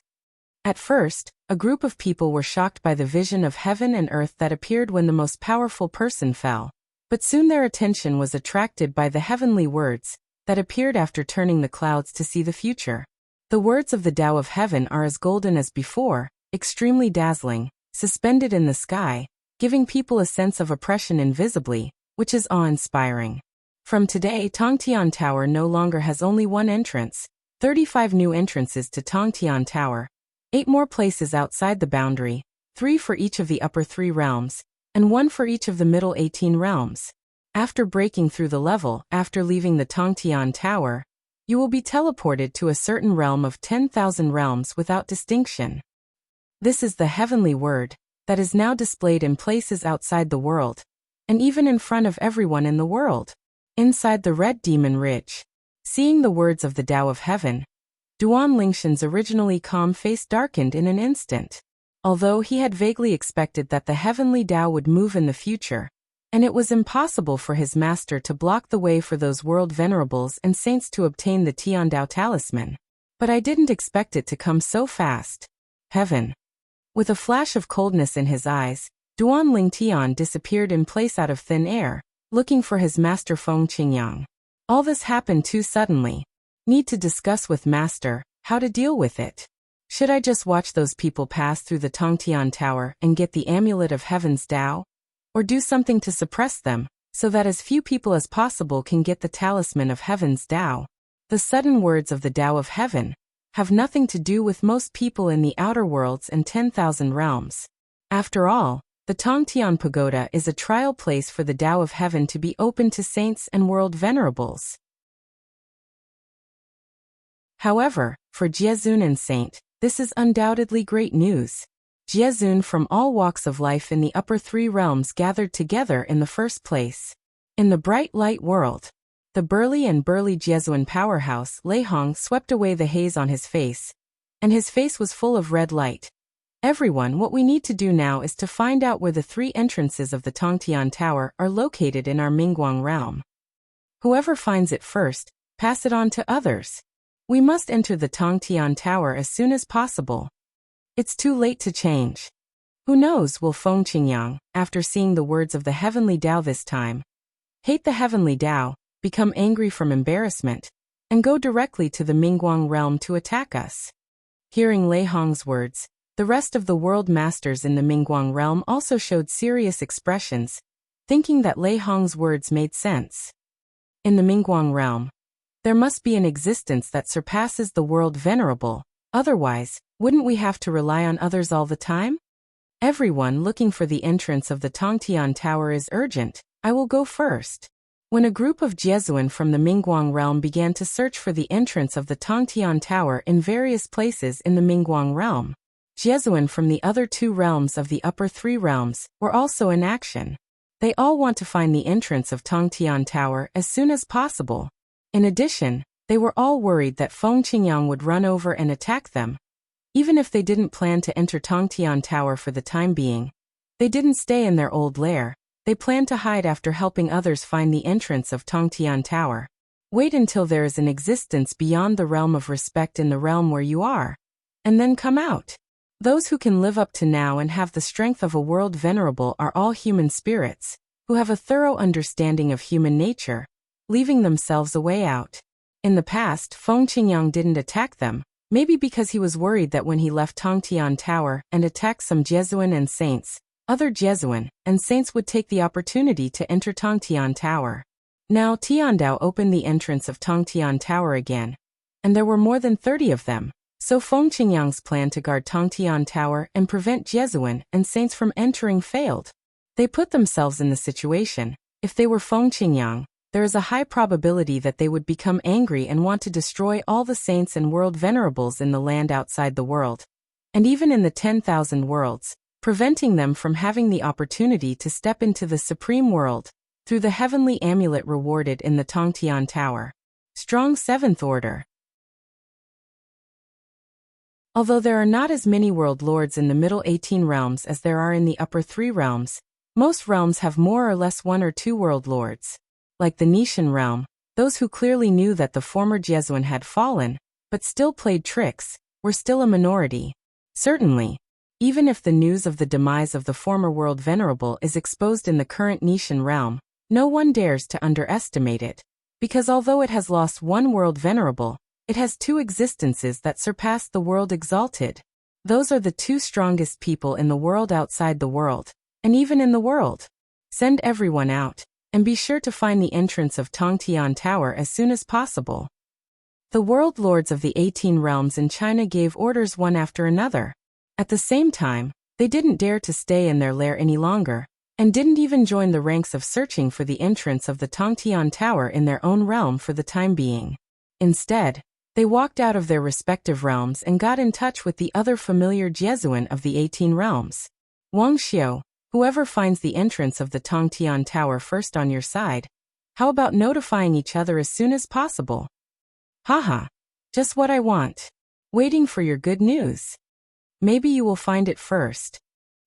At first, a group of people were shocked by the vision of heaven and earth that appeared when the most powerful person fell. But soon their attention was attracted by the heavenly words that appeared after turning the clouds to see the future. The words of the Tao of Heaven are as golden as before, extremely dazzling, suspended in the sky, giving people a sense of oppression invisibly, which is awe-inspiring. From today, Tongtian Tower no longer has only one entrance, 35 new entrances to Tongtian Tower, 8 more places outside the boundary, 3 for each of the upper 3 realms, and 1 for each of the middle 18 realms. After breaking through the level, after leaving the Tongtian Tower, you will be teleported to a certain realm of 10,000 realms without distinction. This is the heavenly word that is now displayed in places outside the world, and even in front of everyone in the world. Inside the Red Demon Ridge, seeing the words of the Tao of Heaven, Duan Lingshan's originally calm face darkened in an instant. Although he had vaguely expected that the heavenly Tao would move in the future, and it was impossible for his master to block the way for those world venerables and saints to obtain the Tiandao talisman. But I didn't expect it to come so fast. Heaven. With a flash of coldness in his eyes, Duan Ling Tian disappeared in place out of thin air, looking for his master Feng Qingyang. All this happened too suddenly. Need to discuss with master how to deal with it. Should I just watch those people pass through the Tongtian Tower and get the amulet of Heaven's Tao? Or do something to suppress them, so that as few people as possible can get the talisman of Heaven's Tao? The sudden words of the Tao of Heaven have nothing to do with most people in the outer worlds and 10,000 realms. After all, the Tongtian Pagoda is a trial place for the Tao of Heaven to be open to saints and world venerables. However, for Jiezun and Saint, this is undoubtedly great news. Jiezun from all walks of life in the upper three realms gathered together in the first place. In the bright light world, the burly Jiezun powerhouse Lei Hong swept away the haze on his face, and his face was full of red light. Everyone, what we need to do now is to find out where the three entrances of the Tongtian Tower are located in our Mingguang realm. Whoever finds it first, pass it on to others. We must enter the Tongtian Tower as soon as possible. It's too late to change. Who knows, will Feng Qingyang, after seeing the words of the heavenly Tao this time, hate the heavenly Tao, become angry from embarrassment, and go directly to the Mingguang realm to attack us? Hearing Lei Hong's words, the rest of the world masters in the Mingguang realm also showed serious expressions, thinking that Lei Hong's words made sense. In the Mingguang realm, there must be an existence that surpasses the world venerable, otherwise, wouldn't we have to rely on others all the time? Everyone looking for the entrance of the Tongtian Tower is urgent. I will go first. When a group of Jesuan from the Mingguang realm began to search for the entrance of the Tongtian Tower in various places in the Mingguang realm, Jesuan from the other two realms of the upper three realms were also in action. They all want to find the entrance of Tongtian Tower as soon as possible. In addition, they were all worried that Feng Qingyang would run over and attack them. Even if they didn't plan to enter Tongtian Tower for the time being, they didn't stay in their old lair. They planned to hide after helping others find the entrance of Tongtian Tower. Wait until there is an existence beyond the realm of respect in the realm where you are, and then come out. Those who can live up to now and have the strength of a world venerable are all human spirits, who have a thorough understanding of human nature, leaving themselves a way out. In the past, Feng Qingyang didn't attack them, maybe because he was worried that when he left Tongtian Tower and attacked some Jesuan and saints, other Jesuan and saints would take the opportunity to enter Tongtian Tower. Now Tiandao opened the entrance of Tongtian Tower again, and there were more than 30 of them, so Feng Qingyang's plan to guard Tongtian Tower and prevent Jesuan and saints from entering failed. They put themselves in the situation. If they were Feng Qingyang, there is a high probability that they would become angry and want to destroy all the saints and world venerables in the land outside the world, and even in the 10,000 worlds, preventing them from having the opportunity to step into the supreme world through the heavenly amulet rewarded in the Tongtian Tower. Strong Seventh Order. Although there are not as many world lords in the middle 18 realms as there are in the upper 3 realms, most realms have more or less 1 or 2 world lords. Like the Nishan realm, those who clearly knew that the former Jesuan had fallen, but still played tricks, were still a minority. Certainly, even if the news of the demise of the former world venerable is exposed in the current Nishan realm, no one dares to underestimate it, because although it has lost 1 world venerable, it has 2 existences that surpass the world exalted. Those are the 2 strongest people in the world outside the world, and even in the world. Send everyone out, and be sure to find the entrance of Tongtian Tower as soon as possible. The world lords of the 18 realms in China gave orders one after another. At the same time, they didn't dare to stay in their lair any longer, and didn't even join the ranks of searching for the entrance of the Tongtian Tower in their own realm for the time being. Instead, they walked out of their respective realms and got in touch with the other familiar Jesuan of the 18 realms. Wang Xiu, whoever finds the entrance of the Tongtian Tower first on your side, how about notifying each other as soon as possible? Haha, just what I want. Waiting for your good news. Maybe you will find it first.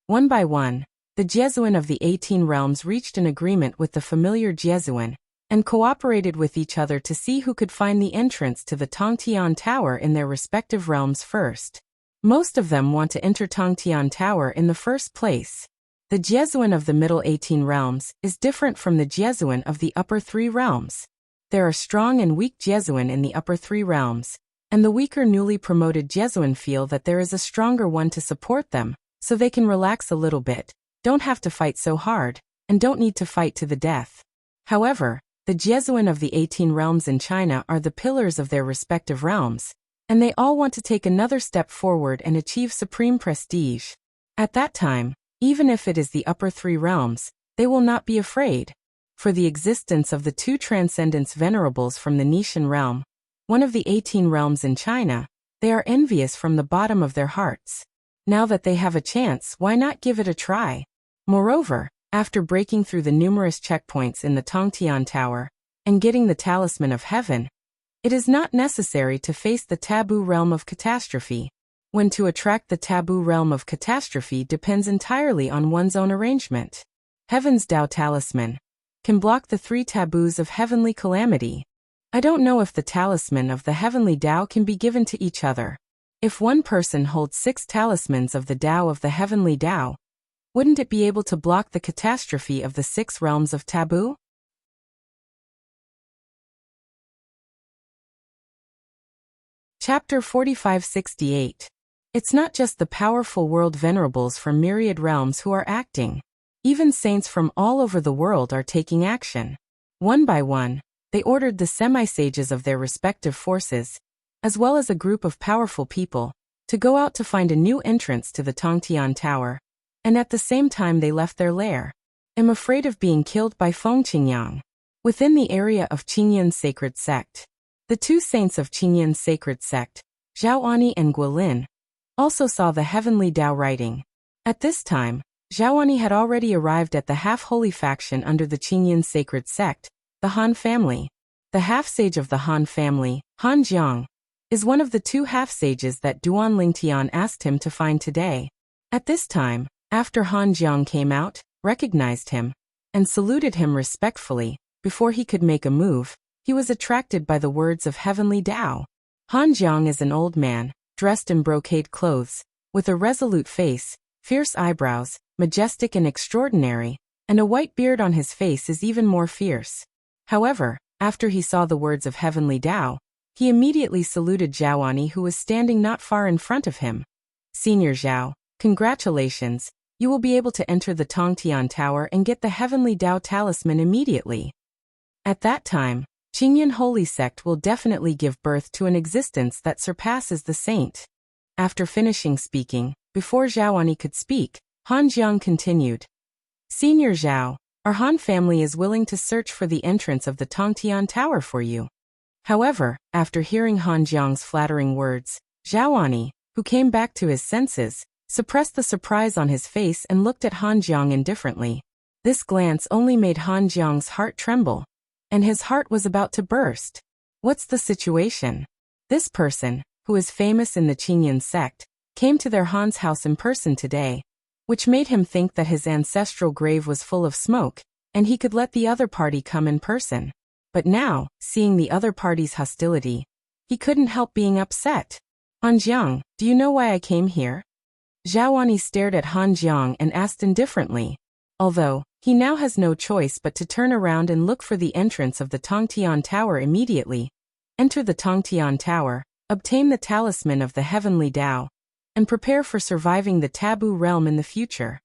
One by one, the Jesuin of the 18 realms reached an agreement with the familiar Jesuin and cooperated with each other to see who could find the entrance to the Tongtian Tower in their respective realms first. Most of them want to enter Tongtian Tower in the first place. The Jesuin of the middle 18 realms is different from the Jesuin of the upper 3 realms. There are strong and weak Jesuin in the upper 3 realms, and the weaker newly promoted Jesuin feel that there is a stronger one to support them, so they can relax a little bit, don't have to fight so hard, and don't need to fight to the death. However, the Jesuin of the 18 realms in China are the pillars of their respective realms, and they all want to take another step forward and achieve supreme prestige. At that time, even if it is the upper 3 realms, they will not be afraid. For the existence of the 2 Transcendence Venerables from the Nishan realm, one of the 18 realms in China, they are envious from the bottom of their hearts. Now that they have a chance, why not give it a try? Moreover, after breaking through the numerous checkpoints in the Tongtian Tower and getting the Talisman of Heaven, it is not necessary to face the taboo realm of catastrophe. When to attract the taboo realm of catastrophe depends entirely on one's own arrangement. Heaven's Tao Talisman can block the 3 taboos of heavenly calamity. I don't know if the talisman of the heavenly Tao can be given to each other. If one person holds 6 talismans of the Tao of the heavenly Tao, wouldn't it be able to block the catastrophe of the 6 realms of taboo? Chapter 4568. It's not just the powerful world venerables from myriad realms who are acting. Even saints from all over the world are taking action. One by one, they ordered the semi-sages of their respective forces, as well as a group of powerful people, to go out to find a new entrance to the Tongtian Tower, and at the same time they left their lair. Am afraid of being killed by Feng Qingyang. Within the area of Qingyan's sacred sect, the 2 saints of Qingyan's sacred sect, Zhaoani and Guilin, also saw the heavenly Tao writing. At this time, Zhaoani had already arrived at the half-holy faction under the Qingyan sacred sect, the Han family. The half-sage of the Han family, Han Jiang, is one of the 2 half-sages that Duan Lingtian asked him to find today. At this time, after Han Jiang came out, recognized him, and saluted him respectfully, before he could make a move, he was attracted by the words of heavenly Tao. Han Jiang is an old man, dressed in brocade clothes, with a resolute face, fierce eyebrows, majestic and extraordinary, and a white beard on his face is even more fierce. However, after he saw the words of heavenly Tao, he immediately saluted Zhaoani, who was standing not far in front of him. Senior Zhao, congratulations, you will be able to enter the Tongtian Tower and get the heavenly Tao talisman immediately. At that time, Qingyan Holy Sect will definitely give birth to an existence that surpasses the saint. After finishing speaking, before Zhaoani could speak, Han Jiang continued. Senior Zhao, our Han family is willing to search for the entrance of the Tongtian Tower for you. However, after hearing Han Jiang's flattering words, Zhaoani, who came back to his senses, suppressed the surprise on his face and looked at Han Jiang indifferently. This glance only made Han Jiang's heart tremble, and his heart was about to burst. What's the situation? This person, who is famous in the Qingyan sect, came to their Han's house in person today, which made him think that his ancestral grave was full of smoke, and he could let the other party come in person. But now, seeing the other party's hostility, he couldn't help being upset. Han Jiang, do you know why I came here? Zhaoani stared at Han Jiang and asked indifferently, although he now has no choice but to turn around and look for the entrance of the Tongtian Tower immediately. Enter the Tongtian Tower, obtain the talisman of the heavenly Tao, and prepare for surviving the taboo realm in the future.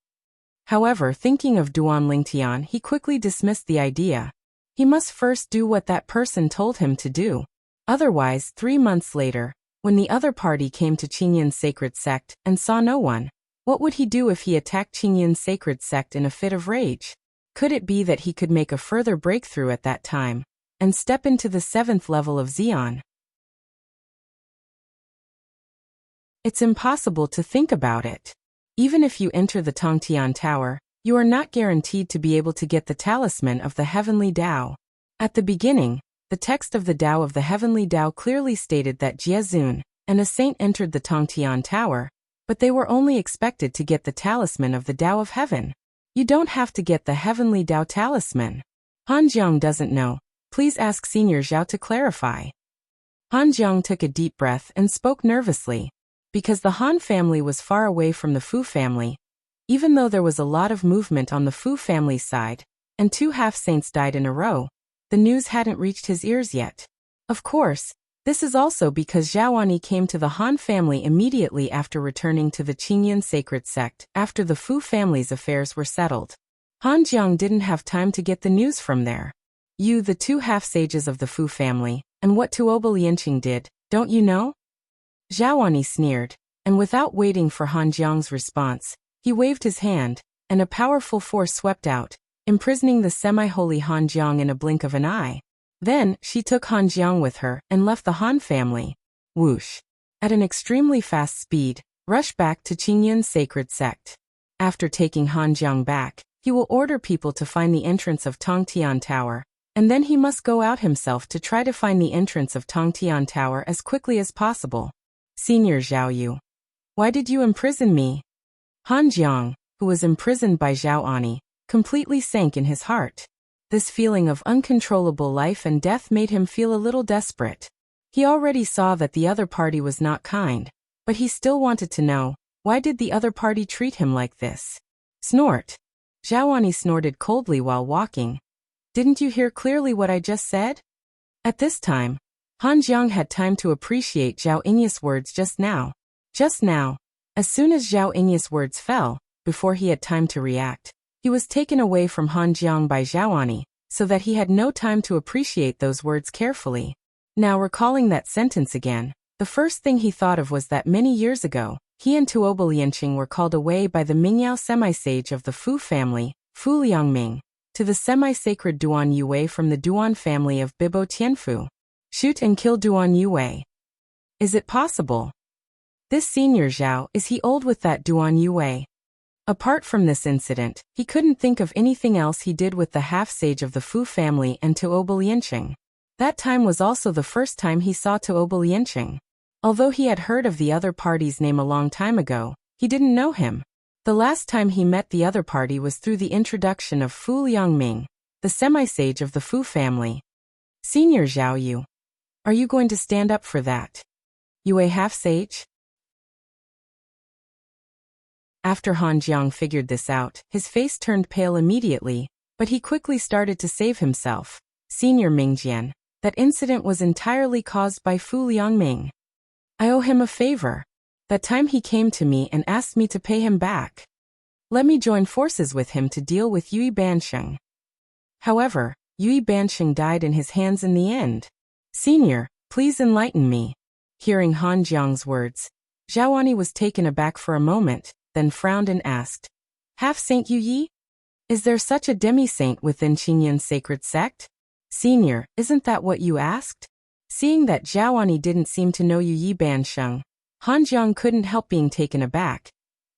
However, thinking of Duan Lingtian, he quickly dismissed the idea. He must first do what that person told him to do. Otherwise, 3 months later, when the other party came to Qingyan's sacred sect and saw no one, what would he do if he attacked Qingyan's sacred sect in a fit of rage? Could it be that he could make a further breakthrough at that time and step into the 7th level of Xian? It's impossible to think about it. Even if you enter the Tongtian Tower, you are not guaranteed to be able to get the talisman of the heavenly Tao. At the beginning, the text of the Tao of the heavenly Tao clearly stated that Jiezun and a saint entered the Tongtian Tower, but they were only expected to get the talisman of the Tao of heaven. You don't have to get the heavenly Dao talisman. Han Jiang doesn't know. Please ask Senior Zhao to clarify. Han Jiang took a deep breath and spoke nervously. Because the Han family was far away from the Fu family, even though there was a lot of movement on the Fu family's side, and 2 half-saints died in a row, the news hadn't reached his ears yet. Of course, this is also because Zhaoani came to the Han family immediately after returning to the Qingyun sacred sect after the Fu family's affairs were settled. Han Jiang didn't have time to get the news from there. You, the 2 half-sages of the Fu family, and what Tuoba Lianqing did, don't you know? Zhaoani sneered, and without waiting for Han Jiang's response, he waved his hand, and a powerful force swept out, imprisoning the semi-holy Han Jiang in a blink of an eye. Then, she took Han Jiang with her and left the Han family. Whoosh! At an extremely fast speed, rush back to Qingyun's sacred sect. After taking Han Jiang back, he will order people to find the entrance of Tongtian Tower, and then he must go out himself to try to find the entrance of Tongtian Tower as quickly as possible. Senior Zhao Yu. Why did you imprison me? Han Jiang, who was imprisoned by Zhaoani, completely sank in his heart. This feeling of uncontrollable life and death made him feel a little desperate. He already saw that the other party was not kind, but he still wanted to know, why did the other party treat him like this? Snort. Zhaoani snorted coldly while walking. Didn't you hear clearly what I just said? At this time, Han Jiang had time to appreciate Zhao Inya's words just now. Just now, as soon as Zhao Inya's words fell, before he had time to react, he was taken away from Han Jiang by Zhaoani, so that he had no time to appreciate those words carefully. Now recalling that sentence again, the first thing he thought of was that many years ago, he and Tuoba Lianqing were called away by the Mingyao semi-sage of the Fu family, Fu Liangming, to the semi-sacred Duan Yue from the Duan family of Bibo Tianfu. Shoot and kill Duan Yue. Is it possible? This Senior Zhao, is he old with that Duan Yue? Apart from this incident, he couldn't think of anything else he did with the half-sage of the Fu family and Tuoba Lianqing. That time was also the first time he saw Tuoba Lianqing. Although he had heard of the other party's name a long time ago, he didn't know him. The last time he met the other party was through the introduction of Fu Liangming, the semi-sage of the Fu family. Senior Zhao Yu. Are you going to stand up for that? Yue half-sage? After Han Jiang figured this out, his face turned pale immediately, but he quickly started to save himself. Senior Mingjian, that incident was entirely caused by Fu Liangming. I owe him a favor. That time he came to me and asked me to pay him back. Let me join forces with him to deal with Yui Bansheng. However, Yui Bansheng died in his hands in the end. Senior, please enlighten me. Hearing Han Jiang's words, Zhaoani was taken aback for a moment, then frowned and asked, Half-Saint Yu Yi? Is there such a demi-saint within Qingyun's sacred sect? Senior, isn't that what you asked? Seeing that Zhaoani didn't seem to know Yu Yi Bansheng, Han Jiang couldn't help being taken aback.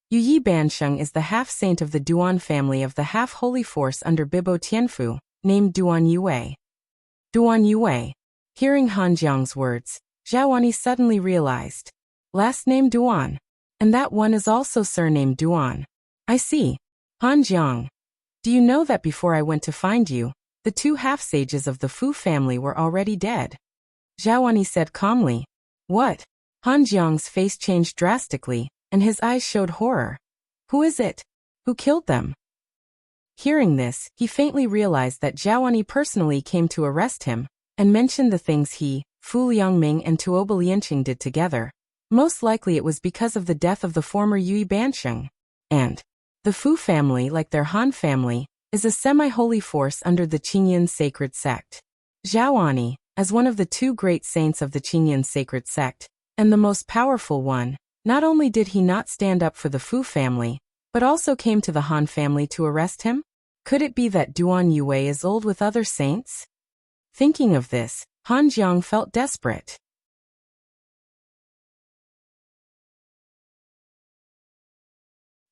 Yu Yi Bansheng is the half-saint of the Duan family of the half-holy force under Bibo Tianfu, named Duan Yue. Duan Yue. Hearing Han Jiang's words, Zhaoani suddenly realized. Last name Duan. And that one is also surnamed Duan. I see. Han Jiang. Do you know that before I went to find you, the 2 half-sages of the Fu family were already dead? Zhaoani said calmly. What? Han Jiang's face changed drastically, and his eyes showed horror. Who is it? Who killed them? Hearing this, he faintly realized that Zhaoani personally came to arrest him, and mentioned the things he, Fu Liangming and Tuoba Lianqing did together. Most likely it was because of the death of the former Yui Bansheng. And the Fu family, like their Han family, is a semi-holy force under the Qingyun sacred sect. Zhaoani, as one of the 2 great saints of the Qingyun sacred sect, and the most powerful one, not only did he not stand up for the Fu family, but also came to the Han family to arrest him? Could it be that Duan Yue is old with other saints? Thinking of this, Han Jiang felt desperate.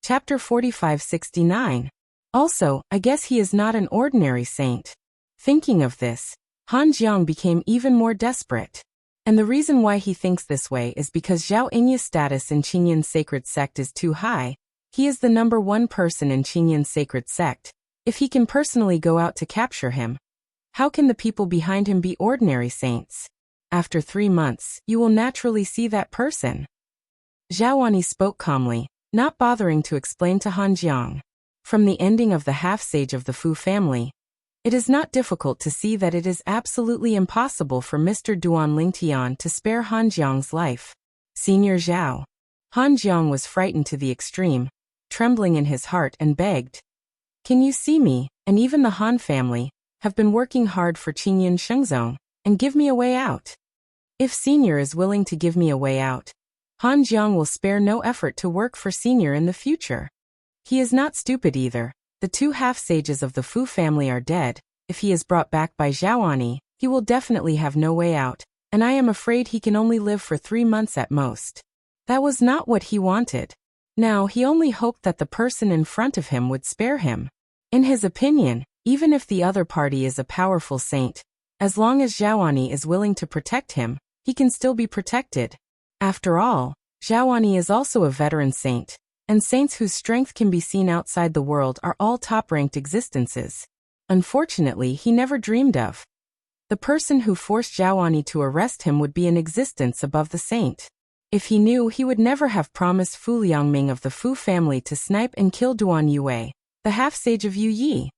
Chapter 4569. Also, I guess he is not an ordinary saint. Thinking of this, Han Jiang became even more desperate. And the reason why he thinks this way is because Zhao Inya's status in Qingyun's sacred sect is too high, He is the #1 person in Qingyun's sacred sect. If he can personally go out to capture him, how can the people behind him be ordinary saints? After 3 months, you will naturally see that person. Zhaoani spoke calmly, not bothering to explain to Han Jiang. From the ending of the half-sage of the Fu family, it is not difficult to see that it is absolutely impossible for Mr. Duan Lingtian to spare Han Jiang's life. Senior Zhao. Han Jiang was frightened to the extreme, trembling in his heart, and begged, "Can you see me, and even the Han family, have been working hard for Qingyun Shengzong, and give me a way out? If Senior is willing to give me a way out, Han Jiang will spare no effort to work for Senior in the future. He is not stupid either. The 2 half-sages of the Fu family are dead. If he is brought back by Zhaoani, he will definitely have no way out, and I am afraid he can only live for 3 months at most." That was not what he wanted. Now he only hoped that the person in front of him would spare him. In his opinion, even if the other party is a powerful saint, as long as Zhaoani is willing to protect him, he can still be protected. After all, Zhaoani is also a veteran saint, and saints whose strength can be seen outside the world are all top-ranked existences. Unfortunately, he never dreamed of. The person who forced Zhaoani to arrest him would be an existence above the saint. If he knew, he would never have promised Fu Liangming of the Fu family to snipe and kill Duan Yue, the half-sage of Yu Yi.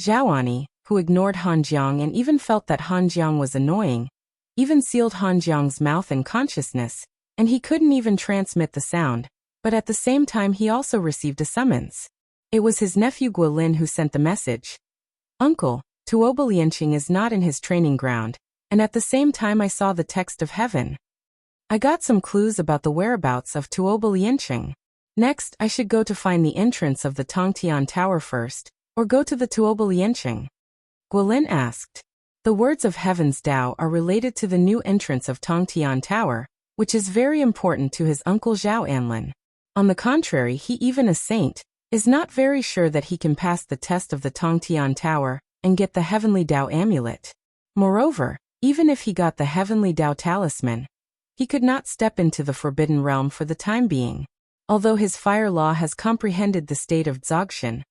Zhaoani, who ignored Han Jiang and even felt that Han Jiang was annoying, even sealed Han Jiang's mouth and consciousness, and he couldn't even transmit the sound, but at the same time he also received a summons. It was his nephew Guilin who sent the message. "Uncle, Tuoba Lianqing is not in his training ground, and at the same time I saw the text of heaven. I got some clues about the whereabouts of Tuoba Lianqing. Next, I should go to find the entrance of the Tongtian Tower first, or go to the Tuoba Lianqing?" Guilin asked. The words of Heaven's Tao are related to the new entrance of Tongtian Tower, which is very important to his uncle Zhao Anlin. On the contrary, he, even a saint, is not very sure that he can pass the test of the Tongtian Tower and get the Heavenly Tao amulet. Moreover, even if he got the Heavenly Tao talisman, he could not step into the Forbidden Realm for the time being. Although his fire law has comprehended the state of Dzogchen,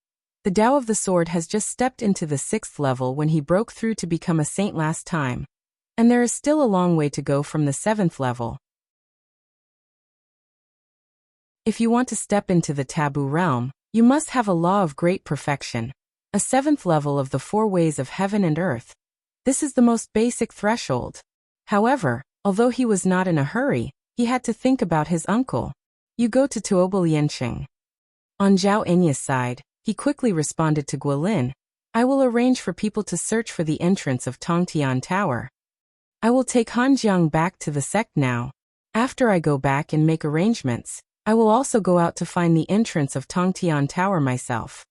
the Tao of the Sword has just stepped into the 6th level when he broke through to become a saint last time, and there is still a long way to go from the 7th level. If you want to step into the taboo realm, you must have a law of great perfection, a 7th level of the 4 ways of heaven and earth. This is the most basic threshold. However, although he was not in a hurry, he had to think about his uncle. "You go to Tuoba Lianqing." On Zhao Enya's side, he quickly responded to Guilin, "I will arrange for people to search for the entrance of Tongtian Tower. I will take Han Jiang back to the sect now. After I go back and make arrangements, I will also go out to find the entrance of Tongtian Tower myself.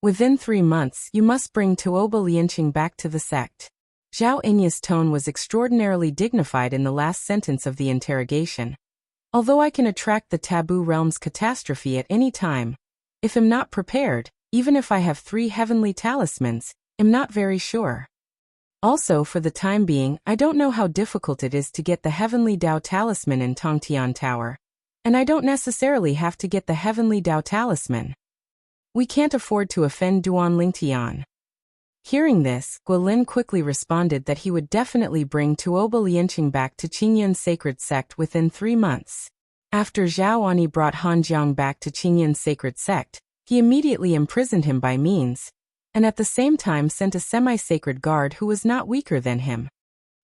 Within 3 months, you must bring Tuoba Lianqing back to the sect." Zhao Enya's tone was extraordinarily dignified in the last sentence of the interrogation. "Although I can attract the taboo realm's catastrophe at any time, if I'm not prepared, even if I have 3 heavenly talismans, I'm not very sure. Also, for the time being, I don't know how difficult it is to get the Heavenly Tao talisman in Tongtian Tower, and I don't necessarily have to get the Heavenly Tao talisman. We can't afford to offend Duan Lingtian." Hearing this, Guilin quickly responded that he would definitely bring Tuoba Lianqing back to Qingyun's sacred sect within 3 months. After Zhaoani brought Han Jiang back to Qingyun's sacred sect, he immediately imprisoned him by means, and at the same time sent a semi-sacred guard who was not weaker than him.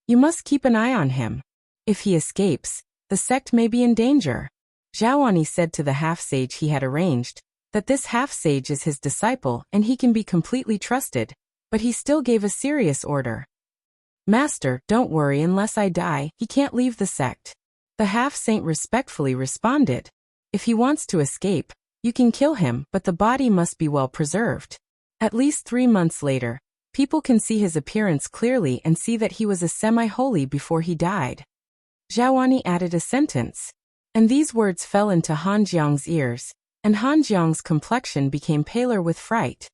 "You must keep an eye on him. If he escapes, the sect may be in danger." Zhaoani said to the half-sage he had arranged that this half-sage is his disciple and he can be completely trusted, but he still gave a serious order. "Master, don't worry, unless I die, he can't leave the sect." The half-saint respectfully responded, "If he wants to escape, you can kill him, but the body must be well preserved." At least 3 months later, people can see his appearance clearly and see that he was a semi-holy before he died. Zhaoani added a sentence, and these words fell into Han Jiang's ears, and Han Jiang's complexion became paler with fright.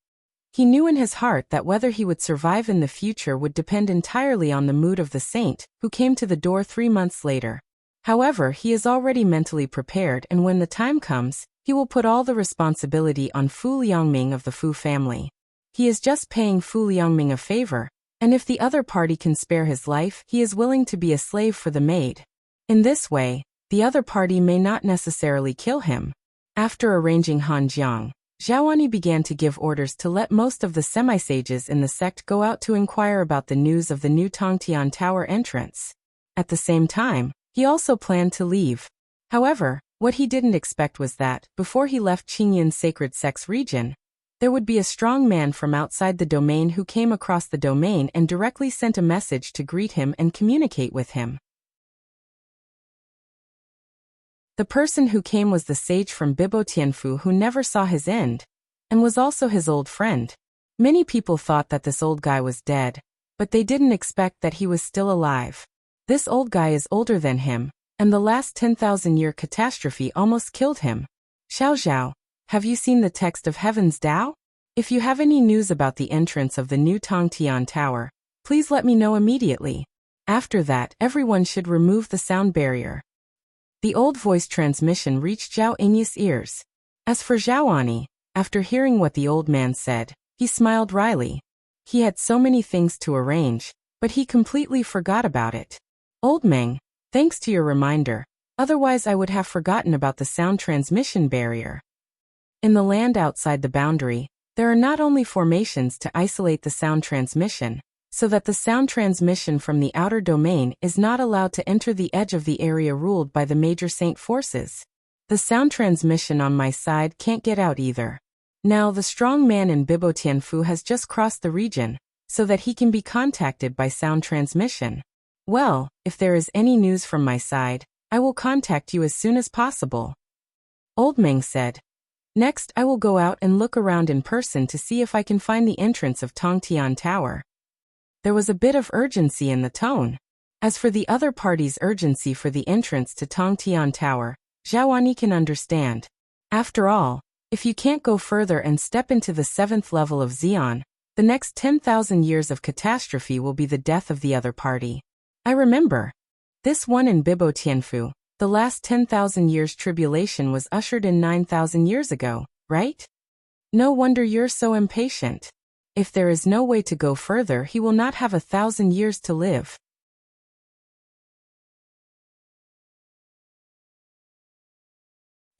He knew in his heart that whether he would survive in the future would depend entirely on the mood of the saint, who came to the door 3 months later. However, he is already mentally prepared, and when the time comes, he will put all the responsibility on Fu Liangming of the Fu family. He is just paying Fu Liangming a favor, and if the other party can spare his life, he is willing to be a slave for the maid. In this way, the other party may not necessarily kill him. After arranging Han Jiang, Xiaowani began to give orders to let most of the semi-sages in the sect go out to inquire about the news of the new Tongtian Tower entrance. At the same time, he also planned to leave. However, what he didn't expect was that, before he left Qingyin's sacred sex region, there would be a strong man from outside the domain who came across the domain and directly sent a message to greet him and communicate with him. The person who came was the sage from Bibo Tianfu who never saw his end, and was also his old friend. Many people thought that this old guy was dead, but they didn't expect that he was still alive. This old guy is older than him, and the last 10,000-year catastrophe almost killed him. Xiao Zhao, have you seen the text of Heaven's Tao? If you have any news about the entrance of the new Tongtian Tower, please let me know immediately. After that, everyone should remove the sound barrier. The old voice transmission reached Zhao Ying's ears. As for Xiaowani, after hearing what the old man said, he smiled wryly. He had so many things to arrange, but he completely forgot about it. Old Meng, thanks to your reminder, otherwise I would have forgotten about the sound transmission barrier. In the land outside the boundary, there are not only formations to isolate the sound transmission, so that the sound transmission from the outer domain is not allowed to enter the edge of the area ruled by the major saint forces. The sound transmission on my side can't get out either. Now the strong man in Bibo Tianfu has just crossed the region, so that he can be contacted by sound transmission. Well, if there is any news from my side, I will contact you as soon as possible. Old Meng said. Next, I will go out and look around in person to see if I can find the entrance of Tongtian Tower. There was a bit of urgency in the tone. As for the other party's urgency for the entrance to Tongtian Tower, Xiaowani can understand. After all, if you can't go further and step into the 7th level of Xian, the next 10,000 years of catastrophe will be the death of the other party. I remember. This one in Bibo Tianfu, the last 10,000 years tribulation was ushered in 9,000 years ago, right? No wonder you're so impatient. If there is no way to go further, he will not have 1,000 years to live.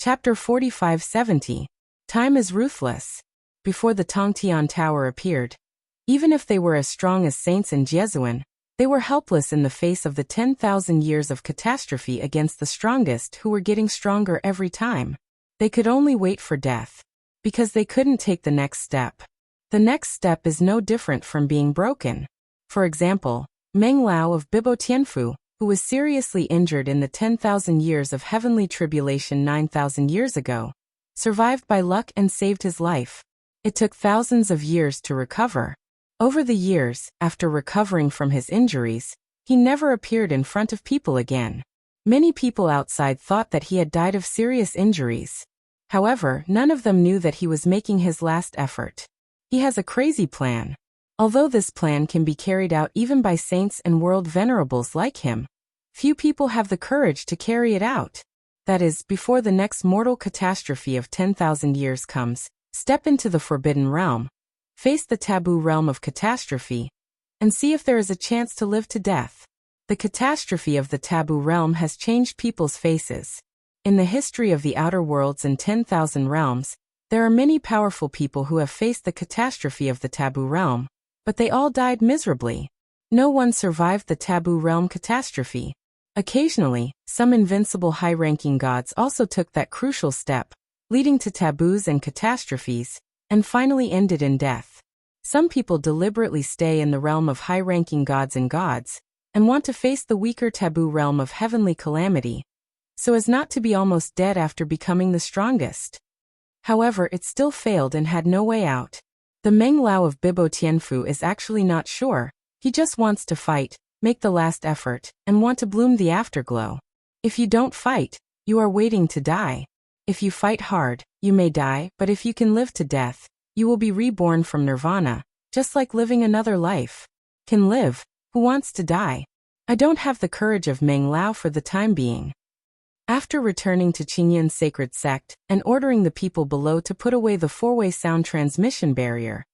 Chapter 45-70. Time is ruthless. Before the Tongtian Tower appeared, even if they were as strong as saints in Jesuan, they were helpless in the face of the 10,000 years of catastrophe against the strongest who were getting stronger every time. They could only wait for death, because they couldn't take the next step. The next step is no different from being broken. For example, Meng Lao of Bibo Tianfu, who was seriously injured in the 10,000 years of heavenly tribulation 9,000 years ago, survived by luck and saved his life. It took thousands of years to recover. Over the years, after recovering from his injuries, he never appeared in front of people again. Many people outside thought that he had died of serious injuries. However, none of them knew that he was making his last effort. He has a crazy plan. Although this plan can be carried out even by saints and world venerables like him, few people have the courage to carry it out. That is, before the next mortal catastrophe of 10,000 years comes, step into the forbidden realm, face the taboo realm of catastrophe, and see if there is a chance to live to death. The catastrophe of the taboo realm has changed people's faces. In the history of the outer worlds and 10,000 realms, there are many powerful people who have faced the catastrophe of the taboo realm, but they all died miserably. No one survived the taboo realm catastrophe. Occasionally, some invincible high-ranking gods also took that crucial step, leading to taboos and catastrophes, and finally ended in death. Some people deliberately stay in the realm of high-ranking gods and want to face the weaker taboo realm of heavenly calamity, so as not to be almost dead after becoming the strongest. However, it still failed and had no way out. The Meng Lao of Bibo Tianfu is actually not sure. He just wants to fight, make the last effort, and want to bloom the afterglow. If you don't fight, you are waiting to die. If you fight hard, you may die, but if you can live to death, you will be reborn from nirvana, just like living another life. Can live, who wants to die? I don't have the courage of Meng Lao for the time being. After returning to Qingyun's sacred sect and ordering the people below to put away the four-way sound transmission barrier,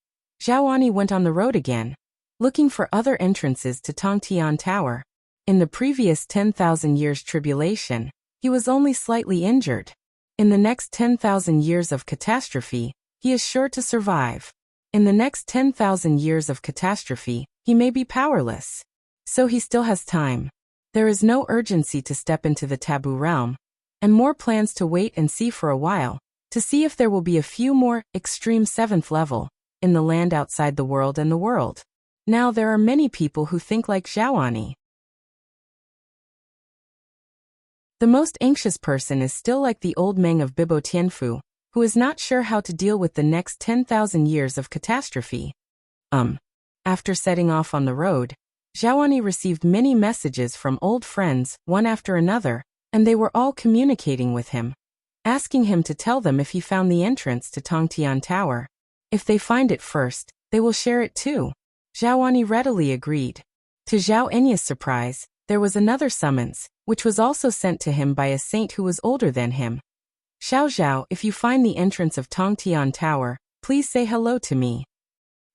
Zhaoani went on the road again, looking for other entrances to Tongtian Tower. In the previous 10,000 years tribulation, he was only slightly injured. In the next 10,000 years of catastrophe, he is sure to survive. In the next 10,000 years of catastrophe, he may be powerless. So he still has time. There is no urgency to step into the taboo realm, and more plans to wait and see for a while, to see if there will be a few more extreme 7th level in the land outside the world and the world. Now there are many people who think like Zhaoani. The most anxious person is still like the old Meng of Bibo Tianfu, who is not sure how to deal with the next 10,000 years of catastrophe. After setting off on the road, Zhaoani received many messages from old friends, one after another, and they were all communicating with him, asking him to tell them if he found the entrance to Tongtian Tower. If they find it first, they will share it too. Zhaoani readily agreed. To Zhao Enya's surprise, there was another summons, which was also sent to him by a saint who was older than him. Xiao Zhao, if you find the entrance of Tongtian Tower, please say hello to me.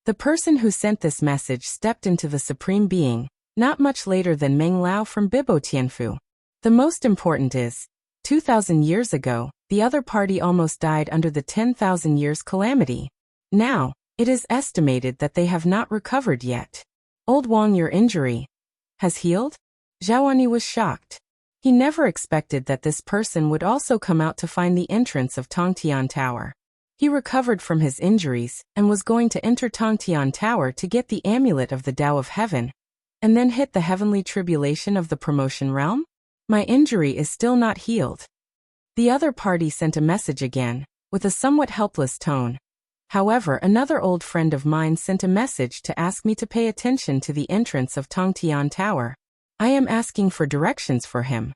The person who sent this message stepped into the Supreme Being, not much later than Meng Lao from Bibo Tianfu. The most important is, 2,000 years ago, the other party almost died under the 10,000 years calamity. Now, it is estimated that they have not recovered yet. Old Wang, your injury has healed? Zhaoani was shocked. He never expected that this person would also come out to find the entrance of Tongtian Tower. He recovered from his injuries and was going to enter Tongtian Tower to get the amulet of the Tao of Heaven, and then hit the heavenly tribulation of the promotion realm? My injury is still not healed. The other party sent a message again, with a somewhat helpless tone. However, another old friend of mine sent a message to ask me to pay attention to the entrance of Tongtian Tower. I am asking for directions for him.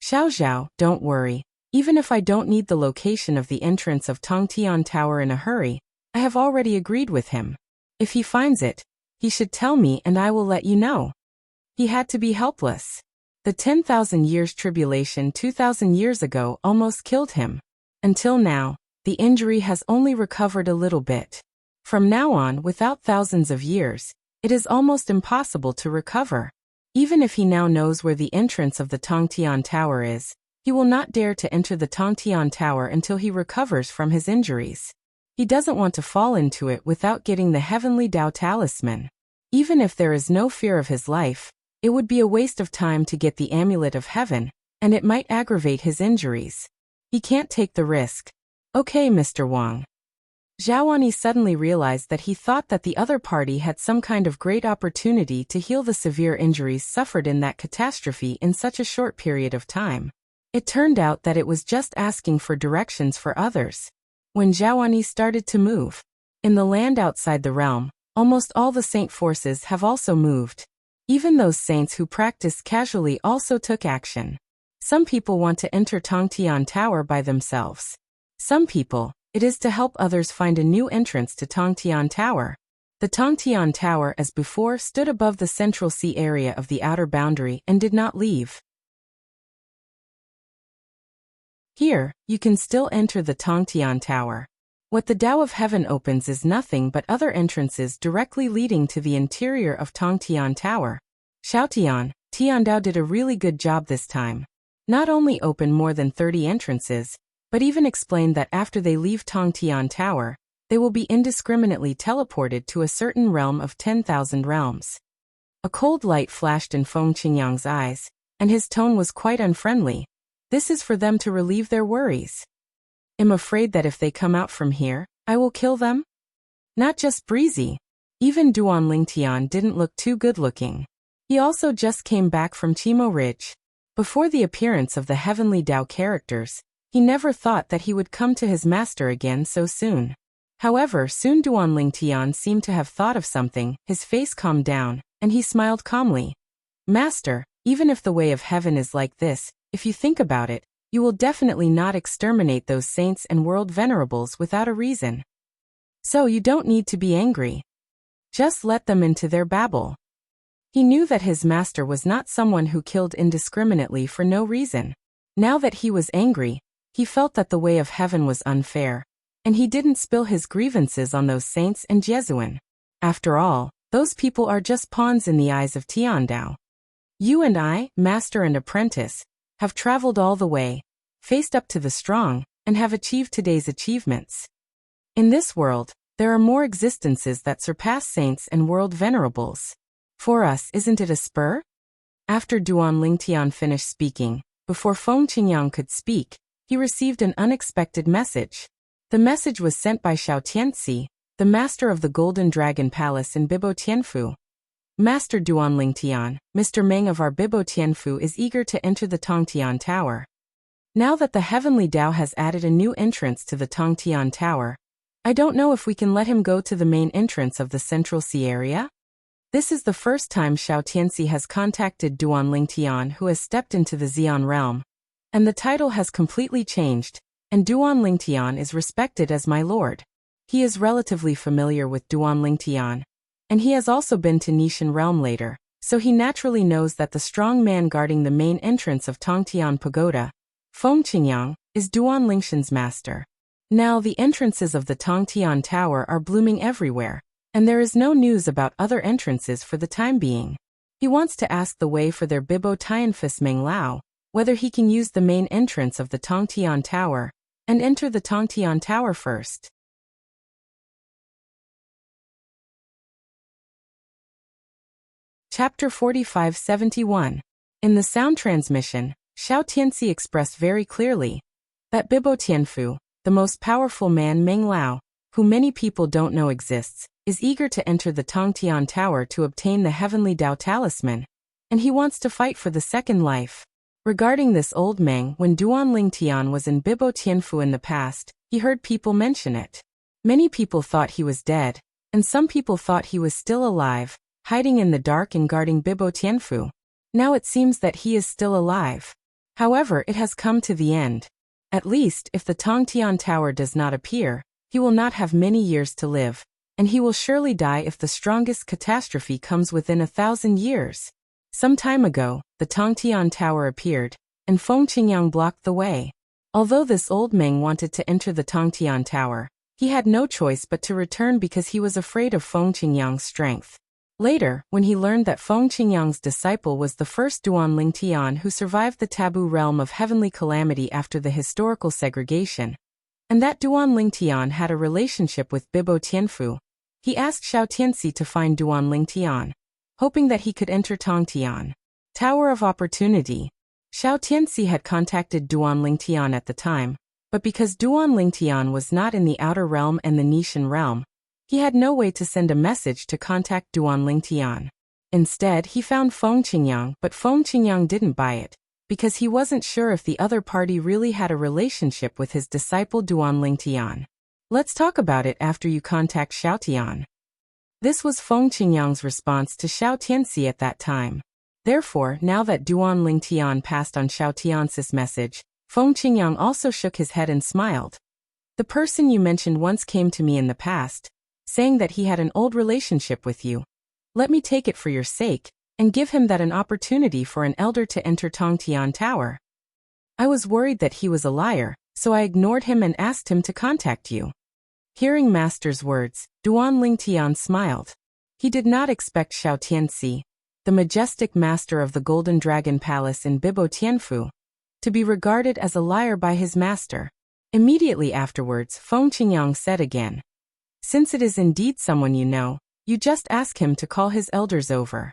Xiao Zhao, don't worry. Even if I don't need the location of the entrance of Tongtian Tower in a hurry, I have already agreed with him. If he finds it, he should tell me and I will let you know. He had to be helpless. The 10,000 years tribulation 2,000 years ago almost killed him. Until now, the injury has only recovered a little bit. From now on, without thousands of years, it is almost impossible to recover. Even if he now knows where the entrance of the Tongtian Tower is, he will not dare to enter the Tongtian Tower until he recovers from his injuries. He doesn't want to fall into it without getting the heavenly Tao talisman. Even if there is no fear of his life, it would be a waste of time to get the amulet of heaven, and it might aggravate his injuries. He can't take the risk. Okay, Mr. Wang. Zhaoani suddenly realized that he thought that the other party had some kind of great opportunity to heal the severe injuries suffered in that catastrophe in such a short period of time. It turned out that it was just asking for directions for others. When Zhaoani started to move, in the land outside the realm, almost all the saint forces have also moved. Even those saints who practiced casually also took action. Some people want to enter Tongtian Tower by themselves. Some people, it is to help others find a new entrance to Tongtian Tower. The Tongtian Tower, as before, stood above the central sea area of the outer boundary and did not leave. Here, you can still enter the Tongtian Tower. What the Tao of Heaven opens is nothing but other entrances directly leading to the interior of Tongtian Tower. Xiaotian, Tiandao did a really good job this time. Not only open more than 30 entrances, but even explained that after they leave Tongtian Tower, they will be indiscriminately teleported to a certain realm of 10,000 realms. A cold light flashed in Feng Qingyang's eyes, and his tone was quite unfriendly. This is for them to relieve their worries. I'm afraid that if they come out from here, I will kill them? Not just Breezy. Even Duan Lingtian didn't look too good-looking. He also just came back from Chimo Ridge. Before the appearance of the heavenly Tao characters, he never thought that he would come to his master again so soon. However, soon Duan Lingtian seemed to have thought of something, his face calmed down, and he smiled calmly. Master, even if the way of heaven is like this, if you think about it, you will definitely not exterminate those saints and world venerables without a reason. So you don't need to be angry. Just let them into their babble. He knew that his master was not someone who killed indiscriminately for no reason. Now that he was angry, he felt that the way of heaven was unfair, and he didn't spill his grievances on those saints and Jesuin. After all, those people are just pawns in the eyes of Tiandao. You and I, master and apprentice, have traveled all the way, faced up to the strong, and have achieved today's achievements. In this world, there are more existences that surpass saints and world venerables. For us, isn't it a spur? After Duan Lingtian finished speaking, before Feng Qingyang could speak, he received an unexpected message. The message was sent by Xiao Tianxi, the master of the Golden Dragon Palace in Bibo Tianfu. Master Duan Lingtian, Mr. Meng of our Bibo Tianfu is eager to enter the Tongtian Tower. Now that the Heavenly Tao has added a new entrance to the Tongtian Tower, I don't know if we can let him go to the main entrance of the Central Sea area? This is the first time Xiao Tianxi has contacted Duan Lingtian, who has stepped into the Xian realm, and the title has completely changed, and Duan Lingtian is respected as my lord. He is relatively familiar with Duan Lingtian, and he has also been to Nishan realm later, so he naturally knows that the strong man guarding the main entrance of Tongtian Pagoda, Feng Qingyang, is Duan Lingshan's master. Now the entrances of the Tongtian Tower are blooming everywhere, and there is no news about other entrances for the time being. He wants to ask the way for their Bibo Tianfus Meng Lao, whether he can use the main entrance of the Tongtian Tower, and enter the Tongtian Tower first. Chapter 4571. In the sound transmission, Xiao Tianxi expressed very clearly that Bibo Tianfu, the most powerful man Meng Lao, who many people don't know exists, is eager to enter the Tongtian Tower to obtain the Heavenly Tao Talisman, and he wants to fight for the second life. Regarding this old Meng, when Duan Lingtian was in Bibo Tianfu in the past, he heard people mention it. Many people thought he was dead, and some people thought he was still alive, hiding in the dark and guarding Bibo Tianfu. Now it seems that he is still alive. However, it has come to the end. At least, if the Tongtian Tower does not appear, he will not have many years to live, and he will surely die if the strongest catastrophe comes within 1,000 years. Some time ago, the Tongtian Tower appeared, and Feng Qingyang blocked the way. Although this old Meng wanted to enter the Tongtian Tower, he had no choice but to return because he was afraid of Feng Qingyang's strength. Later, when he learned that Feng Qingyang's disciple was the first Duan Lingtian who survived the taboo realm of heavenly calamity after the historical segregation, and that Duan Lingtian had a relationship with Bibo Tianfu, he asked Xiao Tianxi to find Duan Lingtian, hoping that he could enter Tongtian Tower of Opportunity. Xiao Tianxi had contacted Duan Lingtian at the time, but because Duan Lingtian was not in the outer realm and the Nishan realm, he had no way to send a message to contact Duan Lingtian. Instead, he found Feng Qingyang, but Feng Qingyang didn't buy it, because he wasn't sure if the other party really had a relationship with his disciple Duan Lingtian. Let's talk about it after you contact Xiao Tian. This was Feng Qingyang's response to Xiao Tianxi at that time. Therefore, now that Duan Lingtian passed on Xiao Tianxi's message, Feng Qingyang also shook his head and smiled. The person you mentioned once came to me in the past, saying that he had an old relationship with you. Let me take it for your sake, and give him that an opportunity for an elder to enter Tongtian Tower. I was worried that he was a liar, so I ignored him and asked him to contact you. Hearing Master's words, Duan Lingtian smiled. He did not expect Xiao Tianxi, the majestic master of the Golden Dragon Palace in Bibo Tianfu, to be regarded as a liar by his master. Immediately afterwards, Feng Qingyang said again, "Since it is indeed someone you know, you just ask him to call his elders over."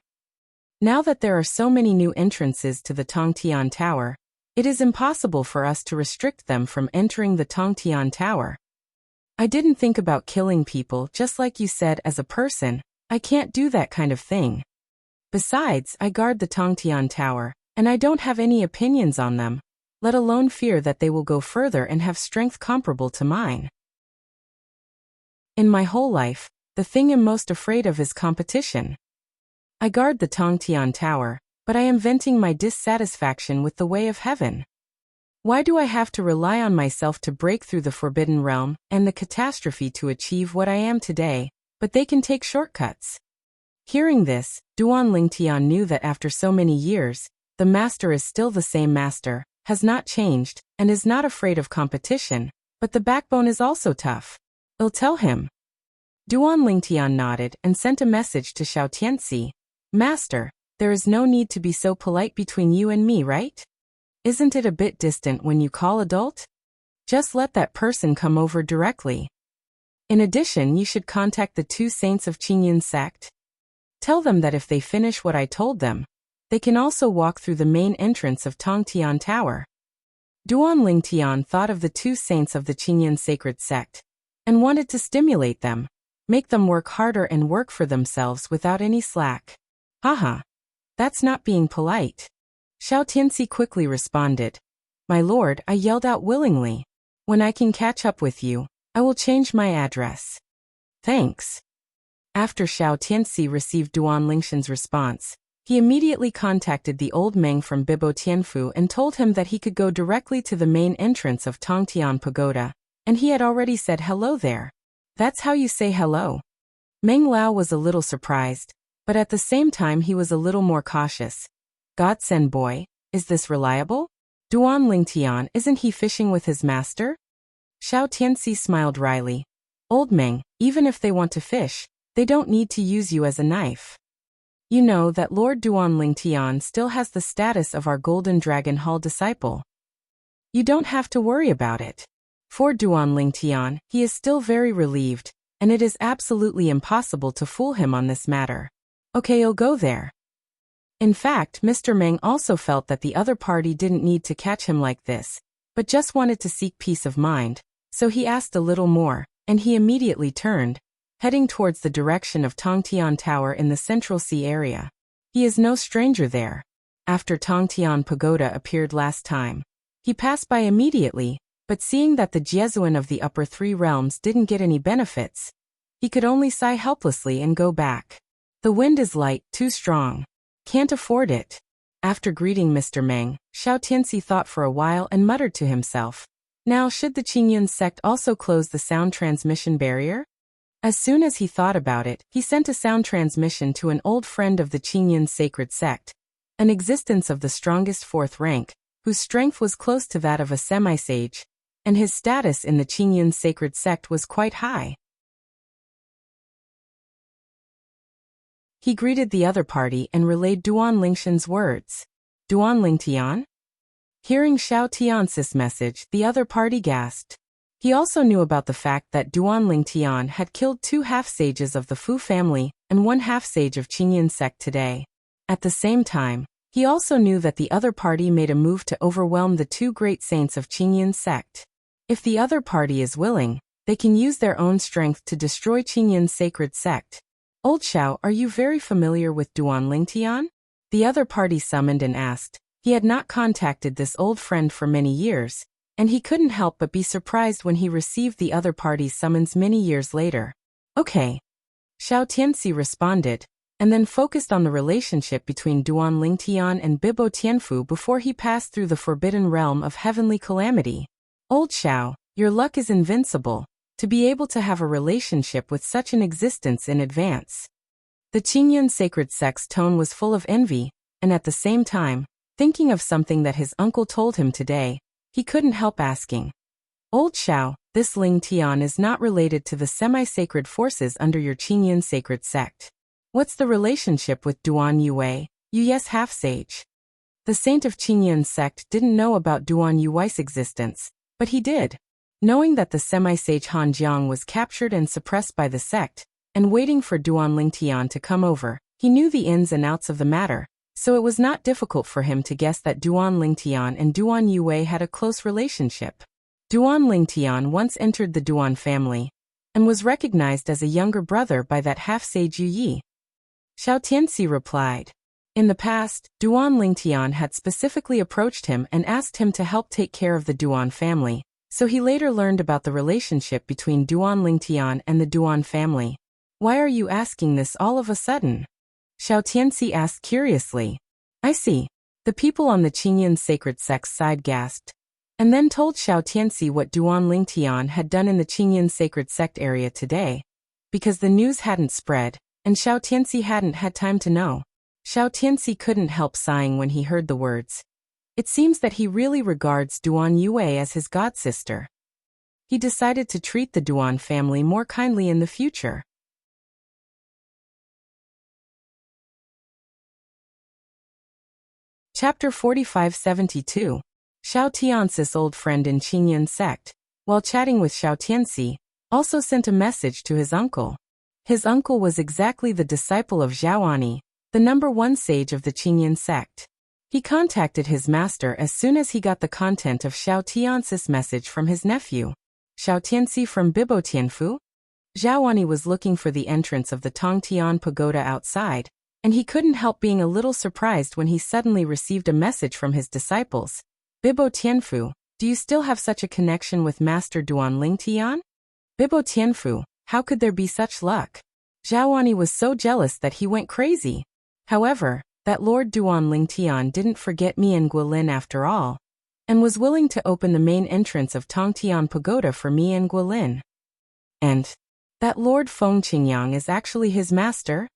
Now that there are so many new entrances to the Tongtian Tower, it is impossible for us to restrict them from entering the Tongtian Tower. I didn't think about killing people, just like you said. As a person, I can't do that kind of thing. Besides, I guard the Tongtian Tower, and I don't have any opinions on them, let alone fear that they will go further and have strength comparable to mine. In my whole life, the thing I'm most afraid of is competition. I guard the Tongtian Tower, but I am venting my dissatisfaction with the way of heaven. Why do I have to rely on myself to break through the forbidden realm and the catastrophe to achieve what I am today, but they can take shortcuts? Hearing this, Duan Lingtian knew that after so many years, the master is still the same master, has not changed, and is not afraid of competition, but the backbone is also tough. I'll tell him. Duan Lingtian nodded and sent a message to Xiao Tianxi. Master, there is no need to be so polite between you and me, right? Isn't it a bit distant when you call adult? Just let that person come over directly. In addition, you should contact the 2 saints of Qingyun sect. Tell them that if they finish what I told them, they can also walk through the main entrance of Tongtian Tower. Duan Lingtian thought of the 2 saints of the Qingyun sacred sect and wanted to stimulate them, make them work harder and work for themselves without any slack. Haha. That's not being polite. Xiao Tianxi quickly responded. My lord, I yelled out willingly. When I can catch up with you, I will change my address. Thanks. After Xiao Tianxi received Duan Lingshan's response, he immediately contacted the old Meng from Bibo Tianfu and told him that he could go directly to the main entrance of Tongtian Pagoda, and he had already said hello there. That's how you say hello. Meng Lao was a little surprised, but at the same time he was a little more cautious. Godsend boy, is this reliable? Duan Lingtian, isn't he fishing with his master? Xiao Tianxi smiled wryly. Old Meng, even if they want to fish, they don't need to use you as a knife. You know that Lord Duan Lingtian still has the status of our Golden Dragon Hall disciple. You don't have to worry about it. For Duan Lingtian, he is still very relieved, and it is absolutely impossible to fool him on this matter. Okay, I'll go there. In fact, Mr. Meng also felt that the other party didn't need to catch him like this, but just wanted to seek peace of mind, so he asked a little more, and he immediately turned, heading towards the direction of Tongtian Tower in the Central Sea area. He is no stranger there. After Tongtian Pagoda appeared last time, he passed by immediately, but seeing that the Jesuan of the upper 3 realms didn't get any benefits, he could only sigh helplessly and go back. The wind is light, too strong. Can't afford it. After greeting Mr. Meng, Xiao Tianxi thought for a while and muttered to himself. Now should the Qingyun sect also close the sound transmission barrier? As soon as he thought about it, he sent a sound transmission to an old friend of the Qingyun sacred sect, an existence of the strongest 4th rank, whose strength was close to that of a semi-sage, and his status in the Qingyun sacred sect was quite high. He greeted the other party and relayed Duan Lingshan's words. Duan Lingtian? Hearing Xiao Tianxi's message, the other party gasped. He also knew about the fact that Duan Lingtian had killed 2 half-sages of the Fu family and 1 half-sage of Qingyun sect today. At the same time, he also knew that the other party made a move to overwhelm the 2 great saints of Qingyun sect. If the other party is willing, they can use their own strength to destroy Qingyun's sacred sect. Old Xiao, are you very familiar with Duan Lingtian? The other party summoned and asked. He had not contacted this old friend for many years, and he couldn't help but be surprised when he received the other party's summons many years later. Okay. Xiao Tianxi responded, and then focused on the relationship between Duan Lingtian and Bibo Tianfu before he passed through the forbidden realm of heavenly calamity. Old Xiao, your luck is invincible, to be able to have a relationship with such an existence in advance. The Qingyun sacred sect's tone was full of envy, and at the same time, thinking of something that his uncle told him today, he couldn't help asking. Old Xiao, this Ling Tian is not related to the semi-sacred forces under your Qingyun sacred sect. What's the relationship with Duan Yue, Yuye's half-sage? The saint of Qingyun sect didn't know about Duan Yue's existence, but he did. Knowing that the semi-sage Han Jiang was captured and suppressed by the sect, and waiting for Duan Lingtian to come over, he knew the ins and outs of the matter, so it was not difficult for him to guess that Duan Lingtian and Duan Yue had a close relationship. Duan Lingtian once entered the Duan family, and was recognized as a younger brother by that half-sage Yu Yi. Xiao Tianxi replied. In the past, Duan Lingtian had specifically approached him and asked him to help take care of the Duan family, so he later learned about the relationship between Duan Lingtian and the Duan family. Why are you asking this all of a sudden? Xiao Tianxi asked curiously. I see. The people on the Qingyun sacred sect's side gasped, and then told Xiao Tianxi what Duan Lingtian had done in the Qingyun sacred sect area today, because the news hadn't spread, and Xiao Tianxi hadn't had time to know. Xiao Tianxi couldn't help sighing when he heard the words. It seems that he really regards Duan Yue as his godsister. He decided to treat the Duan family more kindly in the future. Chapter 4572. Xiao Tianxi's old friend in Qingyun sect, while chatting with Xiao Tianxi, also sent a message to his uncle. His uncle was exactly the disciple of Zhaoani, the #1 sage of the Qingyun sect. He contacted his master as soon as he got the content of Xiao Tianxi's message from his nephew, Xiao Tianxi from Bibo Tianfu. Zhaoani was looking for the entrance of the Tongtian pagoda outside, and he couldn't help being a little surprised when he suddenly received a message from his disciples. Bibo Tianfu, do you still have such a connection with Master Duan Lingtian? Bibo Tianfu, how could there be such luck? Zhaoani was so jealous that he went crazy. However, that Lord Duan Lingtian didn't forget me and Guilin after all, and was willing to open the main entrance of Tongtian Pagoda for me and Guilin. And that Lord Feng Qingyang is actually his master?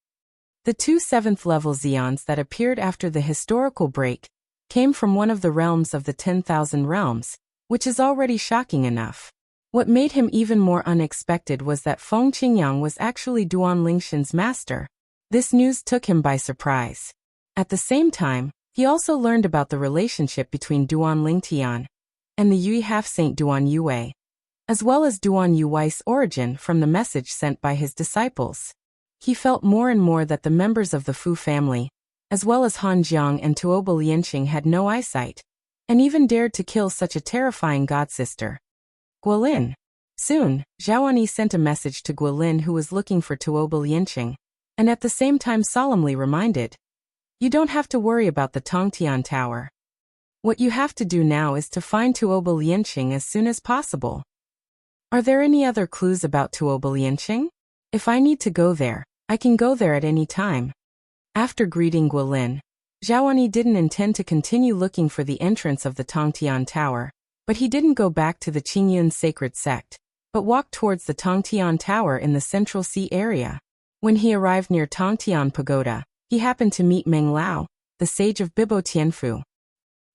The two 7th-level Xians that appeared after the historical break came from one of the realms of the 10,000 realms, which is already shocking enough. What made him even more unexpected was that Feng Qingyang was actually Duan Lingxian's master. This news took him by surprise. At the same time, he also learned about the relationship between Duan Lingtian and the Yui half-saint Duan Yue, as well as Duan Yui's origin from the message sent by his disciples. He felt more and more that the members of the Fu family, as well as Han Jiang and Tuoba Lianqing, had no eyesight, and even dared to kill such a terrifying godsister. Guilin. Soon, Zhaoani sent a message to Guilin, who was looking for Tuoba Lianqing, and at the same time solemnly reminded, "You don't have to worry about the Tongtian Tower. What you have to do now is to find Tuoba Lianqing as soon as possible." Are there any other clues about Tuoba Lianqing? If I need to go there, I can go there at any time. After greeting Guilin, Zhaoani didn't intend to continue looking for the entrance of the Tongtian Tower, but he didn't go back to the Qingyun sacred sect, but walked towards the Tongtian Tower in the Central Sea area. When he arrived near Tongtian Pagoda, he happened to meet Meng Lao, the sage of Bibo Tianfu.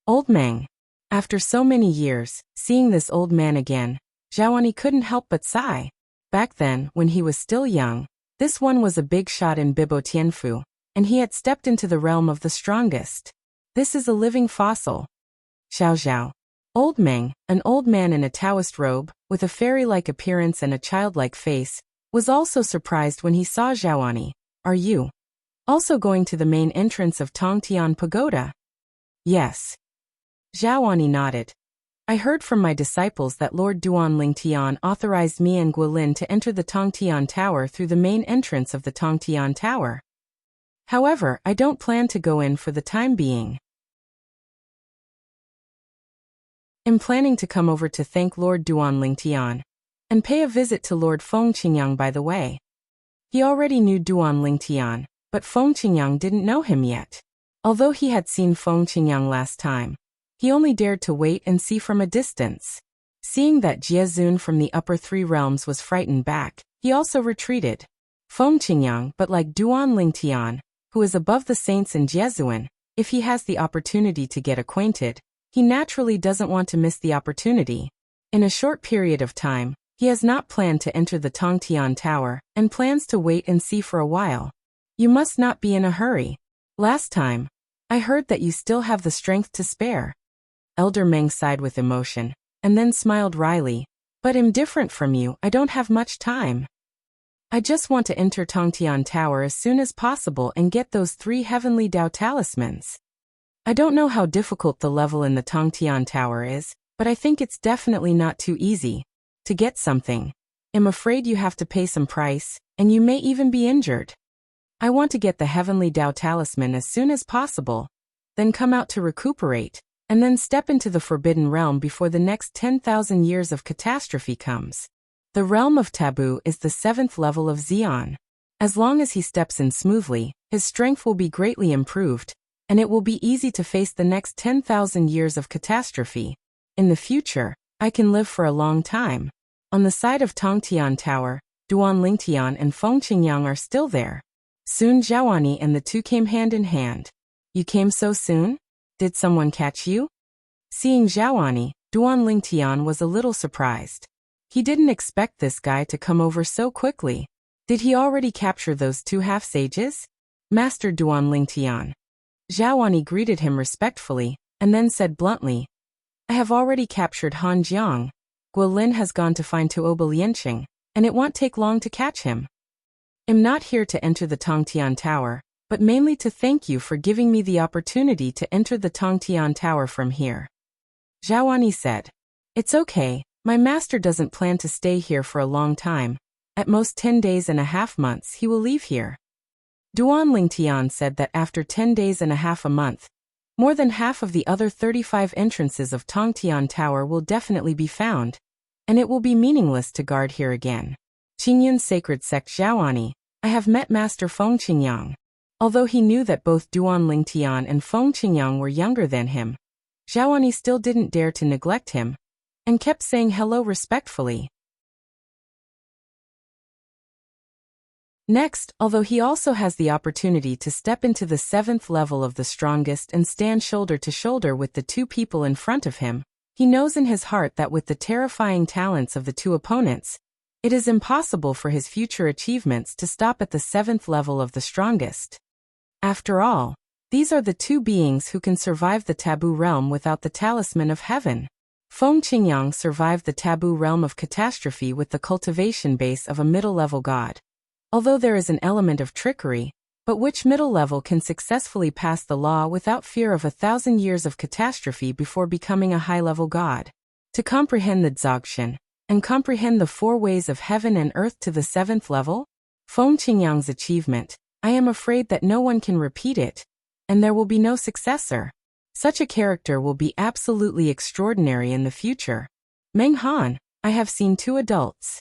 Old Meng. After so many years, seeing this old man again, Zhaoani couldn't help but sigh. Back then, when he was still young, this one was a big shot in Bibo Tianfu, and he had stepped into the realm of the strongest. This is a living fossil. Xiao Xiao. Old Meng, an old man in a Taoist robe, with a fairy-like appearance and a childlike face, was also surprised when he saw Zhaoani. Are you also going to the main entrance of Tongtian Pagoda? Yes. Zhaoani nodded. I heard from my disciples that Lord Duan Lingtian authorized me and Guilin to enter the Tongtian Tower through the main entrance of the Tongtian Tower. However, I don't plan to go in for the time being. I'm planning to come over to thank Lord Duan Lingtian and pay a visit to Lord Feng Qingyang by the way. He already knew Duan Lingtian, but Feng Qingyang didn't know him yet. Although he had seen Feng Qingyang last time, he only dared to wait and see from a distance. Seeing that Jiezun from the upper 3 realms was frightened back, he also retreated. Feng Qingyang, but like Duan Lingtian, who is above the saints in Jiezun, if he has the opportunity to get acquainted, he naturally doesn't want to miss the opportunity. In a short period of time, he has not planned to enter the Tongtian Tower, and plans to wait and see for a while. You must not be in a hurry. Last time, I heard that you still have the strength to spare. Elder Meng sighed with emotion, and then smiled wryly. But I'm different from you, I don't have much time. I just want to enter Tongtian Tower as soon as possible and get those 3 heavenly Dao talismans. I don't know how difficult the level in the Tongtian Tower is, but I think it's definitely not too easy. To get something, I'm afraid you have to pay some price, and you may even be injured. I want to get the heavenly Dao talisman as soon as possible, then come out to recuperate, and then step into the Forbidden Realm before the next 10,000 years of catastrophe comes. The Realm of Taboo is the 7th level of Xian. As long as he steps in smoothly, his strength will be greatly improved, and it will be easy to face the next 10,000 years of catastrophe. In the future, I can live for a long time. On the side of Tongtian Tower, Duan Lingtian and Feng Qingyang are still there. Soon Zhaoani and the two came hand in hand. You came so soon? Did someone catch you? Seeing Xiaoani, Duan Lingtian was a little surprised. He didn't expect this guy to come over so quickly. Did he already capture those two half-sages? Master Duan Lingtian. Xiaoani greeted him respectfully, and then said bluntly, I have already captured Han Jiang. Guilin has gone to find Tuoba Lianqing, and it won't take long to catch him. I'm not here to enter the Tongtian Tower, but mainly to thank you for giving me the opportunity to enter the Tongtian Tower from here. Xiaoani said, It's okay, my master doesn't plan to stay here for a long time. At most 10 days and a half months he will leave here. Duan Lingtian said that after 10 days and a half a month, more than half of the other 35 entrances of Tongtian Tower will definitely be found, and it will be meaningless to guard here again. Qingyun's sacred sect Xiaoani, I have met Master Feng Qingyang. Although he knew that both Duan Lingtian and Feng Qingyang were younger than him, Xiaoani still didn't dare to neglect him, and kept saying hello respectfully. Next, although he also has the opportunity to step into the 7th level of the strongest and stand shoulder to shoulder with the two people in front of him, he knows in his heart that with the terrifying talents of the two opponents, it is impossible for his future achievements to stop at the 7th level of the strongest. After all, these are the two beings who can survive the taboo realm without the talisman of heaven. Feng Qingyang survived the taboo realm of catastrophe with the cultivation base of a middle-level god. Although there is an element of trickery, but which middle level can successfully pass the law without fear of 1,000 years of catastrophe before becoming a high-level god? To comprehend the Dzogchen, and comprehend the 4 ways of heaven and earth to the 7th level? Feng Qingyang's achievement, I am afraid that no one can repeat it, and there will be no successor. Such a character will be absolutely extraordinary in the future. Meng Han, I have seen 2 adults.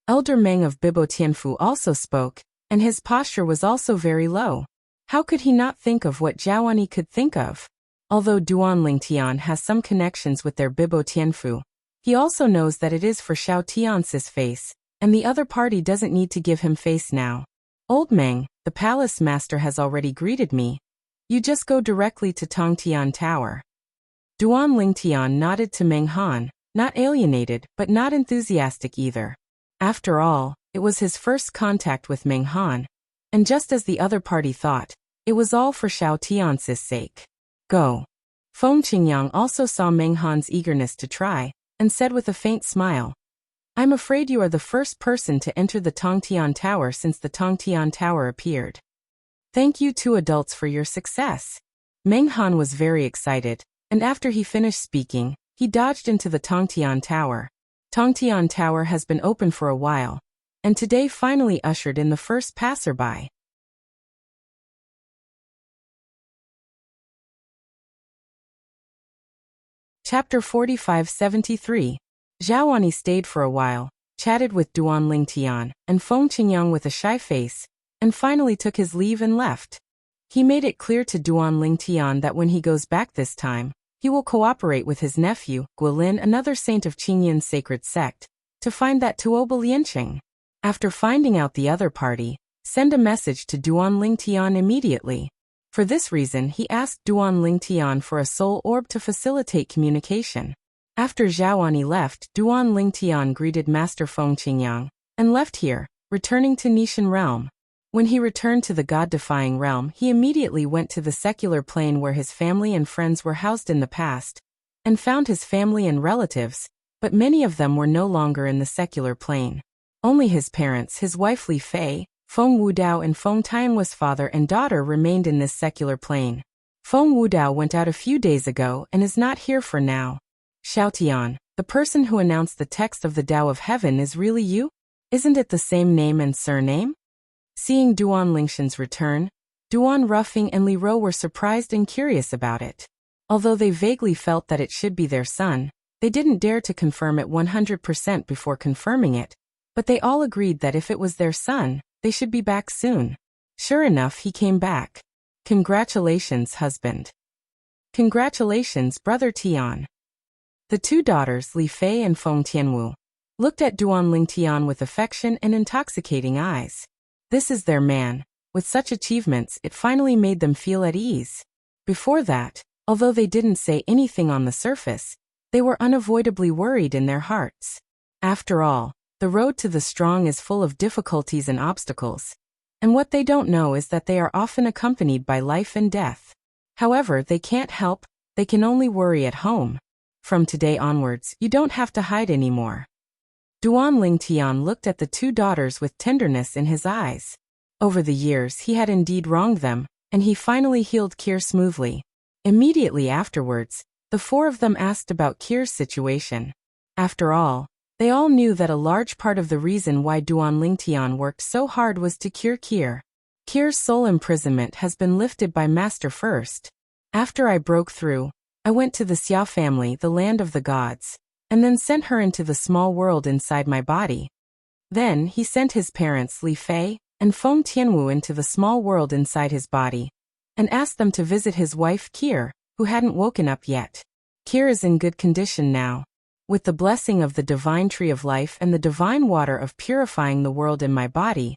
Elder Meng of Bibo Tianfu also spoke, and his posture was also very low. How could he not think of what Xiaoani could think of? Although Duan Lingtian has some connections with their Bibo Tianfu, he also knows that it is for Xiao Tian's face, and the other party doesn't need to give him face now. Old Meng, the palace master has already greeted me. You just go directly to Tongtian Tower. Duan Lingtian nodded to Meng Han, not alienated but not enthusiastic either. After all, it was his first contact with Meng Han, and just as the other party thought, it was all for Xiao Tian's sake. Go. Feng Qingyang also saw Meng Han's eagerness to try, and said with a faint smile, I'm afraid you are the first person to enter the Tongtian Tower since the Tongtian Tower appeared. Thank you 2 adults for your success. Meng Han was very excited, and after he finished speaking, he dodged into the Tongtian Tower. Tongtian Tower has been open for a while, and today finally ushered in the first passerby. Chapter 45-73. Xiaoani stayed for a while, chatted with Duan Lingtian and Feng Qingyang with a shy face, and finally took his leave and left. He made it clear to Duan Lingtian that when he goes back this time, he will cooperate with his nephew, Guilin, another saint of Qingyun's sacred sect, to find that Tuoba Lianqing. After finding out the other party, send a message to Duan Lingtian immediately. For this reason he asked Duan Lingtian for a soul orb to facilitate communication. After Xiaoani left, Duan Lingtian greeted Master Feng Qingyang, and left here, returning to Nishan realm. When he returned to the god-defying realm, he immediately went to the secular plane where his family and friends were housed in the past, and found his family and relatives, but many of them were no longer in the secular plane. Only his parents, his wife Li Fei, Feng Wudao and Feng Tianhua's father and daughter remained in this secular plane. Feng Wudao went out a few days ago and is not here for now. Xiaotian, the person who announced the text of the Tao of Heaven is really you? Isn't it the same name and surname? Seeing Duan Lingtian's return, Duan Ruffing and Li Ro were surprised and curious about it. Although they vaguely felt that it should be their son, they didn't dare to confirm it 100% before confirming it, but they all agreed that if it was their son, they should be back soon. Sure enough, he came back. Congratulations, husband. Congratulations, brother Tian. The 2 daughters, Li Fei and Feng Tianwu, looked at Duan Lingtian with affection and intoxicating eyes. This is their man. With such achievements, it finally made them feel at ease. Before that, Although they didn't say anything on the surface, they were unavoidably worried in their hearts. After all, the road to the strong is full of difficulties and obstacles, and what they don't know is that they are often accompanied by life and death. However, they can't help, they can only worry at home. From today onwards, you don't have to hide anymore. Duan Lingtian looked at the two daughters with tenderness in his eyes. Over the years he had indeed wronged them, and he finally healed Kier smoothly. Immediately afterwards, the four of them asked about Kier's situation. After all, they all knew that a large part of the reason why Duan Lingtian worked so hard was to cure Kier. Kier's soul imprisonment has been lifted by Master first. After I broke through, I went to the Xia family, the land of the gods, and then sent her into the small world inside my body. Then he sent his parents Li Fei and Feng Tianwu into the small world inside his body, and asked them to visit his wife Kier, who hadn't woken up yet. Kier is in good condition now. With the blessing of the divine tree of life and the divine water of purifying the world in my body,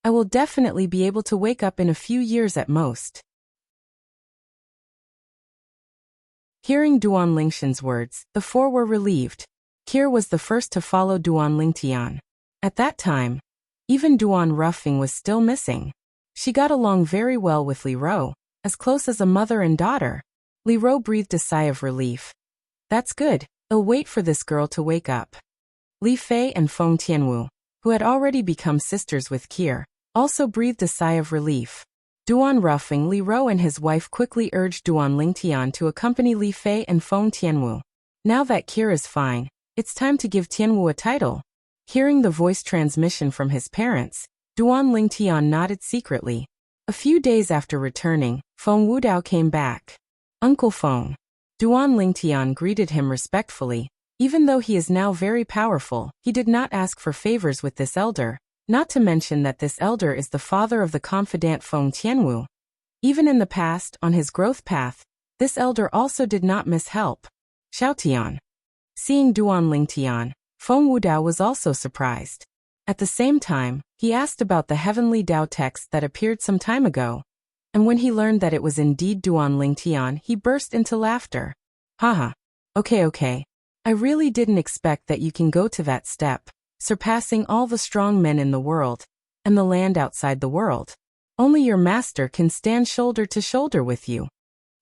I will definitely be able to wake up in a few years at most. Hearing Duan Lingtian's words, the four were relieved. Kier was the first to follow Duan Lingtian. At that time, even Duan Ruffing was still missing. She got along very well with Li Ro, as close as a mother and daughter. Li Ro breathed a sigh of relief. That's good, I'll wait for this girl to wake up. Li Fei and Feng Tianwu, who had already become sisters with Kier, also breathed a sigh of relief. Duan Ruffing Li Ro and his wife quickly urged Duan Lingtian to accompany Li Fei and Feng Tianwu. Now that Kier is fine, it's time to give Tianwu a title. Hearing the voice transmission from his parents, Duan Lingtian nodded secretly. A few days after returning, Feng Wudao came back. Uncle Feng. Duan Lingtian greeted him respectfully. Even though he is now very powerful, he did not ask for favors with this elder, not to mention that this elder is the father of the confidant Feng Tianwu. Even in the past, on his growth path, this elder also did not miss help. Xiaotian. Seeing Duan Lingtian, Feng Wudao was also surprised. At the same time, he asked about the heavenly Tao text that appeared some time ago, and when he learned that it was indeed Duan Lingtian, he burst into laughter. Haha. Okay. I really didn't expect that you can go to that step, surpassing all the strong men in the world, and the land outside the world. Only your master can stand shoulder to shoulder with you.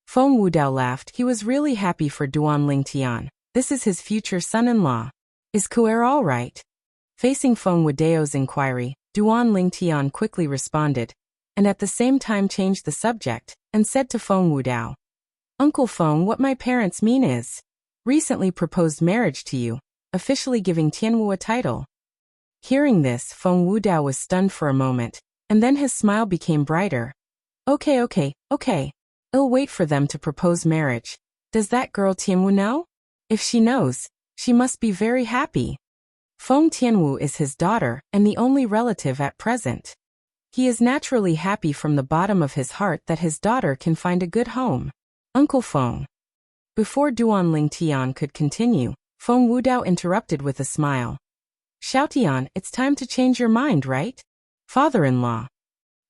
Feng Wudao laughed. He was really happy for Duan Lingtian. This is his future son-in-law. Is Kuer all right? Facing Feng Wudao's inquiry, Duan Lingtian quickly responded, and at the same time changed the subject, and said to Feng Wudao, Uncle Feng, what my parents mean is, recently proposed marriage to you, officially giving Tianwu a title. Hearing this, Feng Wudao was stunned for a moment, and then his smile became brighter. Okay. I'll wait for them to propose marriage. Does that girl Tianwu know? If she knows, she must be very happy. Feng Tianwu is his daughter and the only relative at present. He is naturally happy from the bottom of his heart that his daughter can find a good home. Uncle Feng. Before Duan Lingtian could continue, Feng Wudao interrupted with a smile. Xiaotian, it's time to change your mind, right? Father-in-law.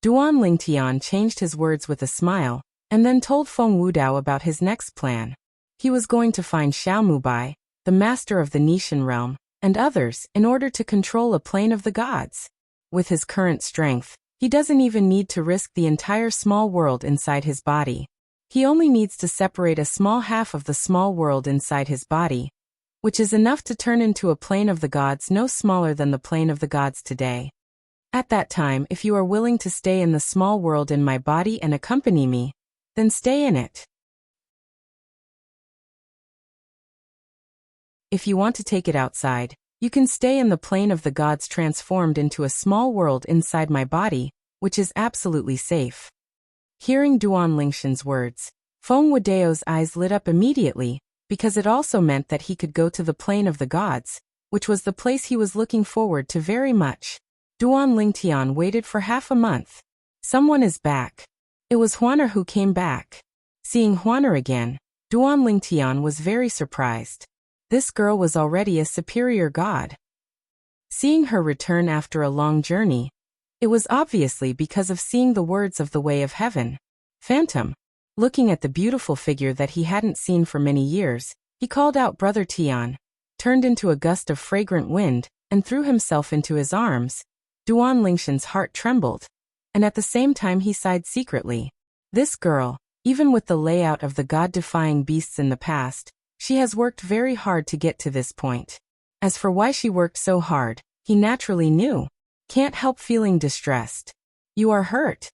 Duan Lingtian changed his words with a smile, and then told Feng Wudao about his next plan. He was going to find Xiao Mubai, the master of the Nishan realm, and others, in order to control a plane of the gods. With his current strength, he doesn't even need to risk the entire small world inside his body. He only needs to separate a small half of the small world inside his body, which is enough to turn into a plane of the gods no smaller than the plane of the gods today. At that time, if you are willing to stay in the small world in my body and accompany me, then stay in it. If you want to take it outside, you can stay in the plane of the gods transformed into a small world inside my body, which is absolutely safe. Hearing Duan Lingtian's words, Feng Wudao's eyes lit up immediately, because it also meant that he could go to the plane of the gods, which was the place he was looking forward to very much. Duan Lingtian waited for half a month. Someone is back. It was Huaner who came back. Seeing Huaner again, Duan Lingtian was very surprised. This girl was already a superior god. Seeing her return after a long journey, it was obviously because of seeing the words of the way of heaven. Phantom. Looking at the beautiful figure that he hadn't seen for many years, he called out Brother Tian, turned into a gust of fragrant wind, and threw himself into his arms. Duan Lingshan's heart trembled, and at the same time he sighed secretly. This girl, even with the layout of the god-defying beasts in the past, she has worked very hard to get to this point. As for why she worked so hard, he naturally knew. Can't help feeling distressed. You are hurt.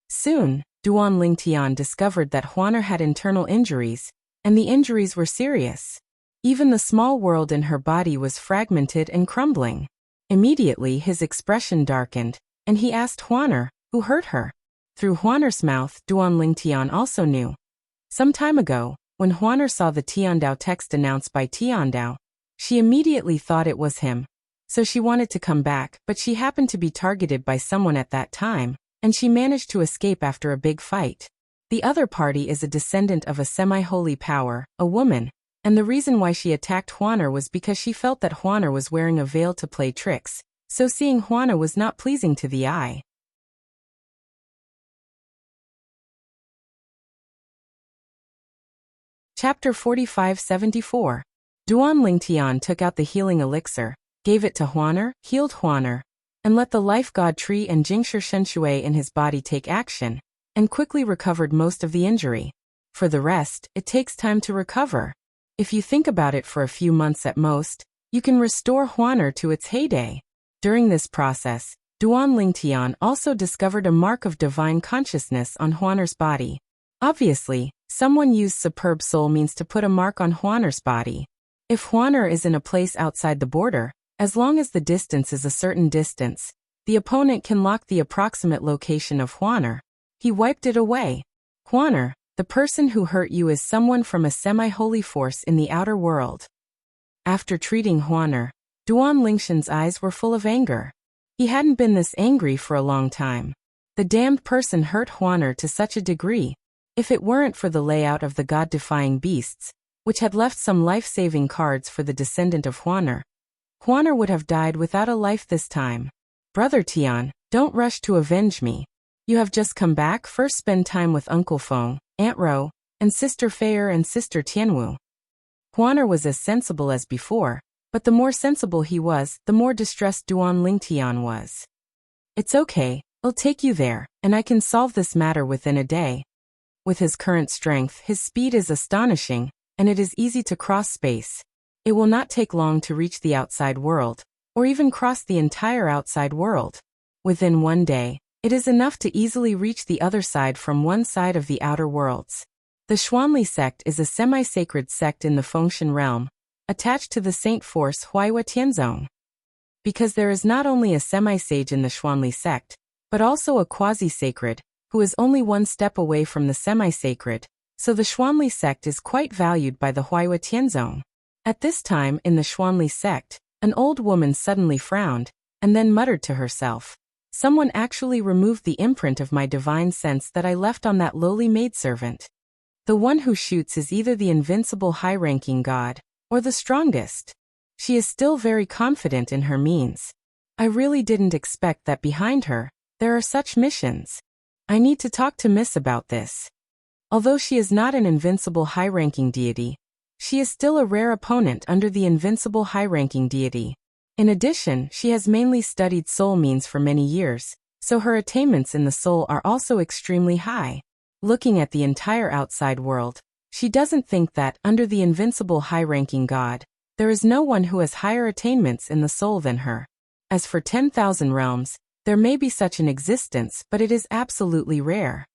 Soon, Duan Lingtian discovered that Huaner had internal injuries, and the injuries were serious. Even the small world in her body was fragmented and crumbling. Immediately his expression darkened, and he asked Huaner, who hurt her. Through Huaner's mouth, Duan Lingtian also knew. Some time ago, when Huaner saw the Tiandao text announced by Tiandao, she immediately thought it was him. So she wanted to come back, but she happened to be targeted by someone at that time, and she managed to escape after a big fight. The other party is a descendant of a semi-holy power, a woman, and the reason why she attacked Huaner was because she felt that Huaner was wearing a veil to play tricks, so seeing Huaner was not pleasing to the eye. Chapter 45-74. Duan Lingtian took out the healing elixir, gave it to Huaner, healed Huaner, and let the life god tree and Jingshi Shenshui in his body take action, and quickly recovered most of the injury. For the rest, it takes time to recover. If you think about it for a few months at most, you can restore Huaner to its heyday. During this process, Duan Lingtian also discovered a mark of divine consciousness on Huaner's body. Obviously, someone used superb soul means to put a mark on Huaner's body. If Huaner is in a place outside the border, as long as the distance is a certain distance, the opponent can lock the approximate location of Huaner. He wiped it away. Huaner, the person who hurt you is someone from a semi-holy force in the outer world. After treating Huaner, Duan Lingshan's eyes were full of anger. He hadn't been this angry for a long time. The damned person hurt Huaner to such a degree. If it weren't for the layout of the god-defying beasts, which had left some life-saving cards for the descendant of Huaner, Huaner would have died without a life this time. Brother Tian, don't rush to avenge me. You have just come back. First spend time with Uncle Feng, Aunt Ro, and Sister Feier and Sister Tianwu. Huaner was as sensible as before, but the more sensible he was, the more distressed Duan Lingtian was. It's okay, I'll take you there, and I can solve this matter within a day. With his current strength, his speed is astonishing, and it is easy to cross space. It will not take long to reach the outside world, or even cross the entire outside world. Within one day, it is enough to easily reach the other side from one side of the outer worlds. The Xuanli sect is a semi-sacred sect in the Fengshan realm, attached to the saint force Huaihua Tianzong. Because there is not only a semi-sage in the Xuanli sect, but also a quasi-sacred, who is only one step away from the semi-sacred, so the Xuanli sect is quite valued by the Huaihua Tianzong. At this time in the Xuanli sect, an old woman suddenly frowned, and then muttered to herself, "Someone actually removed the imprint of my divine sense that I left on that lowly maidservant. The one who shoots is either the invincible high-ranking god, or the strongest. She is still very confident in her means. I really didn't expect that behind her, there are such missions. I need to talk to Miss about this." Although she is not an invincible high-ranking deity, she is still a rare opponent under the invincible high-ranking deity. In addition, she has mainly studied soul means for many years, so her attainments in the soul are also extremely high. Looking at the entire outside world, she doesn't think that, under the invincible high-ranking god, there is no one who has higher attainments in the soul than her. As for 10,000 realms, there may be such an existence, but it is absolutely rare.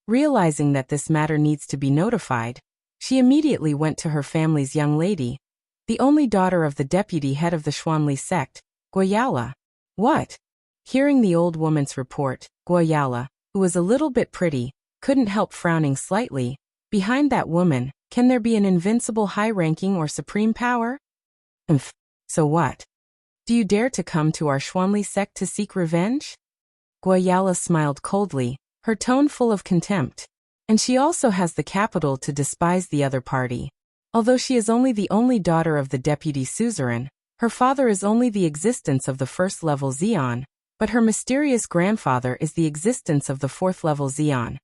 Realizing that this matter needs to be notified, she immediately went to her family's young lady, the only daughter of the deputy head of the Xuanli sect, Guoyala. What? Hearing the old woman's report, Guoyala, who was a little bit pretty, couldn't help frowning slightly. Behind that woman, can there be an invincible high-ranking or supreme power? So what? Do you dare to come to our Xuanli sect to seek revenge? Guoyala smiled coldly, her tone full of contempt. And she also has the capital to despise the other party. Although she is only the only daughter of the deputy suzerain, her father is only the existence of the first-level Xian, but her mysterious grandfather is the existence of the fourth-level Xian,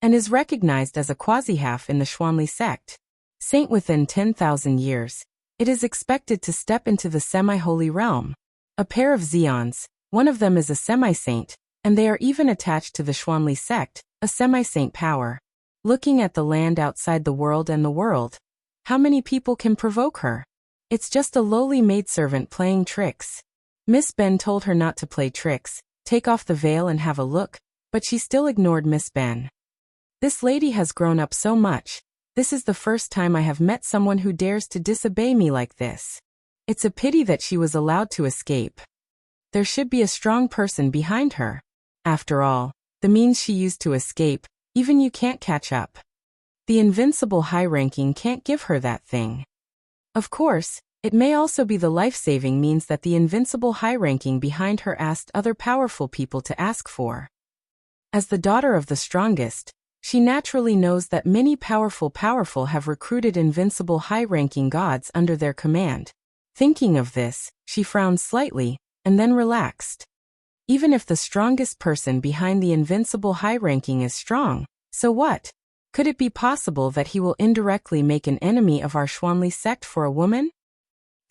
and is recognized as a quasi-half in the Xuanli sect. Saint within 10,000 years, it is expected to step into the semi-holy realm. A pair of Xians, one of them is a semi-saint, and they are even attached to the Xuanli sect, a semi-saint power. Looking at the land outside the world and the world, how many people can provoke her? It's just a lowly maidservant playing tricks. Miss Ben told her not to play tricks, take off the veil and have a look, but she still ignored Miss Ben. This lady has grown up so much. This is the first time I have met someone who dares to disobey me like this. It's a pity that she was allowed to escape. There should be a strong person behind her. After all, the means she used to escape, even you can't catch up. The invincible high-ranking can't give her that thing. Of course, it may also be the life-saving means that the invincible high-ranking behind her asked other powerful people to ask for. As the daughter of the strongest, she naturally knows that many powerful have recruited invincible high-ranking gods under their command. Thinking of this, she frowned slightly, and then relaxed. Even if the strongest person behind the invincible high-ranking is strong, so what? Could it be possible that he will indirectly make an enemy of our Xuanli sect for a woman?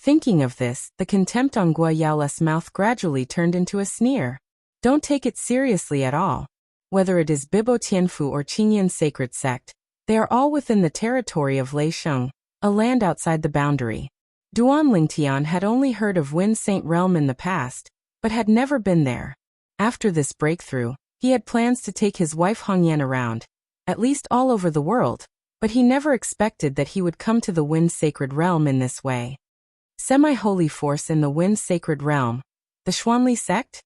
Thinking of this, the contempt on Guo Yaole's mouth gradually turned into a sneer. Don't take it seriously at all. Whether it is Bibo Tianfu or Qingyan sacred sect, they are all within the territory of Lei Sheng, a land outside the boundary. Duan Lingtian had only heard of Wind Saint Realm in the past, but had never been there. After this breakthrough, he had plans to take his wife Hongyan around, at least all over the world, but he never expected that he would come to the Wind Sacred Realm in this way. Semi-holy force in the Wind Sacred Realm, the Xuanli sect?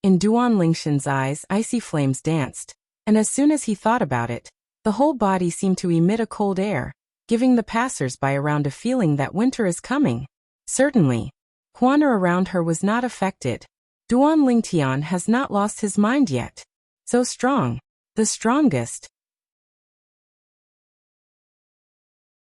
In Duan Lingshan's eyes, icy flames danced, and as soon as he thought about it, the whole body seemed to emit a cold air, giving the passers-by around a feeling that winter is coming. Certainly, Huaner around her was not affected. Duan Lingtian has not lost his mind yet. So strong. The strongest.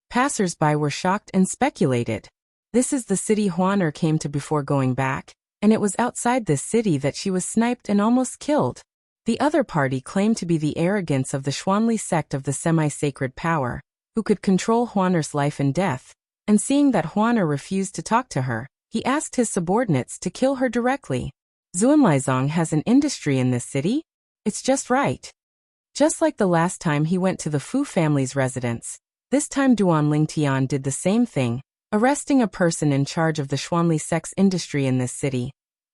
Passers-by were shocked and speculated. This is the city Huaner came to before going back, and it was outside this city that she was sniped and almost killed. The other party claimed to be the arrogance of the Xuanli sect of the semi-sacred power, who could control Huaner's life and death, and seeing that Huaner refused to talk to her, he asked his subordinates to kill her directly. Zuanlaizong has an industry in this city? It's just right. Just like the last time he went to the Fu family's residence, this time Duan Lingtian did the same thing, arresting a person in charge of the Xuanli sect's industry in this city,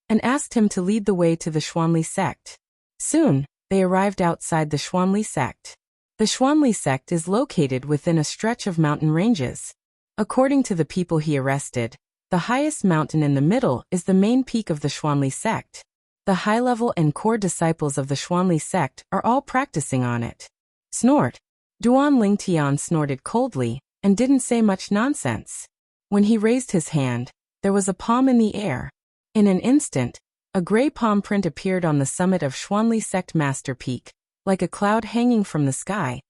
and asked him to lead the way to the Xuanli sect. Soon, they arrived outside the Xuanli sect. The Xuanli sect is located within a stretch of mountain ranges. According to the people he arrested, the highest mountain in the middle is the main peak of the Xuanli sect. The high-level and core disciples of the Xuanli sect are all practicing on it. Snort. Duan Lingtian snorted coldly, and didn't say much nonsense. When he raised his hand, there was a palm in the air. In an instant, a gray palm print appeared on the summit of Xuanli Sect Master Peak, like a cloud hanging from the sky,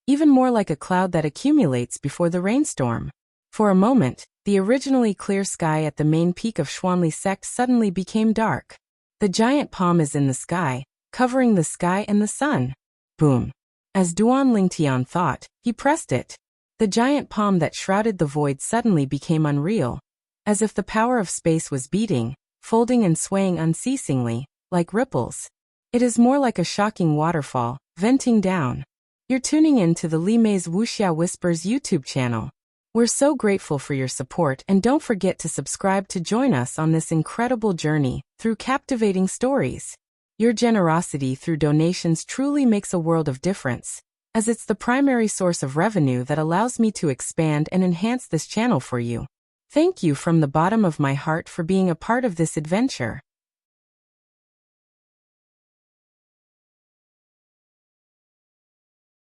even more like a cloud that accumulates before the rainstorm. For a moment, the originally clear sky at the main peak of Xuanli Sect suddenly became dark. The giant palm is in the sky, covering the sky and the sun. Boom. As Duan Lingtian thought, he pressed it. The giant palm that shrouded the void suddenly became unreal, as if the power of space was beating, folding and swaying unceasingly, like ripples. It is more like a shocking waterfall, venting down. You're tuning in to the Li Mei's Wuxia Whispers YouTube channel. We're so grateful for your support, and don't forget to subscribe to join us on this incredible journey through captivating stories. Your generosity through donations truly makes a world of difference, as it's the primary source of revenue that allows me to expand and enhance this channel for you. Thank you from the bottom of my heart for being a part of this adventure.